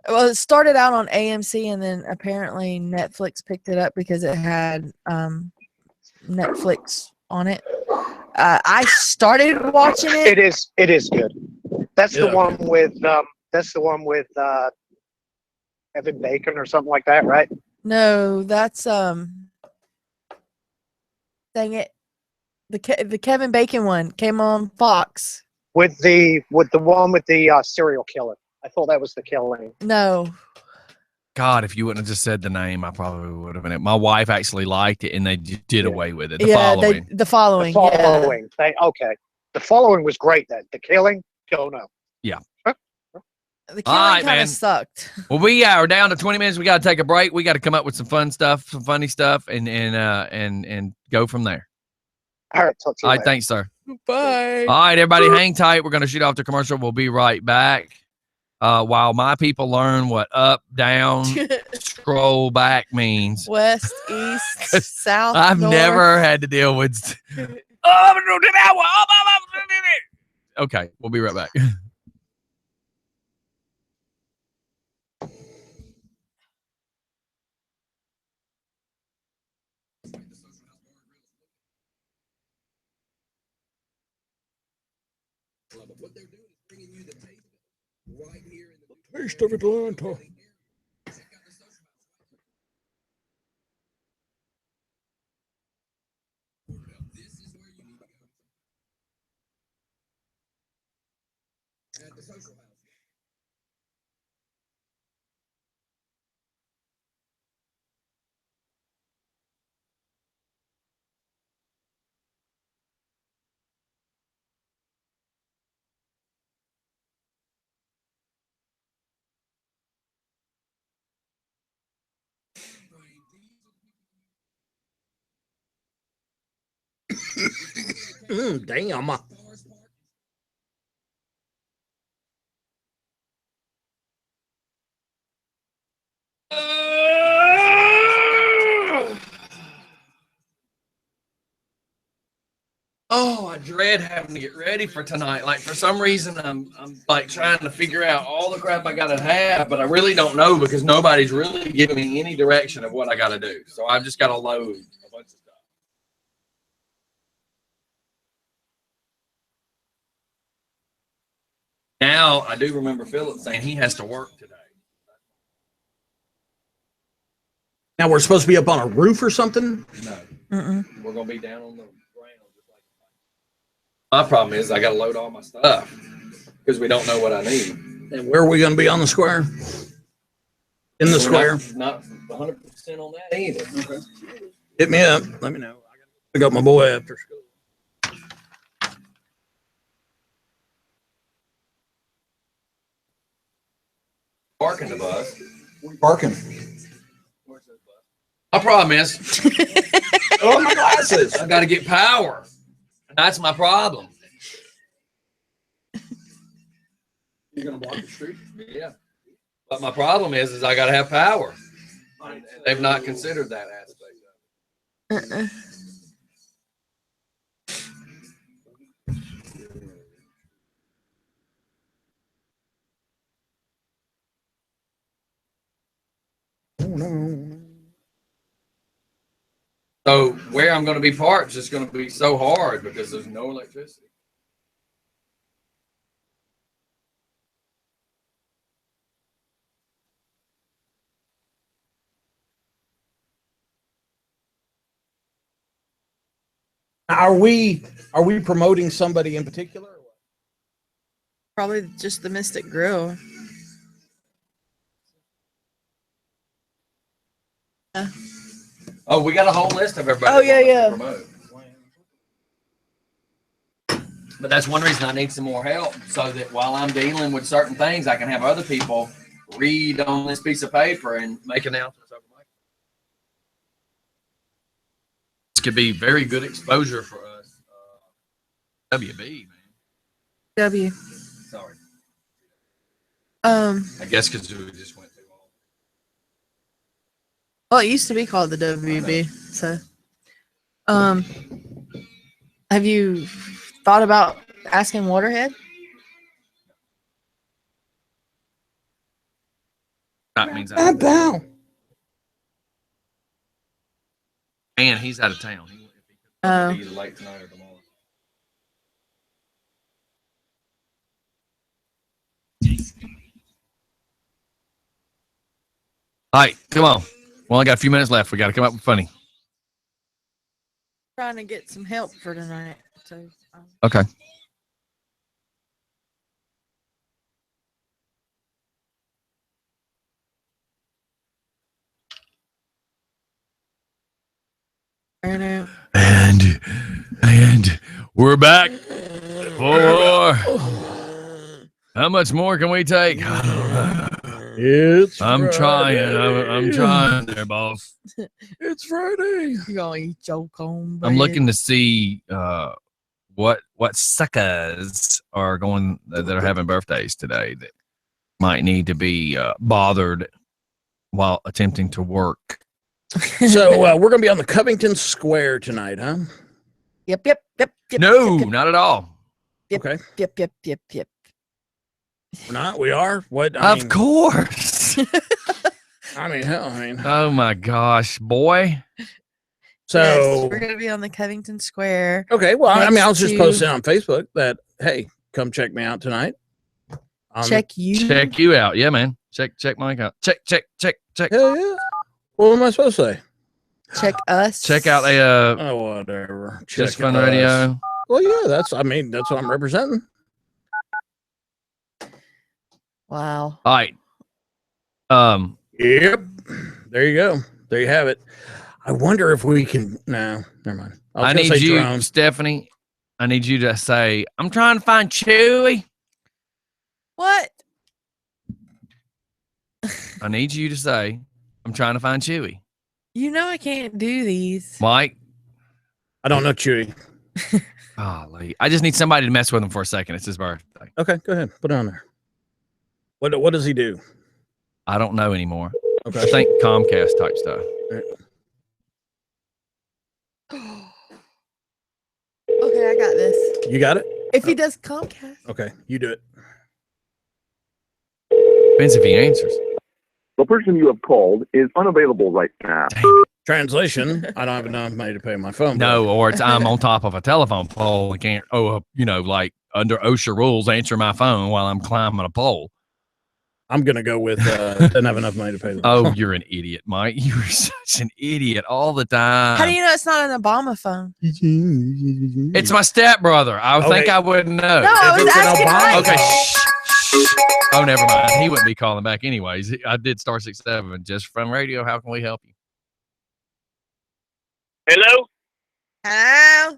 Well, it started out on AMC, and then apparently Netflix picked it up because it had Netflix on it. I started watching it. It is good. That's the one with Kevin Bacon or something like that, right? No, that's dang it, the Kevin Bacon one came on Fox. With the one with the serial killer. I thought that was The Killing. No. God, if you wouldn't have just said the name, I probably would have been it. My wife actually liked it, and they did away with it. The Following. The Following. The Following. Yeah. Okay. The Following was great then. The Killing, don't know. Yeah. The Killing kind of sucked. Well, we are down to 20 minutes. We got to take a break. We got to come up with some fun stuff, some funny stuff, and go from there. All right. Talk to you All right. later. Thanks, sir. Bye. All right, everybody, hang tight. We're going to shoot off the commercial. We'll be right back. While my people learn what up, down, scroll back means. West, east, south, I've north. never had to deal with. Okay, we'll be right back. What they're doing is bringing you the taste right here in the taste of Atlanta. This is where you need to go. At the social house. Damn. Oh, I dread having to get ready for tonight. Like, for some reason, I'm like trying to figure out all the crap I gotta have, but I really don't know because nobody's really giving me any direction of what I gotta do. So I've just gotta load a bunch of stuff. Now I do remember Philip saying he has to work today. Now we're supposed to be up on a roof or something? No, Mm-mm. we're gonna be down on the ground. My problem is I got to load all my stuff because we don't know what I need. And where are we going to be on the square? In the square? Not 100% on that either. Okay. Hit me up. Let me know. I got to pick up my boy after school. Parking the bus. Parking. My problem is, Oh, my glasses. I got to get power. That's my problem. You're going to block the street? Yeah. But my problem is I got to have power. And they've not considered that aspect of it. Oh, no. So where I'm going to be parked is just going to be so hard because there's no electricity. Are we promoting somebody in particular? Or what? Probably just the Mystic Grill. Oh, we got a whole list of everybody. Oh, yeah. But that's one reason I need some more help so that while I'm dealing with certain things, I can have other people read on this piece of paper and make announcements over mic. This could be very good exposure for us. WB, man. W. Sorry. I guess because we just went too long. Well, it used to be called the WB. So, have you thought about asking Waterhead? That means down. And he's out of town. He Oh. be either late tonight or tomorrow. All right, come on. We only got a few minutes left. We got to come up with funny. Trying to get some help for tonight. So. Okay. And we're back for how much more can we take? I don't know. I'm trying there, boss. It's Friday. You gonna eat your cornbread? I'm looking to see what suckers are going that are having birthdays today that might need to be bothered while attempting to work. So we're going to be on the Covington Square tonight, huh? Yep. No, yep. not at all. Yep, Okay. Yep. We're not. We are. What? Of course. I mean, hell. I mean. Oh my gosh, boy. So yes, we're gonna be on the Covington Square. Okay. Well, I mean, I was just to- posting on Facebook that hey, come check me out tonight. Check you out. Yeah, man. Check Mike out. Check. Hell yeah. What am I supposed to say? Check us. Check out a Oh, whatever. Just Check Fun us. Radio. Well, yeah, that's what I'm representing. Wow. All right. Yep. There you go. There you have it. I wonder if we can. No, never mind. I need you, Stephanie. I need you to say, I'm trying to find Chewy. What? I need you to say, I'm trying to find Chewy. You know I can't do these. Mike. I don't know Chewy. Golly. I just need somebody to mess with him for a second. It's his birthday. Okay, go ahead. Put it on there. What does he do? I don't know anymore. Okay. I think Comcast type stuff. Okay, I got this. You got it? If he does Comcast. Okay, you do it. Depends if he answers. The person you have called is unavailable right now. Translation, I don't have enough money to pay my phone bill. No, or it's I'm on top of a telephone pole and can't, like under OSHA rules, answer my phone while I'm climbing a pole. I'm going to go with didn't have enough money to pay the bill. Oh, you're an idiot, Mike. You're such an idiot all the time. How do you know it's not an Obama phone? It's my stepbrother. I think Okay. I wouldn't know. No, I If was it's an asking Obama Mike. Okay. phone. Oh, never mind. He wouldn't be calling back anyways. I did star 67 just from radio. How can we help you? Hello? Hello?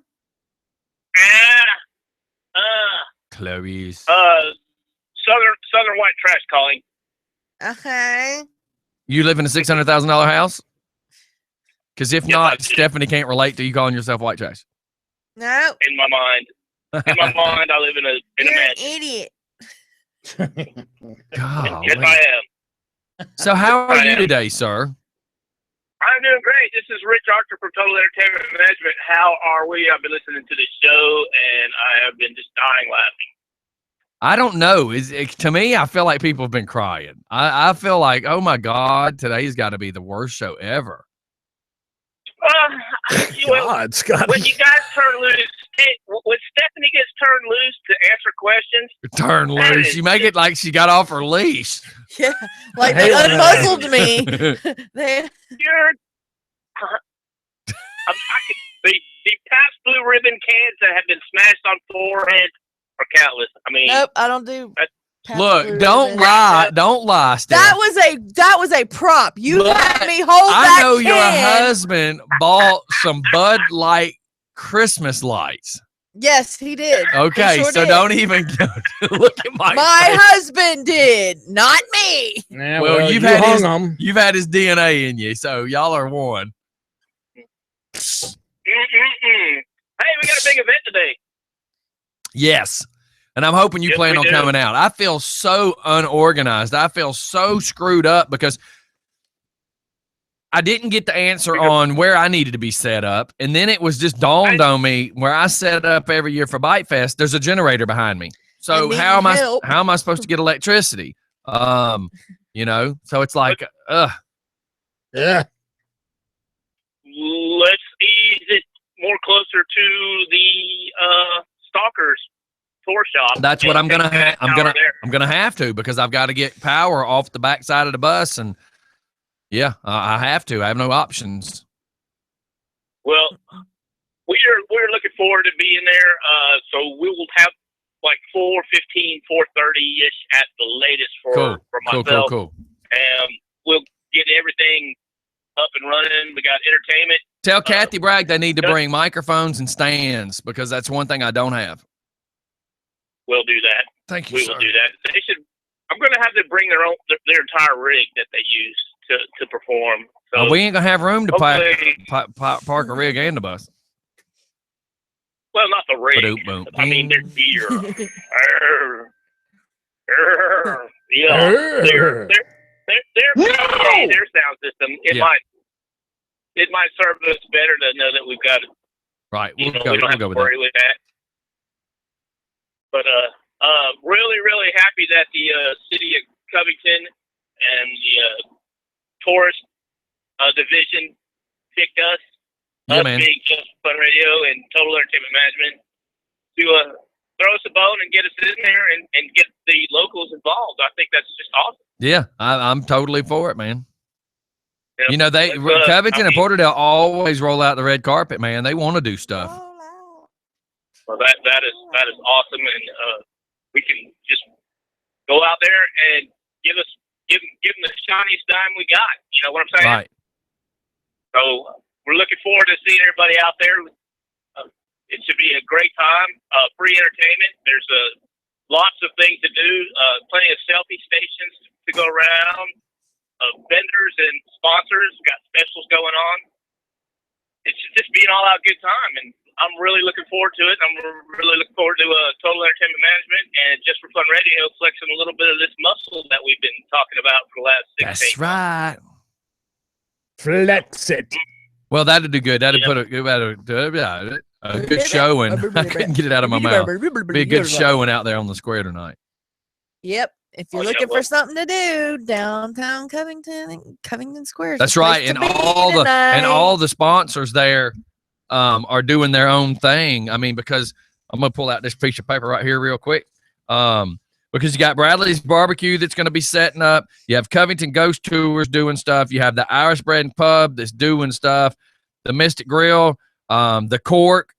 Chloe's. Southern White Trash calling. Okay. You live in a $600,000 house? Because if Yes, I not, do. Stephanie can't relate to you calling yourself white trash. No. In my mind. In my mind, I live in a You're an mansion. idiot. God. Yes, I am. So how are I you am. today, sir? I'm doing great. This is Rich Archer from Total Entertainment Management. How are we? I've been listening to the show, and I have been just dying laughing. I don't know. To me, I feel like people have been crying. I feel like, oh my God, today's got to be the worst show ever. God, Scott. When you guys turn loose, when Stephanie gets turned loose to answer questions, Turn That loose. is- You make it like she got off her leash. Yeah. Like Hey, they unmuzzled me. They you're. I could, the past blue ribbon cans that have been smashed on forehead are countless. I mean, Nope, I don't do past blue Look, don't ribbon. lie. Don't lie, Steph. That was a prop. You Look, had me hold I that know your can. husband bought some Bud Light Christmas lights. Yes, he did. He Okay, sure so did. don't even look at my My husband did, not me. Yeah, Well, well, you've you had hung his, them. you've had his DNA in you, so y'all are one. Mm-mm-mm. Hey, we got a big event today. Yes. And I'm hoping you Yes, plan we on do. coming out. I feel so unorganized. I feel so screwed up because I didn't get the answer on where I needed to be set up. And then it was just dawned on me where I set up every year for Bite Fest, there's a generator behind me. So And how am help. I supposed to get electricity? You know, so it's like Yeah. Let's ease it more closer to the Stalkers tour shop. that's what and I'm gonna take that I'm power gonna there. I'm gonna have to, because I've got to get power off the backside of the bus, and yeah, I have to. I have no options. Well, we're looking forward to being there. So we will have like 4:15, 4:30 ish at the latest for myself. Cool. And we'll get everything up and running. We got entertainment. Tell Kathy Bragg they need to bring microphones and stands, because that's one thing I don't have. We'll do that. Thank you, We sir. will do that. They should. I'm going to have them bring their entire rig that they use to perform. So We ain't gonna have room to hopefully- park a rig and a bus. well, not the rig. Ba-doom-boom. I mean, their gear. Yeah, their sound system. It might serve us better to know that we've got. Right, We don't we'll have go to with worry with that. But really happy that the city of Covington and the tourist division picked us. Yeah, us man. being Just Fun Radio and Total Entertainment Management to throw us a bone and get us in there and get the locals involved. I think that's just awesome. Yeah, I'm totally for it, man. Yep. You know, Covington and Porterdale always roll out the red carpet, man. They want to do stuff. Well, that is awesome, and we can just go out there and give them the shiniest dime we got. You know what I'm saying? Right. So we're looking forward to seeing everybody out there. It should be a great time. Free entertainment. There's lots of things to do. Plenty of selfie stations to go around. Vendors and sponsors got specials going on. It should just be an all-out good time, and I'm really looking forward to it. I'm really looking forward to Total Entertainment Management and Just for Fun Radio flexing a little bit of this muscle that we've been talking about for the last 6 That's months. right. Flex it. Well, that'd do good. That'd put a good showing. I couldn't get it out of my mouth. Be a good showing out there on the square tonight. Yep. If you're looking for something to do, downtown Covington Square. That's right, and all the sponsors there are doing their own thing. I mean, because I'm gonna pull out this piece of paper right here real quick. Because you got Bradley's Barbecue that's going to be setting up. You have Covington Ghost Tours doing stuff. You have the Irish Bread and Pub that's doing stuff. The Mystic Grill, the Cork.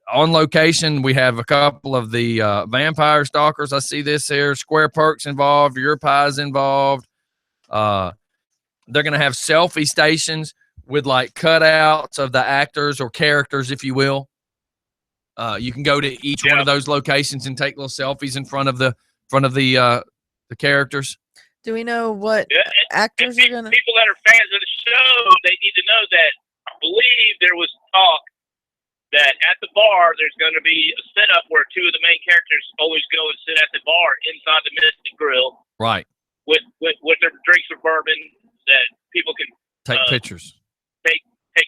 On location, we have a couple of the Vampire Stalkers. I see this here. Square Perks involved. Your Pie's involved. They're going to have selfie stations with like cutouts of the actors or characters, if you will. You can go to each one of those locations and take little selfies in front of the characters. Do we know what actors are gonna? People that are fans of the show, they need to know that I believe there was talk that at the bar there's going to be a setup where two of the main characters always go and sit at the bar inside the Mystic Grill, right? With their drinks of bourbon that people can take pictures. Take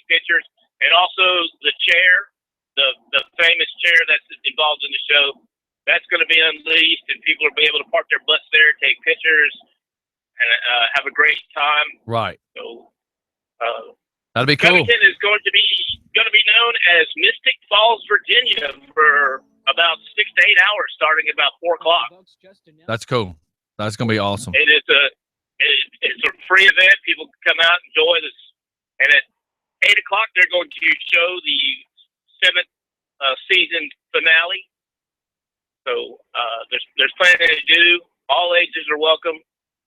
pictures, and also the chair. The famous chair that's involved in the show, that's going to be unleashed, and people will be able to park their butts there, take pictures, and have a great time. Right. So that'd be cool. Covington is going to be known as Mystic Falls, Virginia, for about 6 to 8 hours, starting about 4 o'clock. That's cool. That's going to be awesome. It is it's a free event. People can come out and enjoy this, and at 8 o'clock they're going to show the 7th season finale. So there's plenty to do. All ages are welcome.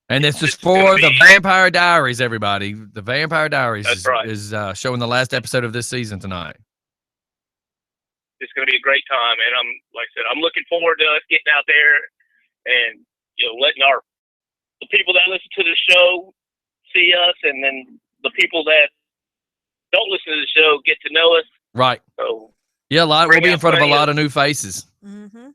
And this is for the Vampire Diaries, everybody. The Vampire Diaries is showing the last episode of this season tonight. it's going to be a great time. And like I said, I'm looking forward to us getting out there and, letting the people that listen to the show see us, and then the people that don't listen to the show get to know us. Right. So yeah, we'll be in front of a lot of new faces. Mm-hmm.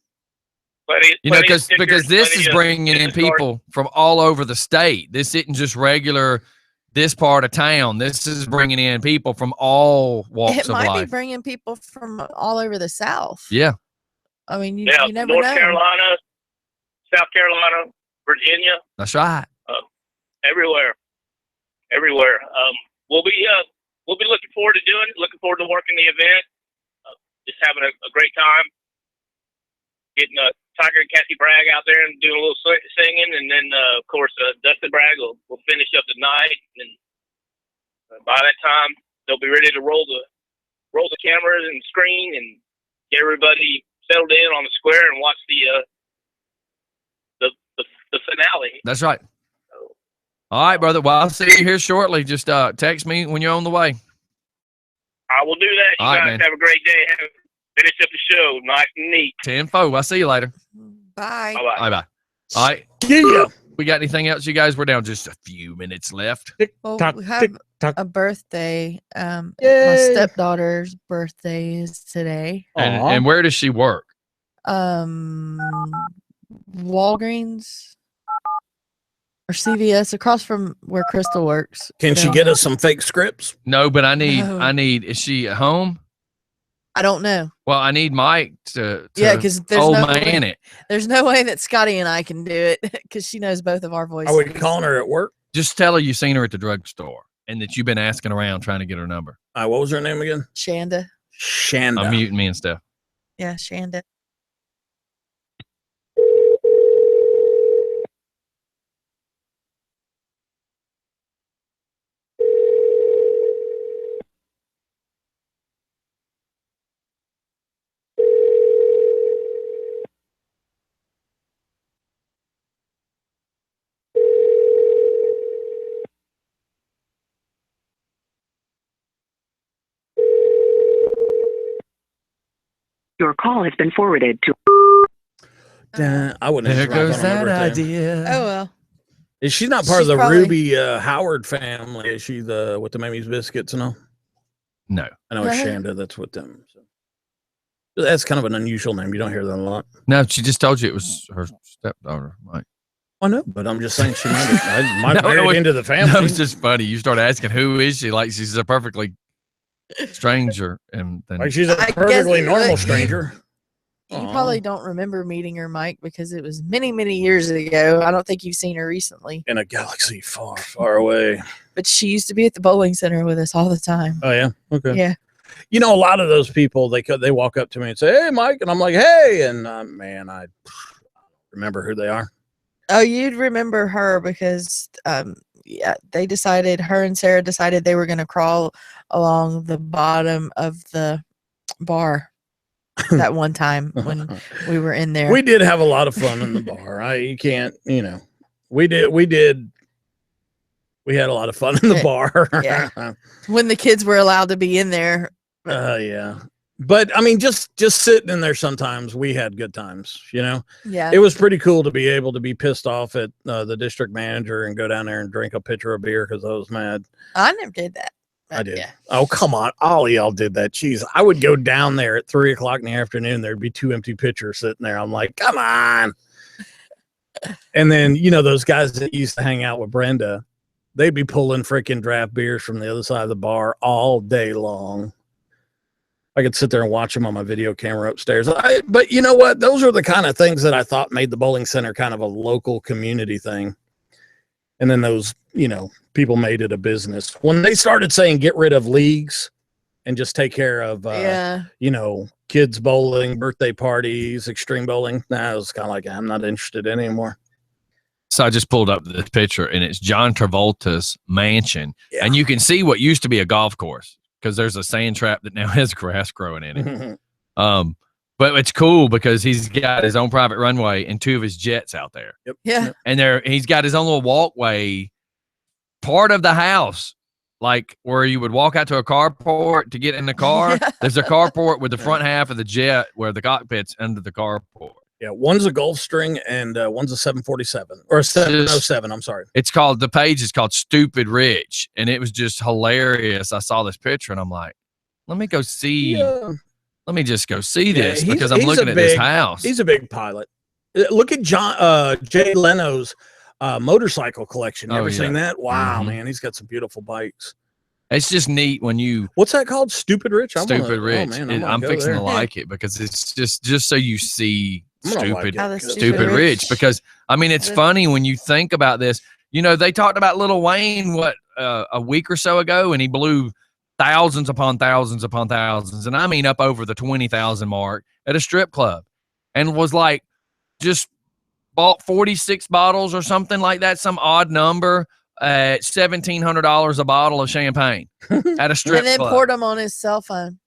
Because this is bringing in people from all over the state. This isn't just regular this part of town. This is bringing in people from all walks of life. It might be bringing people from all over the South. Yeah. I mean, you never North know. Carolina, South Carolina, Virginia. That's right. Everywhere. We'll be looking forward to doing it. Looking forward to working the event. Just having a great time. Getting Tiger and Kathy Bragg out there and doing a little singing, and then of course Dustin Bragg will finish up the night, and by that time they'll be ready to roll the cameras and screen and get everybody settled in on the square and watch the finale. That's right. All right, brother. Well, I'll see you here shortly. Just text me when you're on the way. I will do that. You guys have a great day. Finish up the show. Nice and neat. 10-4. I'll see you later. Bye. Bye-bye. Bye-bye. All right. Yeah. We got anything else, you guys? We're down just a few minutes left. Well, Tick-tock, we have tick-tock. a birthday. My Yay. stepdaughter's birthday is today. And where does she work? Walgreens or CVS, across from where Crystal works. Can she get us some fake scripts? No, but I No. need, is she at home? I don't know. Well, I need Mike to Yeah, because there's old no man way, it. there's no way that Scottie and I can do it because she knows both of our voices. Are we calling her at work? Just tell her you seen her at the drugstore and that you've been asking around trying to get her number. What was her name again? Shanda. Shanda. I'm muting me and stuff. Yeah, Shanda. Your call has been forwarded to. I wouldn't. There have goes dropped on her that birthday. idea. Oh, well. Is she not part of She's the probably- Ruby Howard family? Is she with the Mamie's Biscuits and all? No. I know it's Shanda. That's what them. So. That's kind of an unusual name. You don't hear that a lot. No, she just told you it was her stepdaughter, Mike. I know, but I'm just saying she might marry it- into the family. That was just funny. You start asking, who is she? Like she's a perfectly stranger. And then Like she's a I perfectly guess, normal like, stranger. You Aw. probably don't remember meeting her, Mike, because it was many, many years ago. I don't think you've seen her recently. In a galaxy far, far away. But she used to be at the bowling center with us all the time. Oh yeah, okay. Yeah. You know, a lot of those people they walk up to me and say, "Hey, Mike," and I'm like, "Hey," and man, I remember who they are. Oh, you'd remember her because yeah, her and Sarah decided they were going to crawl along the bottom of the bar that one time when we were in there. We did have a lot of fun in the bar. You can't, we did. We had a lot of fun in the bar. Yeah. When the kids were allowed to be in there. Yeah. But I mean, just sitting in there sometimes we had good times, Yeah. It was pretty cool to be able to be pissed off at the district manager and go down there and drink a pitcher of beer because I was mad. I never did that. I did. Yeah. Oh, come on. All y'all did that. Jeez. I would go down there at 3:00 in the afternoon. There'd be 2 empty pitchers sitting there. I'm like, come on. And then, those guys that used to hang out with Brenda, they'd be pulling freaking draft beers from the other side of the bar all day long. I could sit there and watch them on my video camera upstairs. But you know what? Those are the kind of things that I thought made the bowling center kind of a local community thing. And then those, people made it a business. When they started saying get rid of leagues and just take care of, kids bowling, birthday parties, extreme bowling, I was kind of like, I'm not interested anymore. So I just pulled up this picture, and it's John Travolta's mansion. Yeah. And you can see what used to be a golf course because there's a sand trap that now has grass growing in it. But it's cool because he's got his own private runway and 2 of his jets out there. Yep. Yeah. And he's got his own little walkway. Part of the house like where you would walk out to a carport to get in the car. Yeah. There's a carport with the front half of the jet where the cockpit's under the carport. Yeah, one's a Gulfstream and one's a 747 or a 707. I'm sorry. It's called, the page is called Stupid Rich, and it was just hilarious. I saw this picture and I'm like, let me go see. Yeah. Let me just go see this he's- because I'm he's looking a at this big- house. He's a big pilot. Look at Jay Leno's motorcycle collection. You Oh, ever yeah. seen that? Wow, Mhm. man, he's got some beautiful bikes. It's just neat when you What's that called? Stupid Rich. Stupid Rich. Man, I'm fixing to like it because it's just so you see I'm gonna like stupid, it. How the stupid rich. Because I mean, it's funny when you think about this. You know, they talked about Lil Wayne a week or so ago, and he blew thousands upon thousands upon thousands, and I mean up over the 20,000 mark at a strip club, and was like just bought 46 bottles or something like that, some odd number at $1,700 a bottle of champagne at a strip And then club. poured them on his cell phone.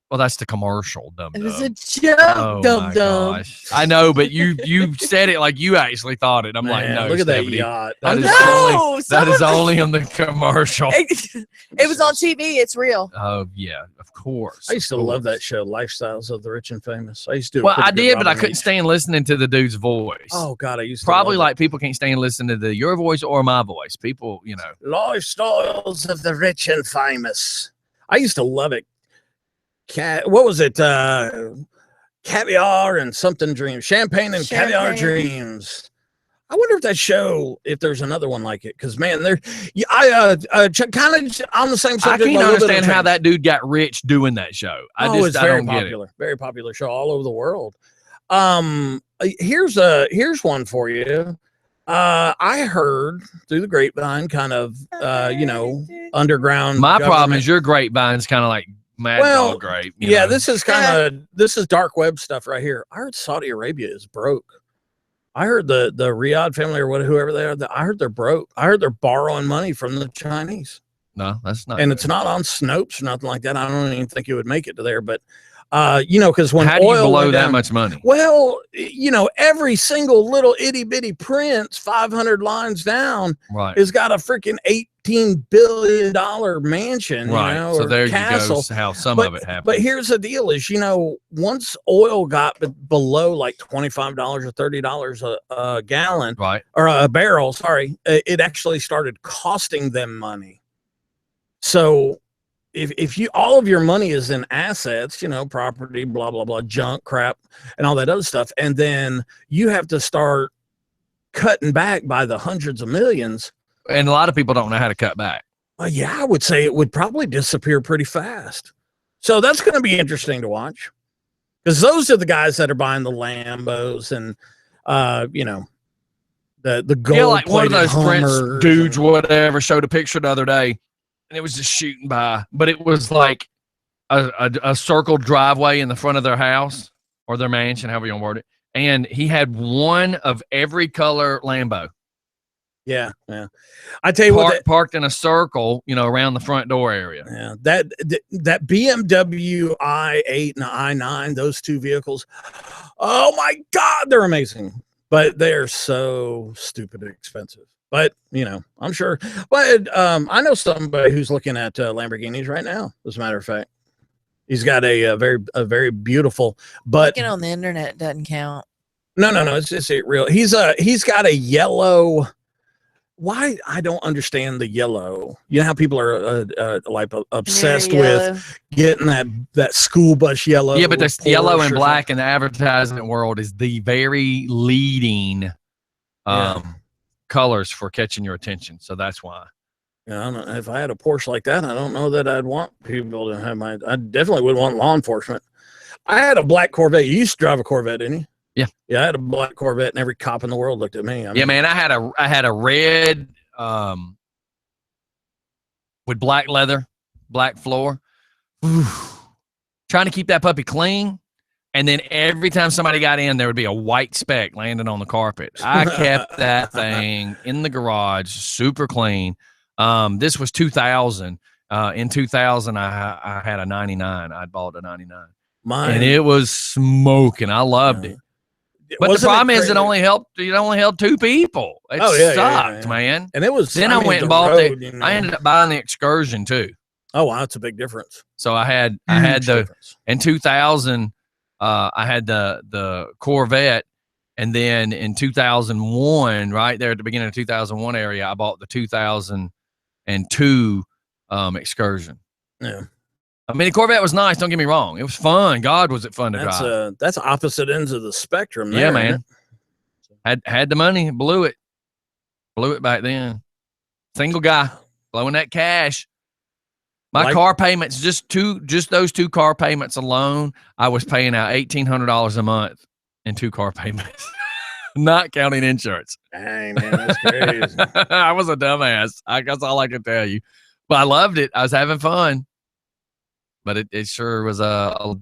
Well, that's the commercial, dumb. It was a dumb. joke, Oh dumb my dumb. gosh. I know, but you said it like you actually thought it. I'm like, Man, no, look at that Stephanie, yacht. that is No, that is only on the commercial. It was on TV. It's real. Oh yeah, of course. I used to of love that course. show, Lifestyles of the Rich and Famous. I used to do. a Well, pretty I good did, but I Robin couldn't Leach. stand listening to the dude's voice. Oh God, I used to Probably love like people can't stand listening to your voice or my voice. People, you know. it. Lifestyles of the Rich and Famous. I used to love it. What was it? Caviar and something dreams, champagne and caviar dreams. I wonder if that show, if there's another one like it, because man, there, I kind of on the same I subject. can't but a little bit understand how change. that dude got rich doing that show. It's I very don't get it. popular, very popular show all over the world. Here's one for you. I heard through the grapevine, kind of, underground. My problem government- is your grapevine's kind of like Mad Well, Dog grape. you Yeah, know? this is dark web stuff right here. I heard Saudi Arabia is broke. I heard the Riyadh family or whoever they are. I heard they're broke. I heard they're borrowing money from the Chinese, No, that's not. and good. it's not on Snopes or nothing like that. I don't even think it would make it to there. But because when How do you oil blow went that down- much money? Well, every single little itty bitty print 500 lines down Right. has got a freaking $18 billion mansion, Right. So or there castle. you go. How some But- of it happens. But here's the deal: is once oil got below like $25 or $30 a gallon right. or a barrel, sorry, it actually started costing them money. So if you all of your money is in assets, property, blah blah blah, junk, crap, and all that other stuff, and then you have to start cutting back by the hundreds of millions. And a lot of people don't know how to cut back. Yeah, I would say it would probably disappear pretty fast. So that's going to be interesting to watch, because those are the guys that are buying the Lambos and, the gold. Yeah, like one of those Prince Hummers dudes, and- whatever, showed a picture the other day, and it was just shooting by, but it was like a circled driveway in the front of their house or their mansion, however you want to word it. And he had one of every color Lambo Yeah. I tell you what, parked in a circle, around the front door area. yeah, that BMW i8 and the i9, those two vehicles, oh my God, they're amazing, but they're so stupid expensive. But I'm sure. But I know somebody who's looking at Lamborghinis right now. As a matter of fact, he's got a very beautiful. But Looking on the internet doesn't count. no, it's real. He's got a yellow. Why I don't understand the yellow. You know how people are like obsessed Canary yellow. with getting that school bus yellow. Yeah, but this Porsche yellow or and black in the advertisement world is the very leading colors for catching your attention. So that's why. I don't know. If I had a Porsche like that, I don't know that I'd want people to have I definitely would want law enforcement. I had a black Corvette. You used to drive a Corvette, didn't you? Yeah. Yeah, I had a black Corvette, and every cop in the world looked at me. Yeah, man, I had a red with black leather, black floor. Trying to keep that puppy clean. And then every time somebody got in, there would be a white speck landing on the carpet. I kept that thing in the garage, super clean. This was 2000. In 2000, I had a 99. I'd bought a 99. Mine, And it was smoking. I loved it. But the Wasn't problem is crazy? it only held 2 people. It sucked, man. And it was. Then I mean, went and the bought road, it. I ended up buying the Excursion too. Oh wow, that's a big difference. So I had Huge the difference. in 2000. I had the Corvette, and then in 2001, right there at the beginning of 2001 area, I bought the 2002 Excursion. Yeah. I mean, the Corvette was nice. Don't get me wrong; it was fun. God, was it fun to drive? That's opposite ends of the spectrum. Yeah, there, man. Had the money, blew it back then. Single guy, blowing that cash. My car payments, just those 2 car payments alone, I was paying out $1,800 a month in 2 car payments, not counting insurance. Dang, man, that's crazy. I was a dumbass. That's all I can tell you. But I loved it. I was having fun. But it sure was a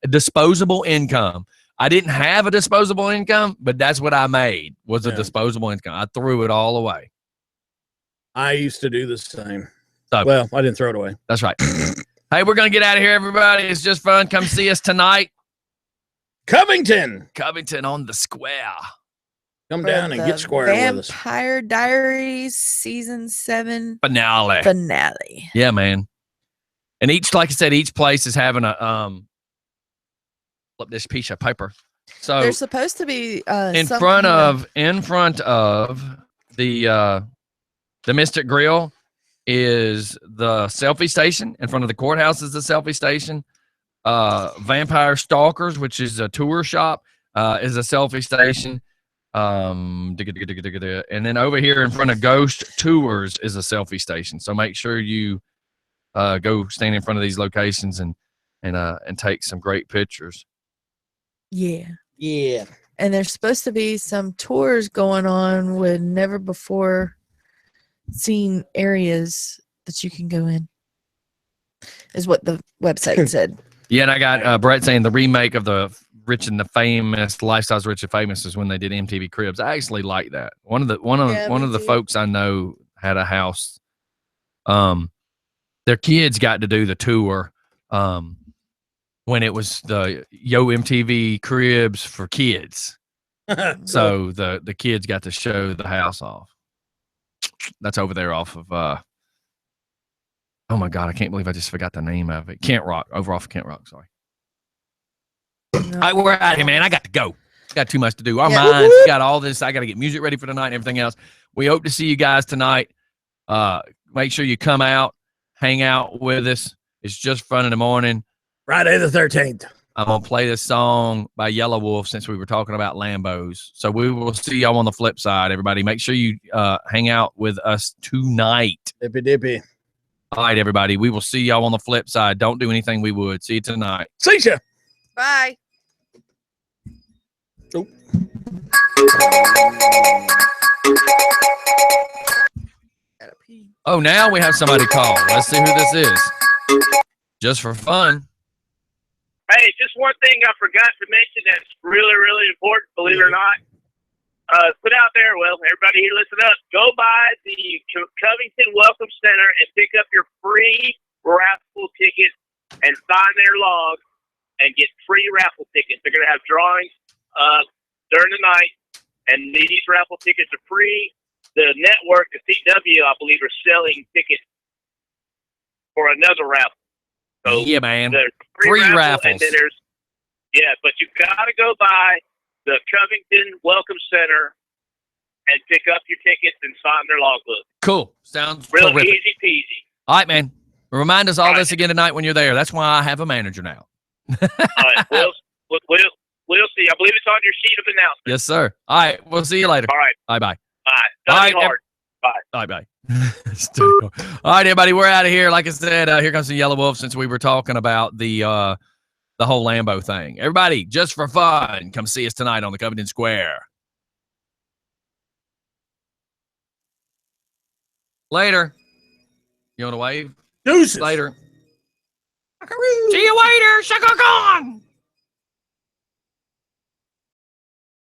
disposable income. I didn't have a disposable income, but that's what I made was a disposable income. I threw it all away. I used to do the same. So, well, I didn't throw it away. That's right. Hey, we're going to get out of here, everybody. It's just fun. Come see us tonight. Covington on the square. Come down and get square with us. Vampire Diaries season 7 finale. Yeah, man. And like I said, each place is having a flip this piece of paper. So there's supposed to be in front of the Mystic Grill is the selfie station. In front of the courthouse is the selfie station. Vampire Stalkers, which is a tour shop, is a selfie station. And then over here in front of Ghost Tours is a selfie station. So make sure you go stand in front of these locations and take some great pictures. Yeah. Yeah. And there's supposed to be some tours going on with never before seen areas that you can go in, is what the website said. Yeah, and I got Brett saying the remake of the Rich and the Famous, Lifestyles Rich and Famous, is when they did MTV Cribs. I actually like that. One of the folks I know had a house. Their kids got to do the tour when it was the Yo MTV Cribs for kids. So the kids got to show the house off. That's over there off of oh my God, I can't believe I just forgot the name of it. Kent Rock, over off of Kent Rock, sorry. All right, we're out here, man. I got to go. Got too much to do. Our minds got all this. I got to get music ready for tonight and everything else. We hope to see you guys tonight. Make sure you come out, hang out with us. It's just fun in the morning. Friday the 13th. I'm going to play this song by Yellow Wolf since we were talking about Lambos. So we will see y'all on the flip side, everybody. Make sure you hang out with us tonight. Dippy dippy. All right, everybody. We will see y'all on the flip side. Don't do anything we would. See you tonight. See ya. Bye. Oh. Oh, now we have somebody call. Let's see who this is. Just for fun. Hey, just one thing I forgot to mention that's really, really important, believe it or not. Put out there, well, everybody here listen up. Go by the Covington Welcome Center and pick up your free raffle ticket and sign their log and get free raffle tickets. They're going to have drawings during the night, and these raffle tickets are free. The network, the CW, I believe, are selling tickets for another raffle. So yeah, man. There's free raffles. And then there's, but you got to go by the Covington Welcome Center and pick up your tickets and sign their logbook. Cool. Sounds real terrific. Easy peasy. All right, man. Remind us all this again tonight when you're there. That's why I have a manager now. All right. We'll see. I believe it's on your sheet of announcements. Yes, sir. All right. We'll see you later. All right. Bye-bye. All right. Hard. Bye. Bye-bye. All right, everybody. We're out of here. Like I said, here comes the Yellow Wolf since we were talking about the whole Lambo thing. Everybody, just for fun, come see us tonight on the Covington Square. Later. You want to wave? Deuces. Later. See you later. Shaka Khan.